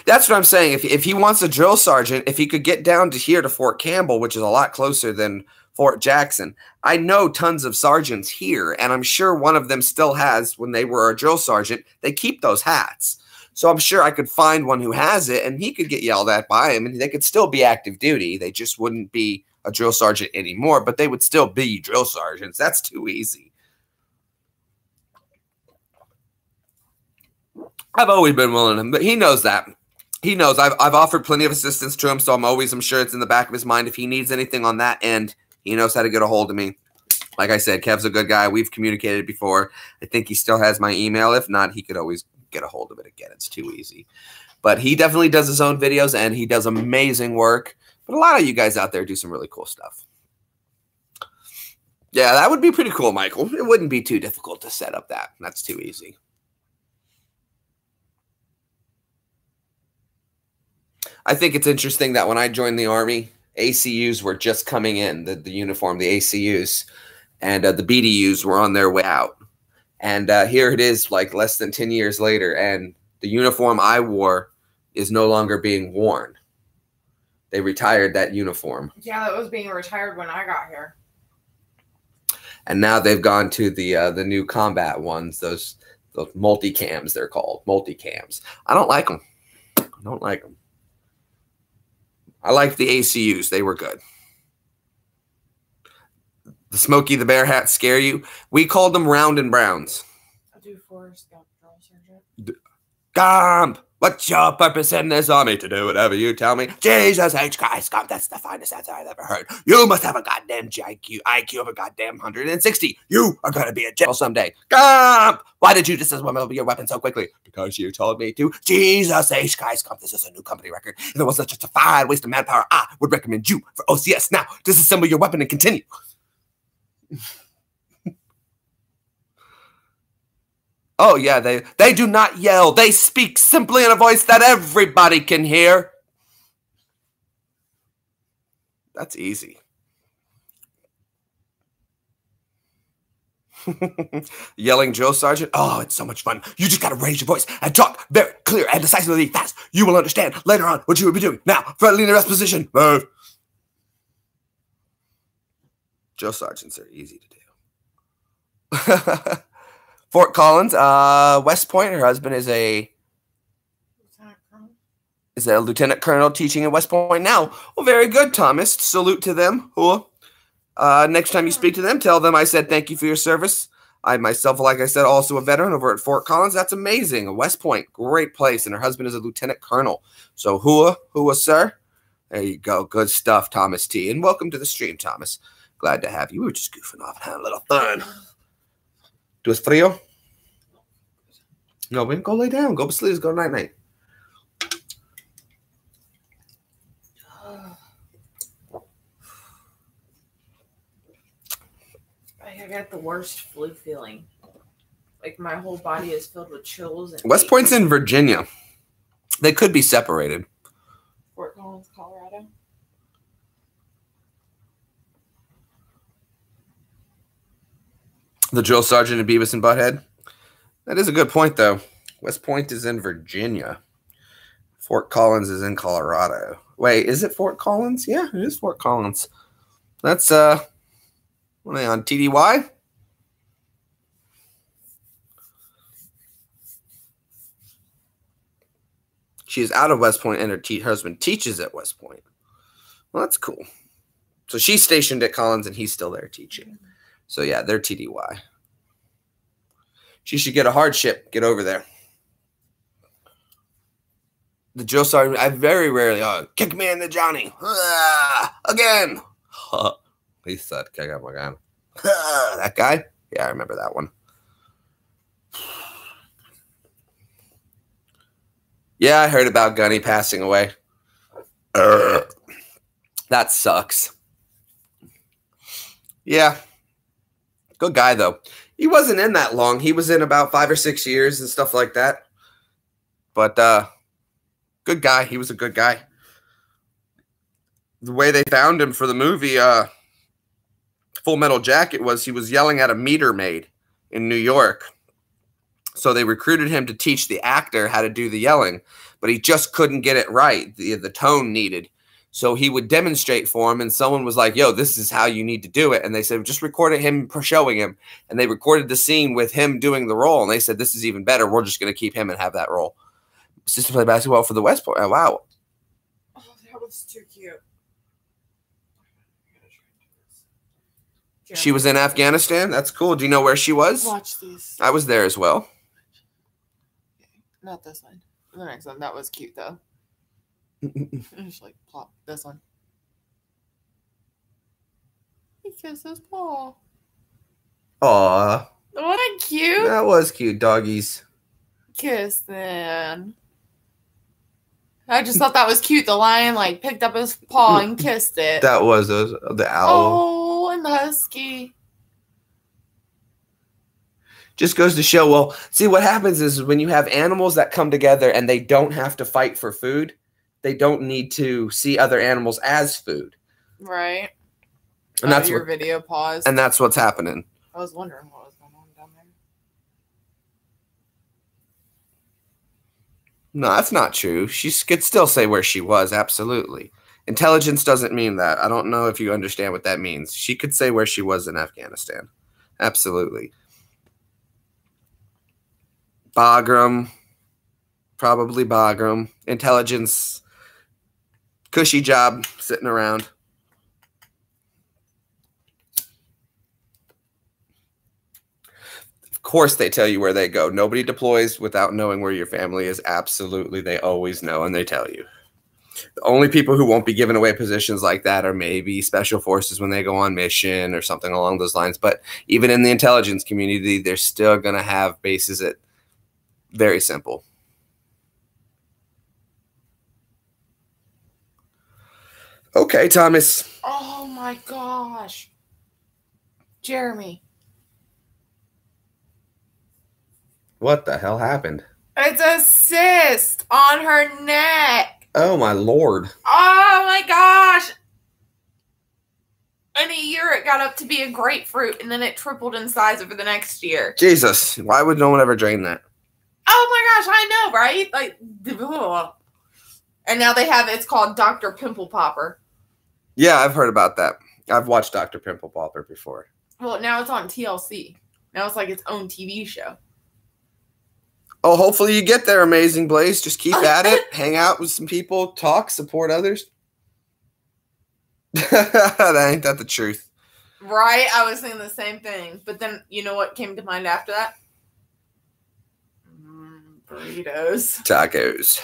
That's what I'm saying. If he wants a drill sergeant, if he could get down to here to Fort Campbell, which is a lot closer than Fort Jackson. I know tons of sergeants here, and I'm sure one of them still has, when they were a drill sergeant, they keep those hats. So I'm sure I could find one who has it, and he could get yelled at by him, and they could still be active duty. They just wouldn't be a drill sergeant anymore, but they would still be drill sergeants. That's too easy. I've always been willing to, but he knows that. He knows I've offered plenty of assistance to him, so I'm sure it's in the back of his mind. If he needs anything on that end, he knows how to get a hold of me. Like I said, Kev's a good guy. We've communicated before. I think he still has my email. If not, he could always get a hold of it again. It's too easy. But he definitely does his own videos, and he does amazing work. But a lot of you guys out there do some really cool stuff. Yeah, that would be pretty cool, Michael. It wouldn't be too difficult to set up that. That's too easy. I think it's interesting that when I joined the Army, ACUs were just coming in, the uniform, the ACUs, and the BDUs were on their way out. And here it is, like less than 10 years later, and the uniform I wore is no longer being worn. They retired that uniform. Yeah, that was being retired when I got here. And now they've gone to the new combat ones, those multicams, they're called, multicams. I don't like them. I don't like them. I like the ACUs. They were good. The Smokey the Bear hats scare you? We called them Round and Browns. I do Forrest Gump, drill sergeant. Gump! What's your purpose in this army? To do whatever you tell me. Jesus H. Christ, Gump, that's the finest answer I've ever heard. You must have a goddamn IQ of a goddamn 160. You are going to be a general someday. Gump! Why did you disassemble your weapon so quickly? Because you told me to. Jesus H. Christ, Gump, this is a new company record. If it wasn't just a fine waste of manpower, I would recommend you for OCS. Now, disassemble your weapon and continue. Oh, yeah, they do not yell. They speak simply in a voice that everybody can hear. That's easy. Yelling drill sergeant. Oh, it's so much fun. You just got to raise your voice and talk very clear and decisively fast. You will understand later on what you will be doing. Now, friendly in the rest position. Move. Drill sergeants are easy to do. Fort Collins, West Point. Her husband is a lieutenant colonel teaching at West Point now. Well, very good, Thomas. Salute to them. Cool. Next time you speak to them, tell them I said thank you for your service. I myself, like I said, also a veteran over at Fort Collins. That's amazing. West Point, great place. And her husband is a lieutenant colonel. So hua, sir. There you go. Good stuff, Thomas T. And welcome to the stream, Thomas. Glad to have you. We were just goofing off and having a little fun. ¿Tú es frío? No, ven, go lay down. Go to sleep. Go night-night. I got the worst flu feeling. Like my whole body is filled with chills. And West Point's in Virginia. They could be separated. Fort Collins, Colorado. The drill sergeant in Beavis and Butthead. That is a good point, though. West Point is in Virginia. Fort Collins is in Colorado. Wait, is it Fort Collins? Yeah, it is Fort Collins. That's, what are they on, TDY? She is out of West Point, and her husband teaches at West Point. Well, that's cool. So she's stationed at Collins, and he's still there teaching. So, yeah, they're TDY. She should get a hardship. Get over there. The drill sergeant, I very rarely, kick me in the Johnny. Again. He said, kick out my gun. That guy? Yeah, I remember that one. Yeah, I heard about Gunny passing away. That sucks. Yeah. Good guy, though. He wasn't in that long. He was in about 5 or 6 years and stuff like that. But, good guy. He was a good guy. The way they found him for the movie, Full Metal Jacket was he was yelling at a meter maid in New York. So they recruited him to teach the actor how to do the yelling, but he just couldn't get it right, the tone needed. So he would demonstrate for him, and someone was like, yo, this is how you need to do it. And they said, just record him showing him. And they recorded the scene with him doing the role. And they said, this is even better. We're just going to keep him and have that role. Sister played basketball for the West Point. Oh, wow. Oh, that was too cute. She was in Afghanistan? That's cool. Do you know where she was? Watch these. I was there as well. Not this one. The next one. That was cute, though. Just like plop. This one. He kisses Paul. Aw. What a cute That was cute, doggies. kiss, then. I just thought that was cute. The lion like picked up his paw and kissed it. That was the owl. Oh, and the husky. Just goes to show, well, see, what happens is when you have animals that come together and they don't have to fight for food, they don't need to see other animals as food. Right. And that's your what, video paused. and that's what's happening. I was wondering what was going on down there. No, that's not true. She could still say where she was, absolutely. Intelligence doesn't mean that. I don't know if you understand what that means. She could say where she was in Afghanistan. Absolutely. Bagram. Probably Bagram. Intelligence. Cushy job sitting around. Of course they tell you where they go. Nobody deploys without knowing where your family is. Absolutely. They always know and they tell you. The only people who won't be giving away positions like that are maybe special forces when they go on mission or something along those lines. But even in the intelligence community, they're still going to have bases at very simple. Okay, Thomas. Oh my gosh. Jeremy. What the hell happened? It's a cyst on her neck. Oh, my Lord. Oh my gosh. In a year, it got up to be a grapefruit, and then it tripled in size over the next year. Jesus, why would no one ever drain that? Oh my gosh, I know, right? Like, ugh. And now they have it's called Dr. Pimple Popper. Yeah, I've heard about that. I've watched Dr. Pimple Popper before. Well, now it's on TLC. Now it's like its own TV show. Oh, hopefully you get there, Amazing Blaze. Just keep at it. Hang out with some people. Talk. Support others. That ain't that the truth. Right? I was thinking the same thing. But then, you know what came to mind after that? Burritos. Tacos.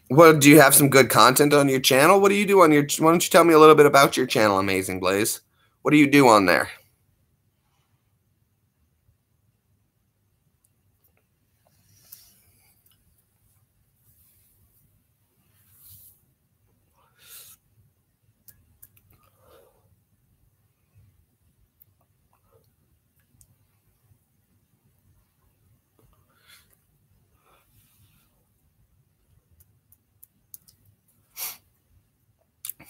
What, do you have some good content on your channel? What do you do on your... Why don't you tell me a little bit about your channel, Amazing Blaze? What do you do on there?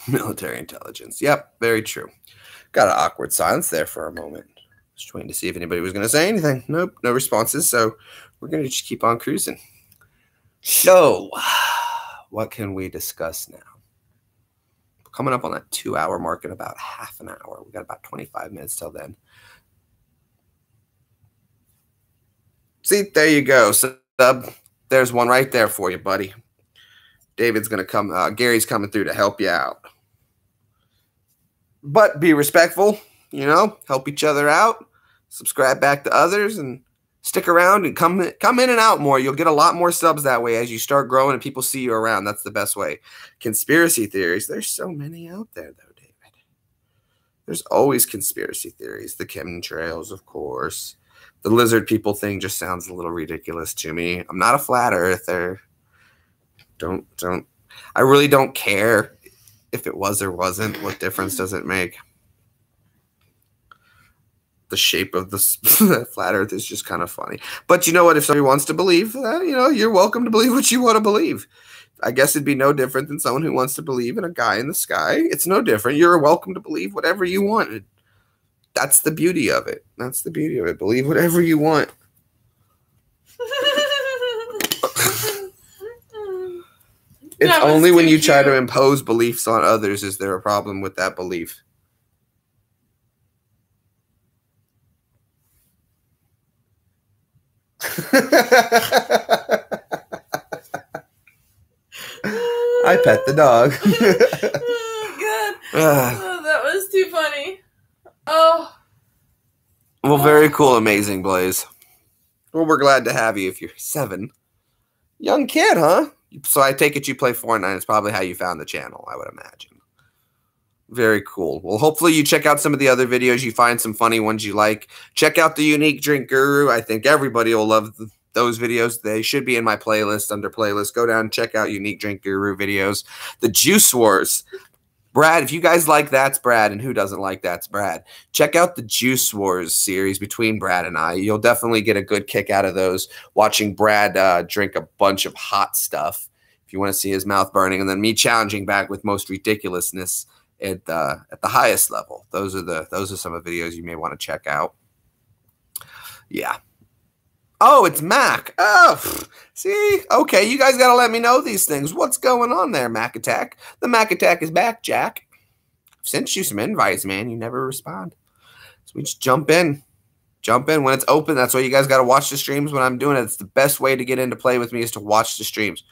Military intelligence. Yep, very true. Got an awkward silence there for a moment. Just waiting to see if anybody was going to say anything. Nope, no responses. So we're going to just keep on cruising. So, what can we discuss now? Coming up on that 2-hour mark in about half an hour. We got about 25 minutes till then. See, there you go. So, there's one right there for you, buddy. David's going to come. Gary's coming through to help you out. But be respectful, you know, help each other out, subscribe back to others, and stick around and come in and out more. You'll get a lot more subs that way as you start growing and people see you around. That's the best way. Conspiracy theories. There's so many out there, though, David. There's always conspiracy theories. The chemtrails, of course. The lizard people thing just sounds a little ridiculous to me. I'm not a flat earther. I really don't care if it was or wasn't. What difference does it make? The shape of the flat earth is just kind of funny. But you know what? If somebody wants to believe that, you know, you're welcome to believe what you want to believe. I guess it'd be no different than someone who wants to believe in a guy in the sky. It's no different. You're welcome to believe whatever you want. That's the beauty of it. That's the beauty of it. Believe whatever you want. It's only when you try to impose beliefs on others is there a problem with that belief. I pet the dog. Oh, God. Oh, that was too funny. Oh. Well, very cool, Amazing Blaze. Well, we're glad to have you if you're 7. Young kid, huh? So I take it you play Fortnite. It's probably how you found the channel, I would imagine. Very cool. Well, hopefully you check out some of the other videos. You find some funny ones you like. Check out the Unique Drink Guru. I think everybody will love those videos. They should be in my playlist under playlist. Go down and check out Unique Drink Guru videos. The Juice Wars. Brad, if you guys like That's Brad, and who doesn't like That's Brad, check out the Juice Wars series between Brad and I. You'll definitely get a good kick out of those, watching Brad drink a bunch of hot stuff if you want to see his mouth burning, and then me challenging back with most ridiculousness at the highest level. Those are some of the videos you may want to check out. Yeah. Oh, it's Mac. Oh, see? Okay, you guys got to let me know these things. What's going on there, Mac Attack? The Mac Attack is back, Jack. I've sent you some invites, man. You never respond. So we just jump in. Jump in when it's open. That's why you guys got to watch the streams when I'm doing it. It's the best way to get in to play with me is to watch the streams.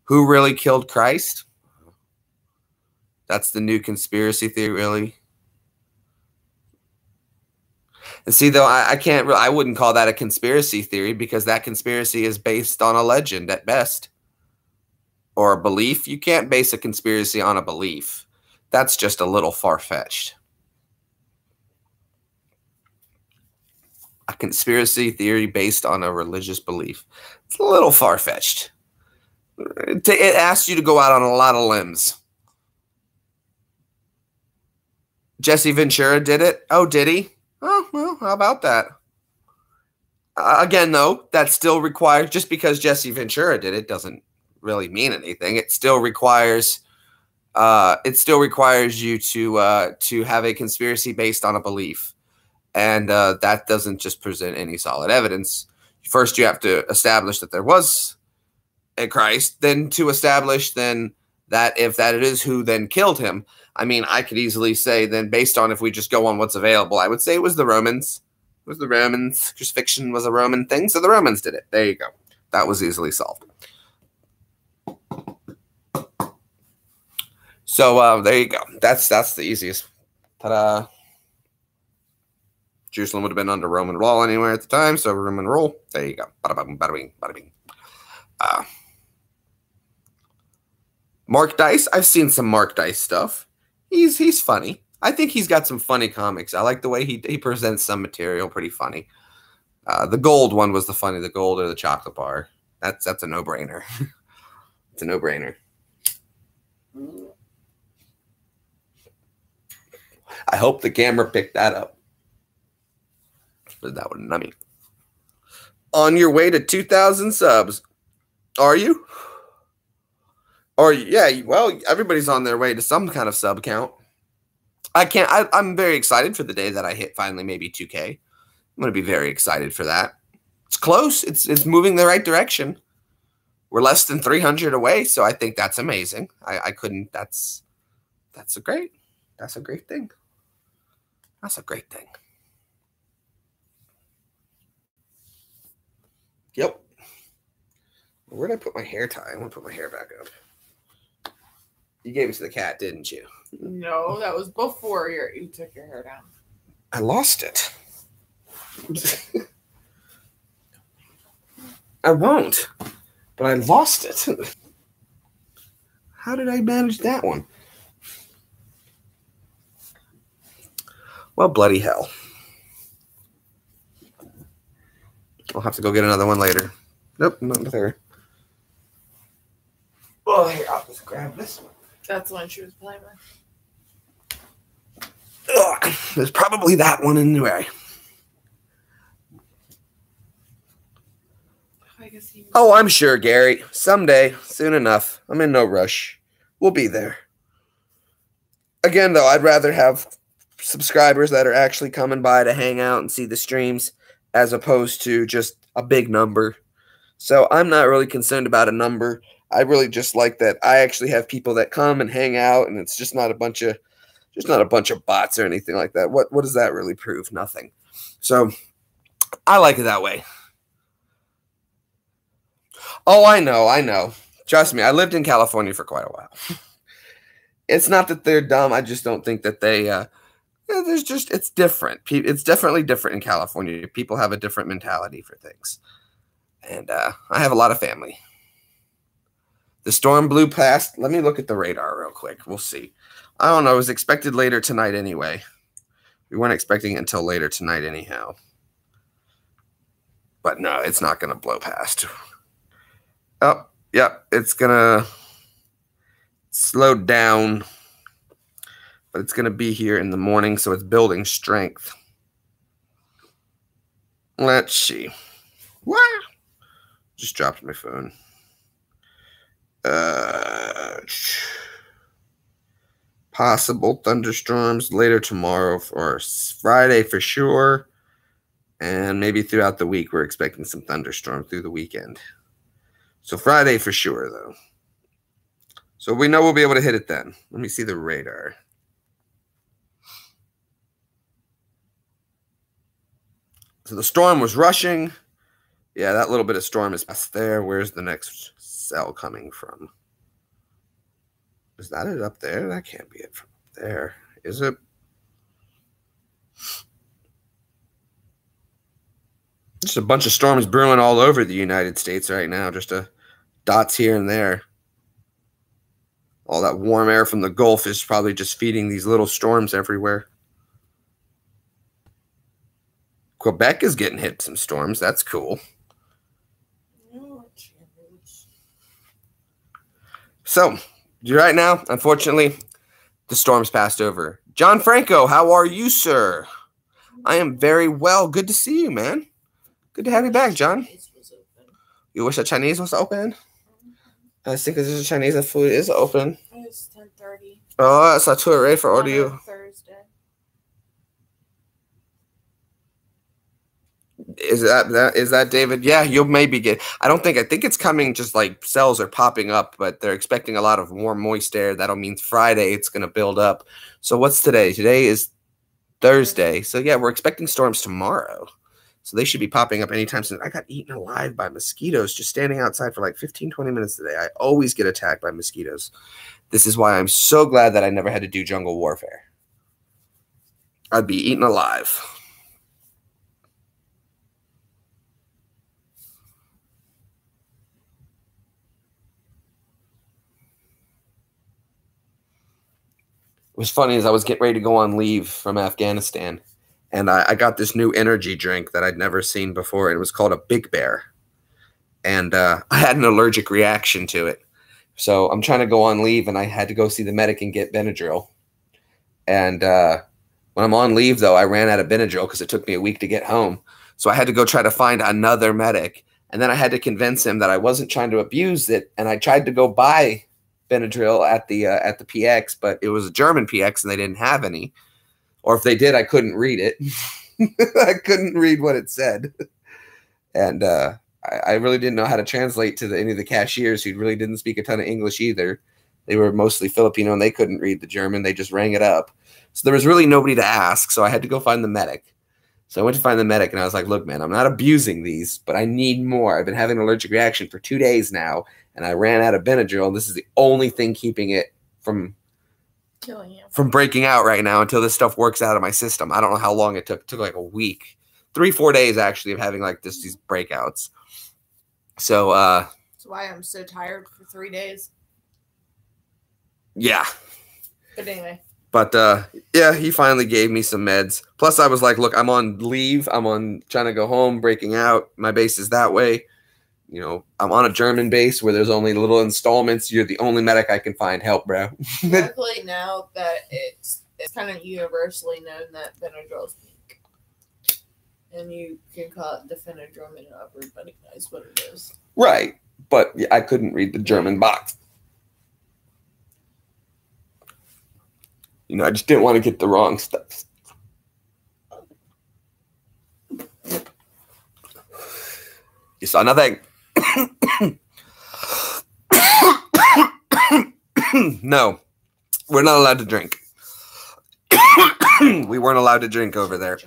Who really killed Christ? That's the new conspiracy theory, really. And see, though, I wouldn't call that a conspiracy theory because that conspiracy is based on a legend at best. Or a belief. You can't base a conspiracy on a belief. That's just a little far-fetched. A conspiracy theory based on a religious belief. It's a little far-fetched. It asks you to go out on a lot of limbs. Jesse Ventura did it. Oh, did he? Oh, well, how about that? Again, though, that still requires, just because Jesse Ventura did it doesn't really mean anything. It still requires it still requires you to have a conspiracy based on a belief, and that doesn't just present any solid evidence. First, you have to establish that there was a Christ, then to establish then that if that it is who then killed him. I mean, I could easily say then, based on if we just go on what's available, I would say it was the Romans. It was the Romans. Crucifixion was a Roman thing, so the Romans did it. There you go. That was easily solved. So there you go. That's the easiest. Ta-da. Jerusalem would have been under Roman law anywhere at the time, so Roman rule. There you go. Bada bing, bada bing, bada bing. Mark Dice. I've seen some Mark Dice stuff. He's funny. I think he's got some funny comics. I like the way he presents some material. Pretty funny. The gold one was the funny. The gold or the chocolate bar. That's a no-brainer. It's a no-brainer. I hope the camera picked that up. But that one, nummy. On your way to 2,000 subs. Are you? Or yeah, well, everybody's on their way to some kind of sub count. I'm very excited for the day that I hit finally maybe 2K. I'm going to be very excited for that. It's close. It's moving the right direction. We're less than 300 away, so I think that's amazing. I couldn't. That's a great thing. That's a great thing. Yep. Where did I put my hair tie? I want to put my hair back up. You gave it to the cat, didn't you? No, that was before you took your hair down. I lost it. I won't. But I lost it. How did I manage that one? Well, bloody hell. I'll have to go get another one later. Nope, not there. Oh, here, I'll just grab this one. That's the one she was playing with. Ugh, there's probably that one in the way. Oh, I'm sure, Gary. Someday, soon enough. I'm in no rush. We'll be there. Again, though, I'd rather have subscribers that are actually coming by to hang out and see the streams as opposed to just a big number. So I'm not really concerned about a number. I really just like that I actually have people that come and hang out, and it's just not a bunch of bots or anything like that. What does that really prove? Nothing. So I like it that way. Oh, I know. Trust me, I lived in California for quite a while. It's not that they're dumb. I just don't think that they it's different. It's definitely different in California. People have a different mentality for things. And I have a lot of family. The storm blew past. Let me look at the radar real quick. We'll see. I don't know. It was expected later tonight anyway. We weren't expecting it until later tonight anyhow. But no, it's not going to blow past. Oh, yeah. It's going to slow down. But it's going to be here in the morning, so it's building strength. Let's see. What? Just dropped my phone. Possible thunderstorms later tomorrow or Friday for sure. And maybe throughout the week, we're expecting some thunderstorms through the weekend. So Friday for sure, though. So we know we'll be able to hit it then. Let me see the radar. So the storm was rushing. Yeah, that little bit of storm is past there. Where's the next cell coming from? Is that it up there? That can't be it from there. Is it? Just a bunch of storms brewing all over the United States right now. Just dots here and there. All that warm air from the Gulf is probably just feeding these little storms everywhere. Quebec is getting hit some storms. That's cool. So, right now, unfortunately, the storm's passed over. John Franco, how are you, sir? I am very well. Good to see you, man. Good to have you back, John. You wish the Chinese was open? I think the Chinese food is open. Yeah. It's 10:30. Oh, so too early for On audio. Thursday. Is that David? Yeah, you'll maybe get. I think it's coming. Just like cells are popping up, but they're expecting a lot of warm, moist air. That'll mean Friday it's going to build up. So what's today? Today is Thursday. So yeah, we're expecting storms tomorrow. So they should be popping up anytime soon. I got eaten alive by mosquitoes just standing outside for like 15, 20 minutes today. I always get attacked by mosquitoes. This is why I'm so glad that I never had to do jungle warfare. I'd be eaten alive. It was funny as I was getting ready to go on leave from Afghanistan, and I got this new energy drink that I'd never seen before. It was called a Big Bear, and I had an allergic reaction to it. So I'm trying to go on leave, and I had to go see the medic and get Benadryl. And when I'm on leave, though, I ran out of Benadryl because it took me a week to get home. So I had to go try to find another medic, and then I had to convince him that I wasn't trying to abuse it, and I tried to go buy Benadryl at the PX, but it was a German PX and they didn't have any. Or if they did, I couldn't read it. I couldn't read what it said. And I really didn't know how to translate to any of the cashiers who really didn't speak a ton of English either. They were mostly Filipino and they couldn't read the German. They just rang it up. So there was really nobody to ask. So I had to go find the medic. So I went to find the medic and I was like, look, man, I'm not abusing these, but I need more. I've been having an allergic reaction for 2 days now. And I ran out of Benadryl, and this is the only thing keeping it from Killing you. From breaking out right now until this stuff works out of my system. I don't know how long it took. It took like a week, 3-4 days actually of having like these breakouts. So that's why I'm so tired for 3 days. Yeah. But anyway. But yeah, he finally gave me some meds. Plus, I was like, look, I'm on leave. I'm on trying to go home, breaking out. My base is that way. You know, I'm on a German base where there's only little installments. You're the only medic I can find. Help, bro. Luckily, now that it's kind of universally known that Benadryl is pink. And you can call it Defenadrome and everybody knows what it is. Right. But yeah, I couldn't read the German box. You know, I just didn't want to get the wrong stuff. You saw nothing. No, we're not allowed to drink. We weren't allowed to drink over there.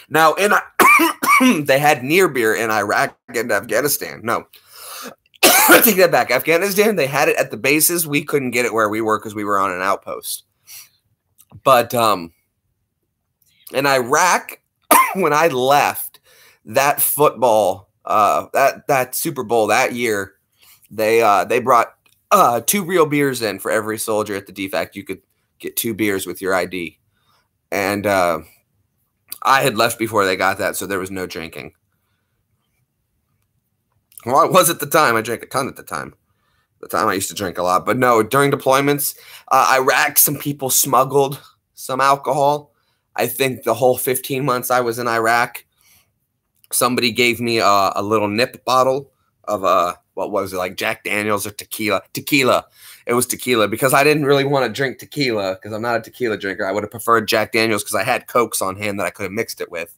Now, they had near beer in Iraq and Afghanistan. No, I take that back. Afghanistan, they had it at the bases. We couldn't get it where we were because we were on an outpost. But in Iraq, when I left, that football, that Super Bowl that year, they brought 2 real beers in for every soldier at the DFAC. You could get 2 beers with your ID. And I had left before they got that, so there was no drinking. Well, I was at the time. I drank a ton at the time. At the time, I used to drink a lot. But no, during deployments, Iraq, some people smuggled some alcohol. I think the whole 15 months I was in Iraq, somebody gave me a little nip bottle of what was it, like Jack Daniels or tequila? Tequila. It was tequila because I didn't really want to drink tequila because I'm not a tequila drinker. I would have preferred Jack Daniels because I had Cokes on hand that I could have mixed it with.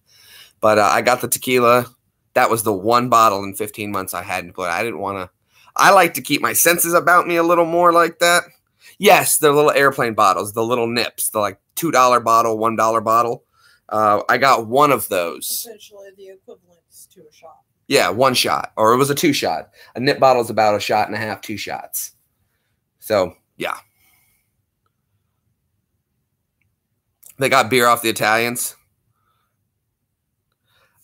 But I got the tequila. That was the one bottle in 15 months I hadn't put. I didn't want to. I like to keep my senses about me a little more like that. Yes, the little airplane bottles, the little nips, the like $2 bottle, $1 bottle. I got one of those. Essentially the equivalent to a shot. Yeah, 1 shot. Or it was a 2 shot. A nip bottle is about 1.5 shots, 2 shots. So, yeah. They got beer off the Italians.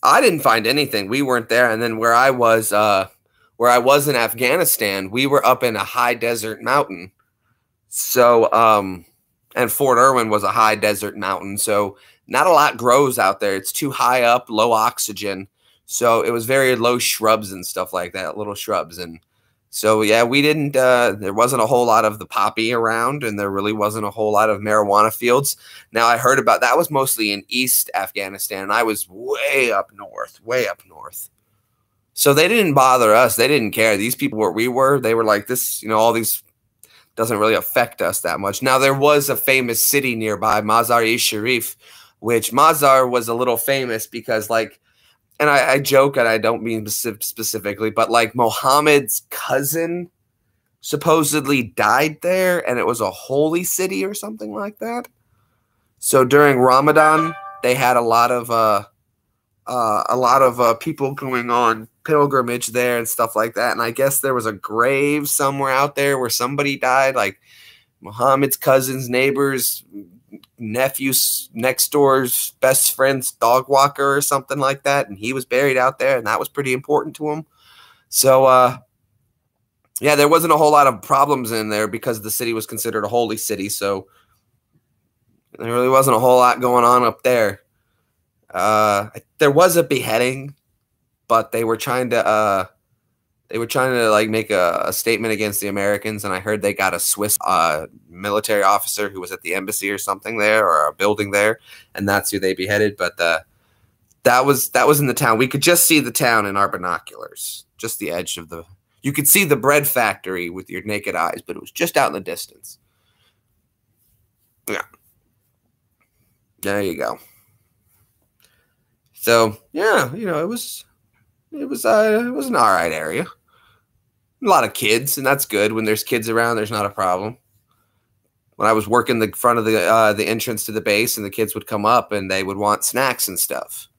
I didn't find anything. We weren't there. And then where I was in Afghanistan, we were up in a high desert mountain. So, and Fort Irwin was a high desert mountain. So not a lot grows out there. It's too high up, low oxygen. So it was very low shrubs and stuff like that, little shrubs. And so, yeah, we didn't, there wasn't a whole lot of the poppy around, and there really wasn't a whole lot of marijuana fields. Now, I heard about that was mostly in East Afghanistan, and I was way up north, way up north. So they didn't bother us. They didn't care. These people where we were, they were like this, you know, all these doesn't really affect us that much. Now, there was a famous city nearby, Mazar-e-Sharif, which Mazar was a little famous because, like, and I joke, and I don't mean specifically, but like Muhammad's cousin supposedly died there, and it was a holy city or something like that. So during Ramadan, they had a lot of people going on pilgrimage there and stuff like that. And I guess there was a grave somewhere out there where somebody died, like Muhammad's cousin's neighbor's nephew's next door's best friend's dog walker or something like that. And he was buried out there, and that was pretty important to him. So, yeah, there wasn't a whole lot of problems in there because the city was considered a holy city. So there really wasn't a whole lot going on up there. There was a beheading, but they were trying to like make a statement against the Americans, and I heard they got a Swiss military officer who was at the embassy or something there, or a building there, and that's who they beheaded. But that was in the town. We could just see the town in our binoculars, just the edge of the. You could see the bread factory with your naked eyes, but it was just out in the distance. Yeah, there you go. So yeah, you know, it was an all right area. A lot of kids, and that's good. When there's kids around, there's not a problem. When I was working the front of the entrance to the base, and the kids would come up and they would want snacks and stuff.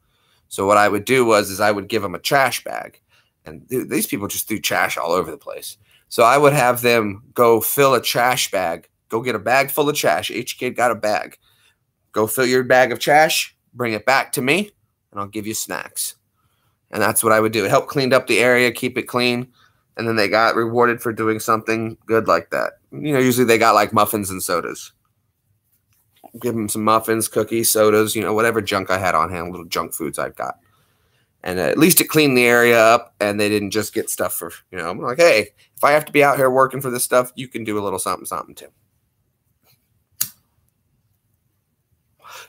So what I would do is I would give them a trash bag, and these people just threw trash all over the place. So I would have them go fill a trash bag, go get a bag full of trash. Each kid got a bag. Go fill your bag of trash, bring it back to me, and I'll give you snacks. And that's what I would do. It helped clean up the area, keep it clean. And then they got rewarded for doing something good like that. You know, usually they got like muffins and sodas. Give them some muffins, cookies, sodas, you know, whatever junk I had on hand, little junk foods I've got. And at least it cleaned the area up, and they didn't just get stuff for, you know, I'm like, hey, if I have to be out here working for this stuff, you can do a little something, something too.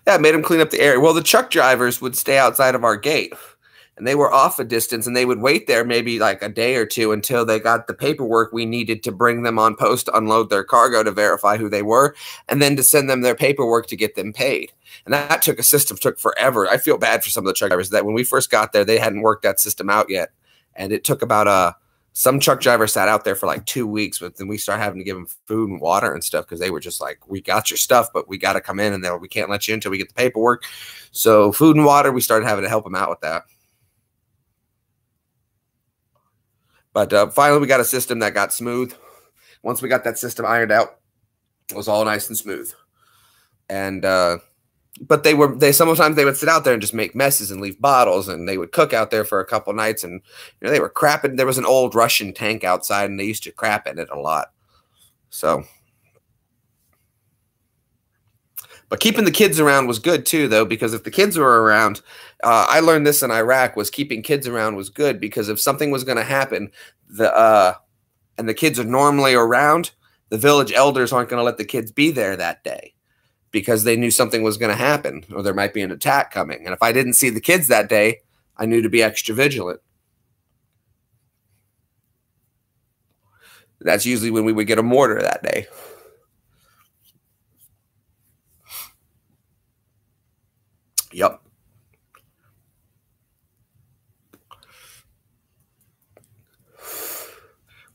Yeah, it made them clean up the area. Well, the truck drivers would stay outside of our gate. And they were off a distance, and they would wait there maybe like a day or two until they got the paperwork we needed to bring them on post to unload their cargo to verify who they were, and then to send them their paperwork to get them paid. And that took forever. I feel bad for some of the truck drivers that when we first got there, they hadn't worked that system out yet. And it took about some truck drivers sat out there for like 2 weeks, but then we started having to give them food and water and stuff because they were just like, we got your stuff, but we got to come in, and we can't let you in until we get the paperwork. So food and water, we started having to help them out with that. But finally, we got a system that got smooth. Once we got that system ironed out, it was all nice and smooth. And but sometimes they would sit out there and just make messes and leave bottles, and they would cook out there for a couple nights, and you know, they were crapping. There was an old Russian tank outside, and they used to crap in it a lot. So, but keeping the kids around was good too, though, because if the kids were around, I learned this in Iraq, was keeping kids around was good, because if something was going to happen, and the kids are normally around, the village elders aren't going to let the kids be there that day because they knew something was going to happen, or there might be an attack coming. And if I didn't see the kids that day, I knew to be extra vigilant. That's usually when we would get a mortar that day. Yep.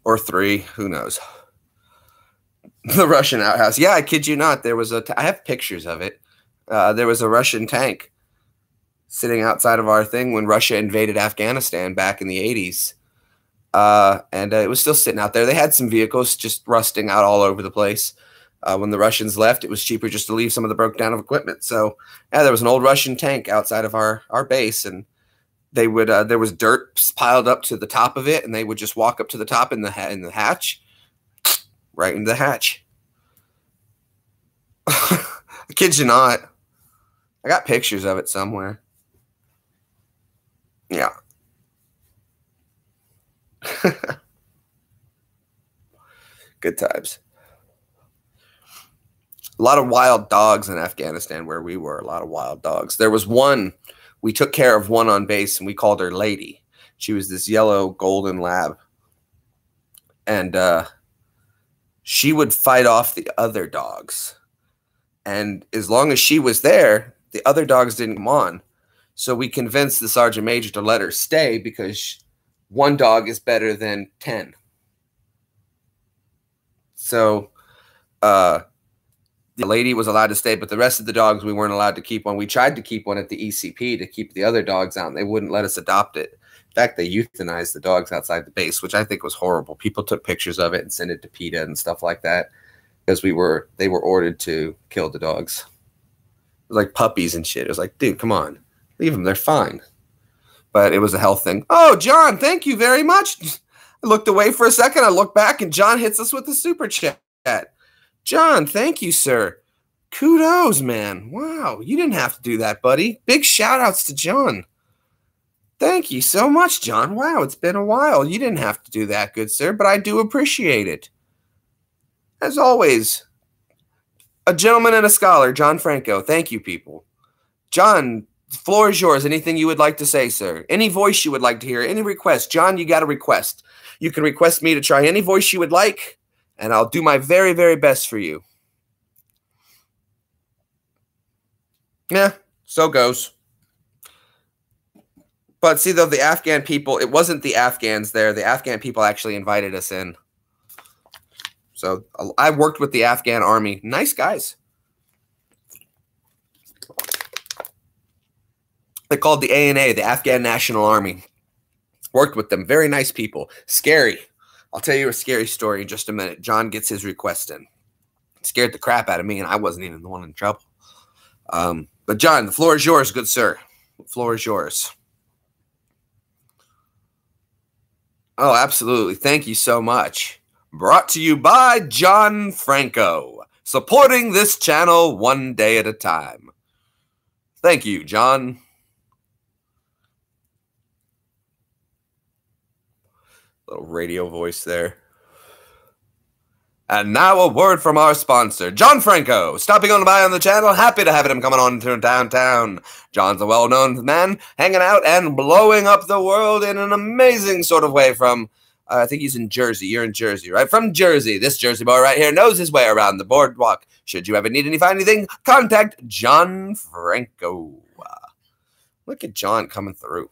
Or 3, who knows? The Russian outhouse. Yeah, I kid you not. There was I have pictures of it. There was a Russian tank sitting outside of our thing when Russia invaded Afghanistan back in the 80s. And it was still sitting out there. They had some vehicles just rusting out all over the place. When the Russians left, it was cheaper just to leave some of the broke down equipment. So, yeah, there was an old Russian tank outside of our base, and they would there was dirt piled up to the top of it, and they would just walk up to the top in the hatch, right into the hatch. I kid you not. I got pictures of it somewhere. Yeah. Good times. A lot of wild dogs in Afghanistan where we were. A lot of wild dogs. There was one. We took care of one on base, and we called her Lady. She was this yellow golden lab. And she would fight off the other dogs. And as long as she was there, the other dogs didn't come on. So we convinced the sergeant major to let her stay because one dog is better than 10. So the lady was allowed to stay, but the rest of the dogs, we weren't allowed to keep one. We tried to keep one at the ECP to keep the other dogs out, and they wouldn't let us adopt it. In fact, they euthanized the dogs outside the base, which I think was horrible. People took pictures of it and sent it to PETA and stuff like that because they were ordered to kill the dogs. It was like puppies and shit. It was like, dude, come on. Leave them. They're fine. But it was a health thing. Oh, John, thank you very much. I looked away for a second. I looked back, and John hits us with a super chat. John, thank you, sir. Kudos, man. Wow, you didn't have to do that, buddy. Big shout-outs to John. Thank you so much, John. Wow, it's been a while. You didn't have to do that, good sir, but I do appreciate it. As always, a gentleman and a scholar, John Franco. Thank you, people. John, the floor is yours. Anything you would like to say, sir? Any voice you would like to hear? Any request? John, you got a request. You can request me to try any voice you would like, and I'll do my very, very best for you. Yeah, so goes. But see, though, the Afghan people, it wasn't the Afghans there. The Afghan people actually invited us in. So I worked with the Afghan army. Nice guys. They're called the ANA, the Afghan National Army. Worked with them. Very nice people. Scary. I'll tell you a scary story in just a minute. John gets his request in. It scared the crap out of me, and I wasn't even the one in trouble. But John, the floor is yours, good sir. The floor is yours. Oh, absolutely. Thank you so much. Brought to you by John Franco, supporting this channel one day at a time. Thank you, John. Little radio voice there. And now a word from our sponsor, John Franco, stopping on by on the channel. Happy to have him coming on to downtown. John's a well-known man, hanging out and blowing up the world in an amazing sort of way from, I think he's in Jersey. You're in Jersey, right? From Jersey. This Jersey boy right here knows his way around the boardwalk. Should you ever need anything, contact John Franco. Look at John coming through.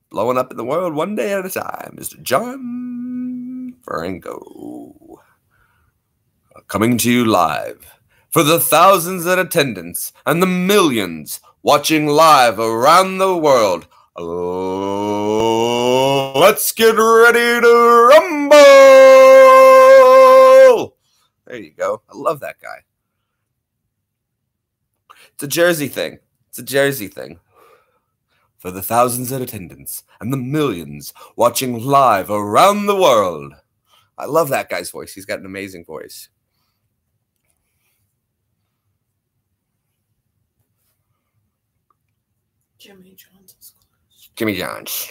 Blowing up in the world one day at a time. Mr. John Franco. Coming to you live. For the thousands in attendance and the millions watching live around the world. Oh, let's get ready to rumble! There you go. I love that guy. It's a Jersey thing. It's a Jersey thing. For the thousands in attendance and the millions watching live around the world. I love that guy's voice. He's got an amazing voice. Jimmy John's is close. Jimmy John's.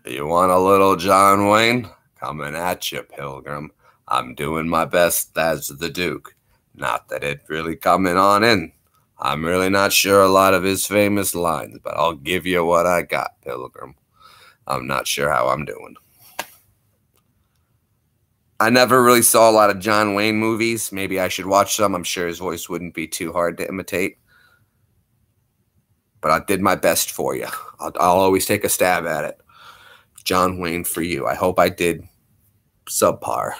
You want a little John Wayne? Coming at you, Pilgrim. I'm doing my best as the Duke. Not that it really coming on in. I'm really not sure a lot of his famous lines, but I'll give you what I got, Pilgrim. I'm not sure how I'm doing. I never really saw a lot of John Wayne movies. Maybe I should watch some. I'm sure his voice wouldn't be too hard to imitate. But I did my best for you. I'll always take a stab at it. John Wayne for you. I hope I did subpar.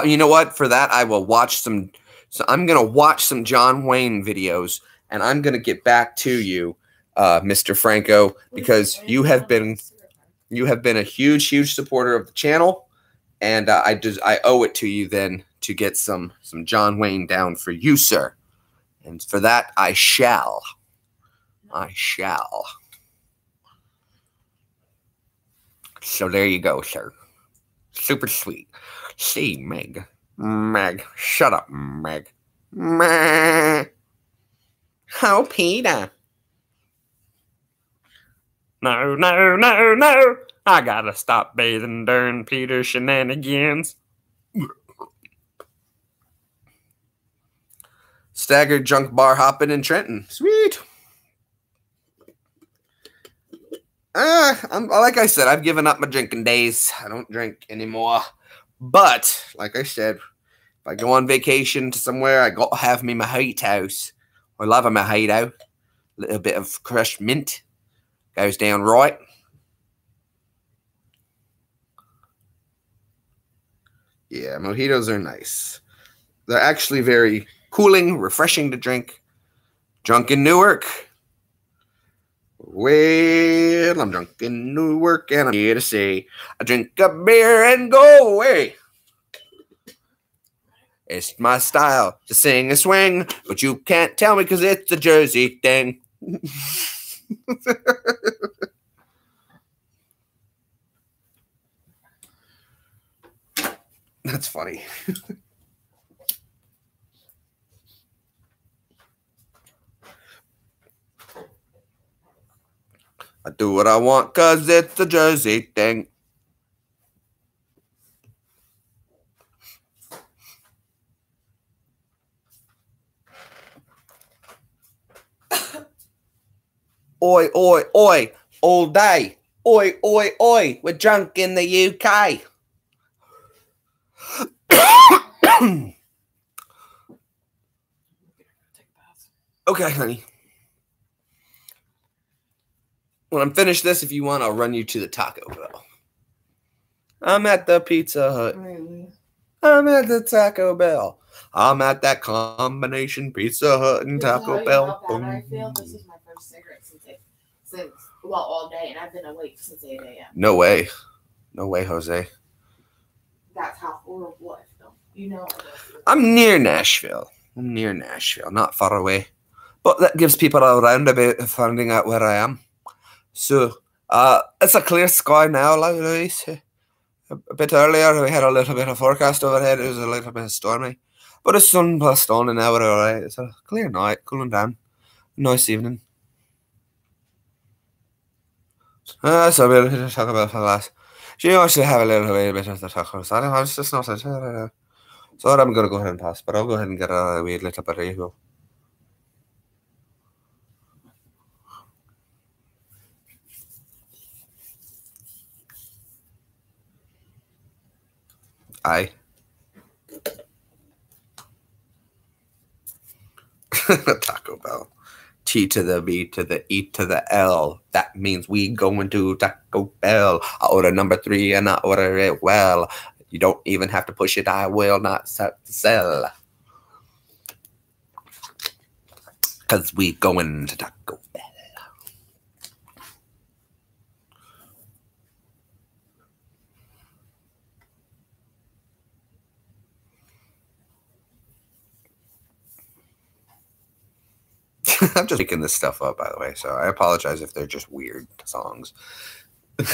You know what? For that, I will watch some. So I'm going to watch some John Wayne videos, and I'm going to get back to you, Mr. Franco, because you have been a huge supporter of the channel, and I owe it to you then to get some John Wayne down for you, sir. And for that, I shall. So there you go, sir. Super sweet. See, Meg. Meg. Shut up, Meg. Meg. Oh, Peter. No. I gotta stop bathing during Peter's shenanigans. Staggered junk bar hopping in Trenton. Sweet. Like I said, I've given up my drinking days. I don't drink anymore. But, like I said, if I go on vacation to somewhere, I got to have me mojito house. I love a mojito. A little bit of crushed mint. Goes down right. Yeah, mojitos are nice. They're actually very cooling, refreshing to drink. Drunk in Newark. Well, I'm drunk in Newark, and I'm here to say, I drink a beer and go away. It's my style to sing and swing, but you can't tell me because it's a Jersey thing. That's funny. I do what I want because it's a Jersey thing. Oi, oi, oi, all day. Oi, oi, oi, we're drunk in the UK. Okay, honey. When I'm finished this, if you want, I'll run you to the Taco Bell. I'm at the Pizza Hut. Really? I'm at the Taco Bell. I'm at that combination Pizza Hut and Taco Bell. How bad I feel. This is my first cigarette since all day, and I've been awake since 8 a.m. No way. No way, Jose. That's how horrible I feel. You know. I'm near Nashville. Not far away. But that gives people a roundabout of finding out where I am. So, it's a clear sky now, Louise. A bit earlier, we had a little bit of forecast overhead. It was a little bit stormy. But the sun passed on and now we're all right. It's a clear night, cooling down. Nice evening. So we'll talk about the last. She wants to have a little bit of the tacos. I was just not. So I'm going to go ahead and pass, but I'll go ahead and get a wee little burrito. Aye. Taco Bell. T to the B to the E to the L. That means we going to Taco Bell. I order number 3 and I order it well. You don't even have to push it. I will not sell. Because we going to Taco Bell. I'm just making this stuff up, by the way, so I apologize if they're just weird songs. You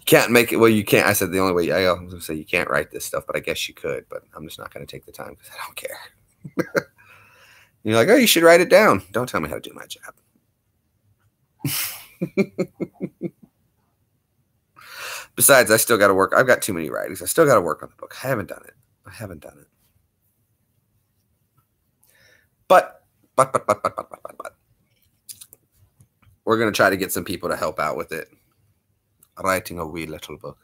can't make it. Well, you can't. I said the only way. I was going to say you can't write this stuff, but I guess you could. But I'm just not going to take the time because I don't care. You're like, oh, you should write it down. Don't tell me how to do my job. Besides, I still got to work. I've got too many writings. I still got to work on the book. I haven't done it. But we're going to try to get some people to help out with it. Writing a wee little book.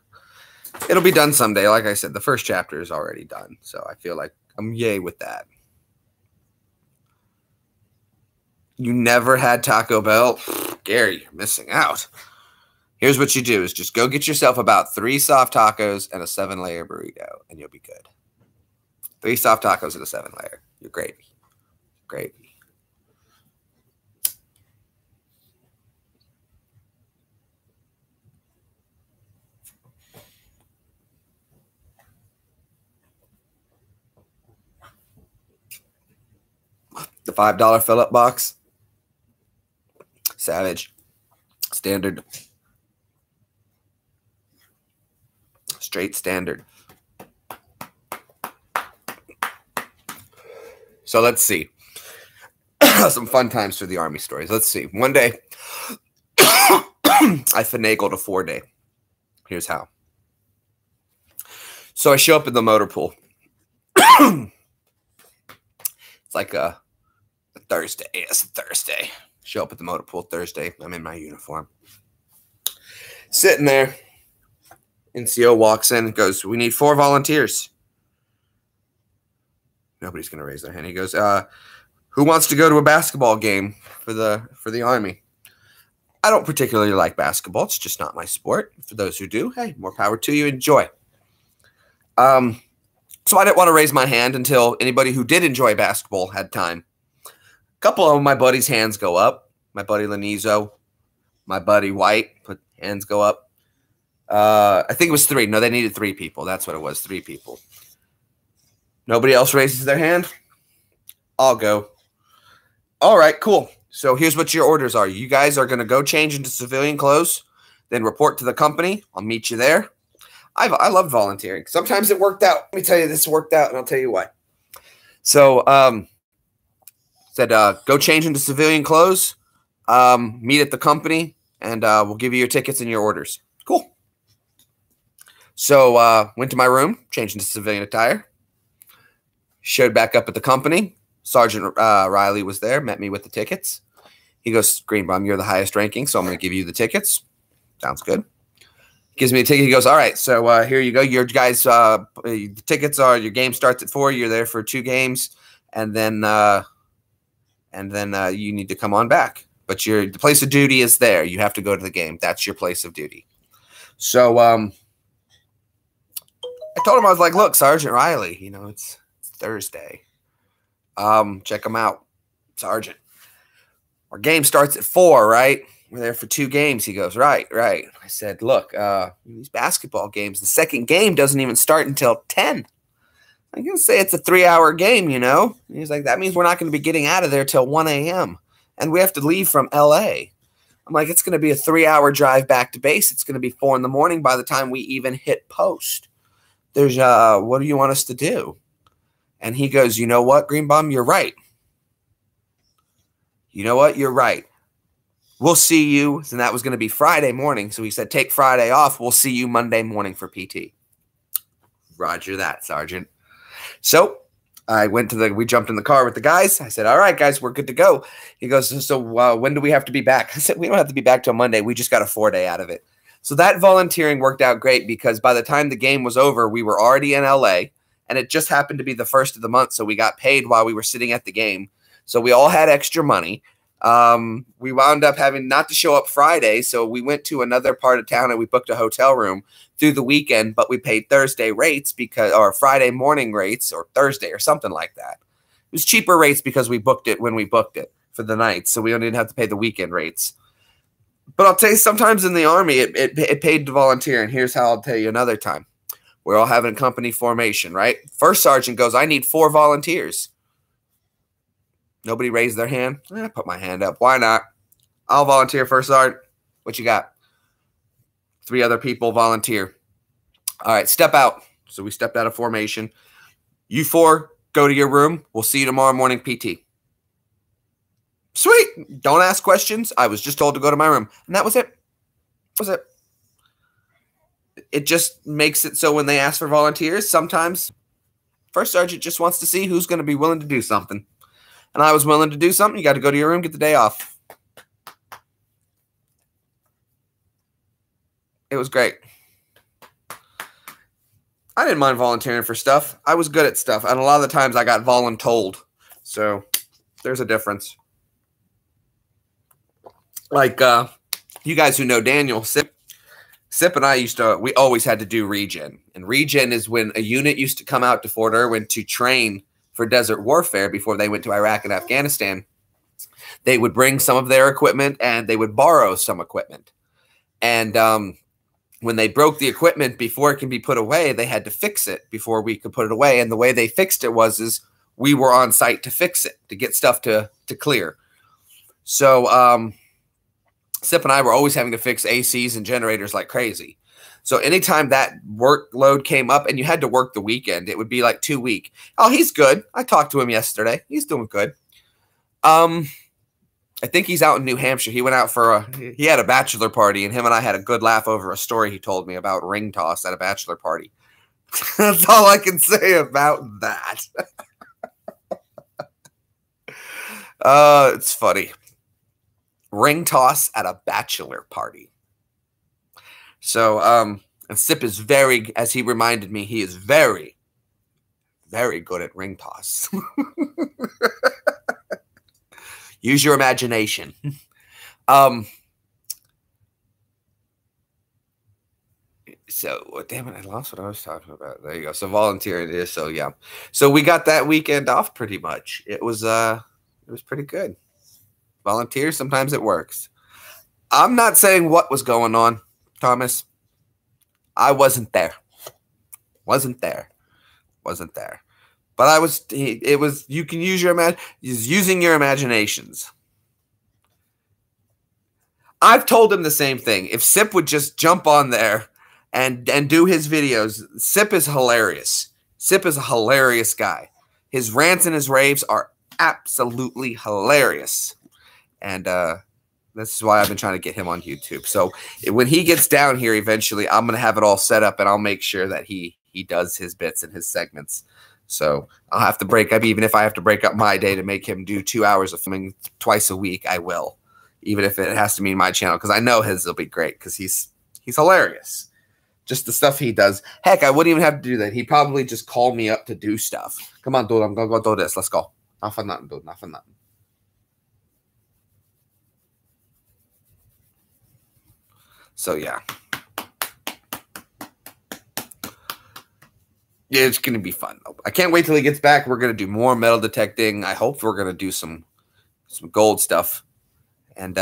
It'll be done someday. Like I said, the first chapter is already done. So I feel like I'm yay with that. You never had Taco Bell? Gary, you're missing out. Here's what you do is just go get yourself about 3 soft tacos and a 7-layer burrito, and you'll be good. 3 soft tacos and a 7-layer. You're gravy. Gravy. The $5 fill-up box. Savage. Standard. Straight standard. So let's see. Some fun times for the Army stories. Let's see. One day, I finagled a 4-day. Here's how. So I show up in the motor pool. It's like a Thursday. It's a Thursday. Show up at the motor pool Thursday. I'm in my uniform. Sitting there. NCO walks in and goes, we need 4 volunteers. Nobody's going to raise their hand. He goes, who wants to go to a basketball game for the Army? I don't particularly like basketball. It's just not my sport. For those who do, hey, more power to you. Enjoy. So I didn't want to raise my hand until anybody who did enjoy basketball had time. A couple of my buddies' hands go up. My buddy Lanizo, my buddy White, hands go up. I think it was 3. No, they needed 3 people. That's what it was, 3 people. Nobody else raises their hand? I'll go. All right, cool. So here's what your orders are. You guys are going to go change into civilian clothes, then report to the company. I'll meet you there. I love volunteering. Sometimes it worked out. Let me tell you, this worked out, and I'll tell you why. So said go change into civilian clothes, meet at the company, and we'll give you your tickets and your orders. Cool. So went to my room, changed into civilian attire, showed back up at the company. Sergeant Riley was there, met me with the tickets. He goes, Greenbaum, you're the highest ranking, so I'm going to give you the tickets. Sounds good. Gives me a ticket. He goes, all right, so here you go. Your guys, the tickets are, your game starts at 4. You're there for 2 games, and then you need to come on back. But the place of duty is there. You have to go to the game. That's your place of duty. So I told him, I was like, look, Sergeant Riley, it's Thursday. Check them out, Sergeant. Our game starts at 4, right? We're there for 2 games. He goes, right. I said, look, these basketball games, the second game doesn't even start until 10. I'm going to say it's a 3-hour game, And he's like, that means we're not going to be getting out of there till 1 a.m. And we have to leave from L.A. I'm like, it's going to be a 3-hour drive back to base. It's going to be 4 in the morning by the time we even hit post. There's, what do you want us to do? And he goes, you know what, Greenbaum, you're right. You know what? You're right. We'll see you. And that was going to be Friday morning. So he said, take Friday off. We'll see you Monday morning for PT. Roger that, Sergeant. So I went we jumped in the car with the guys. I said, all right, guys, we're good to go. He goes, so when do we have to be back? I said, we don't have to be back till Monday. We just got a 4-day out of it. So that volunteering worked out great because by the time the game was over, we were already in LA. And it just happened to be the first of the month, so we got paid while we were sitting at the game. So we all had extra money. We wound up having not to show up Friday, so we went to another part of town and we booked a hotel room through the weekend, but we paid Thursday rates or Friday morning rates or Thursday or something like that. It was cheaper rates because we booked it when we booked it for the night, so we didn't have to pay the weekend rates. But I'll tell you, sometimes in the Army, it paid to volunteer, and here's how I'll tell you another time. We're all having company formation, right? First sergeant goes, I need 4 volunteers. Nobody raised their hand. I put my hand up. Why not? I'll volunteer, first sergeant. What you got? 3 other people volunteer. All right, step out. So we stepped out of formation. You 4, go to your room. We'll see you tomorrow morning, PT. Sweet. Don't ask questions. I was just told to go to my room. And that was it. That was it. It just makes it so when they ask for volunteers, sometimes first sergeant just wants to see who's going to be willing to do something. And I was willing to do something. You got to go to your room, get the day off. It was great. I didn't mind volunteering for stuff. I was good at stuff. And a lot of the times I got voluntold. So there's a difference. Like you guys who know Daniel, Sip and I we always had to do regen. And regen is when a unit used to come out to Fort Irwin to train for desert warfare before they went to Iraq and Afghanistan. They would bring some of their equipment and they would borrow some equipment. And when they broke the equipment before it can be put away, they had to fix it before we could put it away. And the way they fixed it is we were on site to fix it, to get stuff to clear. So Sip and I were always having to fix ACs and generators like crazy. So anytime that workload came up and you had to work the weekend, it would be like 2 weeks. Oh, he's good. I talked to him yesterday. He's doing good. I think he's out in New Hampshire. He went out he had a bachelor party, and him and I had a good laugh over a story he told me about ring toss at a bachelor party. That's all I can say about that. It's funny. Ring toss at a bachelor party. So, and Sip is very, as he reminded me, he is very, very good at ring toss. Use your imagination. So, damn it, I lost what I was talking about. There you go. So, volunteer it is. So, yeah. So, we got that weekend off pretty much. It was pretty good. Volunteer, sometimes it works. I'm not saying what was going on, Thomas. I wasn't there. Wasn't there. But I was. It was. You can use your using your imaginations. I've told him the same thing. If Sip would just jump on there and do his videos, Sip is hilarious. Sip is a hilarious guy. His rants and his raves are absolutely hilarious. And this is why I've been trying to get him on YouTube. So when he gets down here eventually, I'm going to have it all set up, and I'll make sure that he does his bits and his segments. So I'll have to break up, even if I have to break up my day to make him do 2 hours of filming twice a week, I will. Even if it has to mean my channel, because I know his will be great, because he's hilarious. Just the stuff he does. Heck, I wouldn't even have to do that. He'd probably just call me up to do stuff. Come on, dude, I'm going to go do this. Let's go. Not for nothing, dude. Not for nothing. So, yeah. Yeah, it's going to be fun. I can't wait till he gets back. We're going to do more metal detecting. I hope we're going to do some gold stuff. And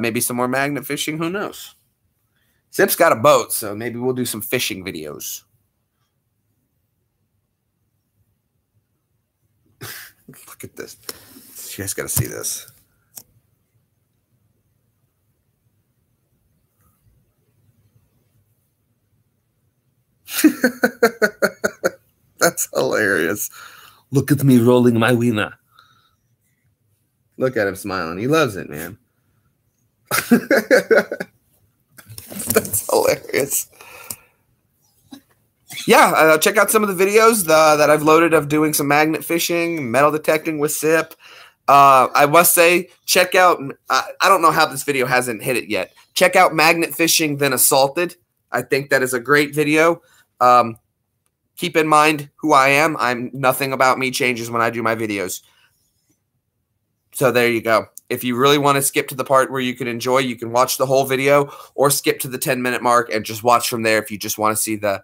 maybe some more magnet fishing. Who knows? Sip's got a boat, so maybe we'll do some fishing videos. Look at this. You guys got to see this. That's hilarious. Look at me rolling my wiener. Look at him smiling. He loves it, man. That's hilarious. Yeah, check out some of the videos that I've loaded of doing some magnet fishing, metal detecting with Sip. I must say, check out, I don't know how this video hasn't hit it yet. Check out Magnet Fishing Then Assaulted. I think that is a great video. Keep in mind who I am. Nothing about me changes when I do my videos. So there you go. If you really want to skip to the part where you can enjoy, you can watch the whole video, or skip to the 10-minute mark and just watch from there if you just want to see the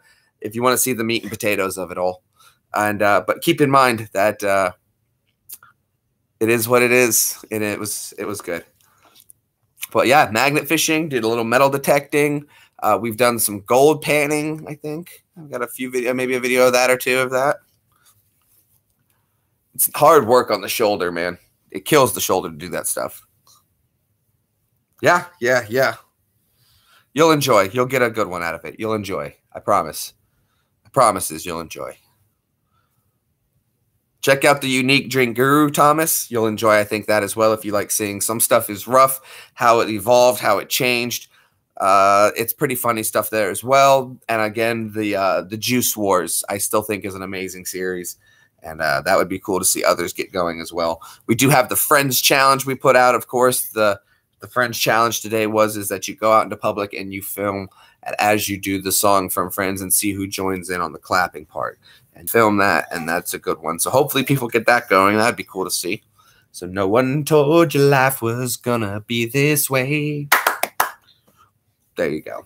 meat and potatoes of it all. And but keep in mind that it is what it is, and it was good. But yeah, magnet fishing, did a little metal detecting. We've done some gold panning, I think. I've got a few video, maybe a video of that or two of that. It's hard work on the shoulder, man. It kills the shoulder to do that stuff. Yeah. You'll enjoy. You'll get a good one out of it. You'll enjoy. I promise. I promises you'll enjoy. Check out the Unique Drink Guru, Thomas. You'll enjoy, I think, that as well. If you like seeing some stuff is rough, how it evolved, how it changed. It's pretty funny stuff there as well. And again, the Juice Wars, I still think is an amazing series. And that would be cool to see others get going as well. We do have the Friends Challenge we put out. Of course, the Friends Challenge today is that you go out into public and you film as you do the song from Friends and see who joins in on the clapping part. And film that, and that's a good one. So hopefully people get that going. That'd be cool to see. So no one told you life was gonna be this way. There you go.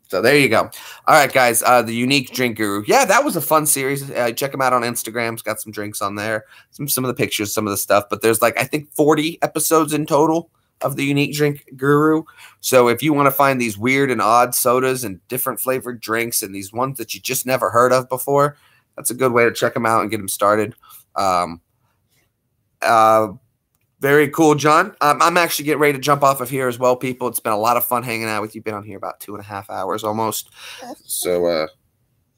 So there you go. All right, guys. The Unique Drink Guru. Yeah, that was a fun series. Check them out on Instagram. It's got some drinks on there. Some of the pictures, some of the stuff. But there's like, I think 40 episodes in total of the Unique Drink Guru. So if you want to find these weird and odd sodas and different flavored drinks and these ones that you just never heard of before, that's a good way to check them out and get them started. Very cool, John. I'm actually getting ready to jump off of here as well, people. It's been a lot of fun hanging out with you. Been on here about 2.5 hours almost. So,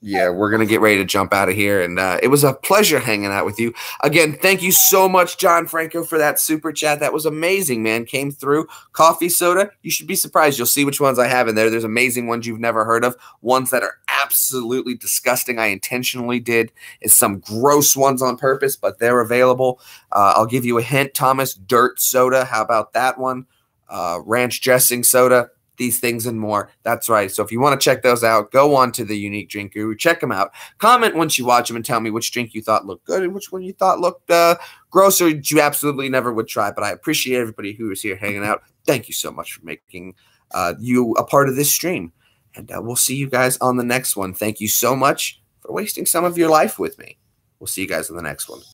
yeah, we're going to get ready to jump out of here. And it was a pleasure hanging out with you. Again, thank you so much, John Franco, for that super chat. That was amazing, man. Came through. Coffee soda. You should be surprised. You'll see which ones I have in there. There's amazing ones you've never heard of. Ones that are absolutely disgusting. I intentionally did is some gross ones on purpose, but they're available. I'll give you a hint, Thomas. Dirt soda. How about that one? Ranch dressing soda. These things and more. That's right. So if you want to check those out, go on to the Unique Drink Guru. Check them out. Comment once you watch them and tell me which drink you thought looked good and which one you thought looked gross or you absolutely never would try. But I appreciate everybody who is here hanging out. Thank you so much for making you a part of this stream. And we'll see you guys on the next one. Thank you so much for wasting some of your life with me. We'll see you guys on the next one.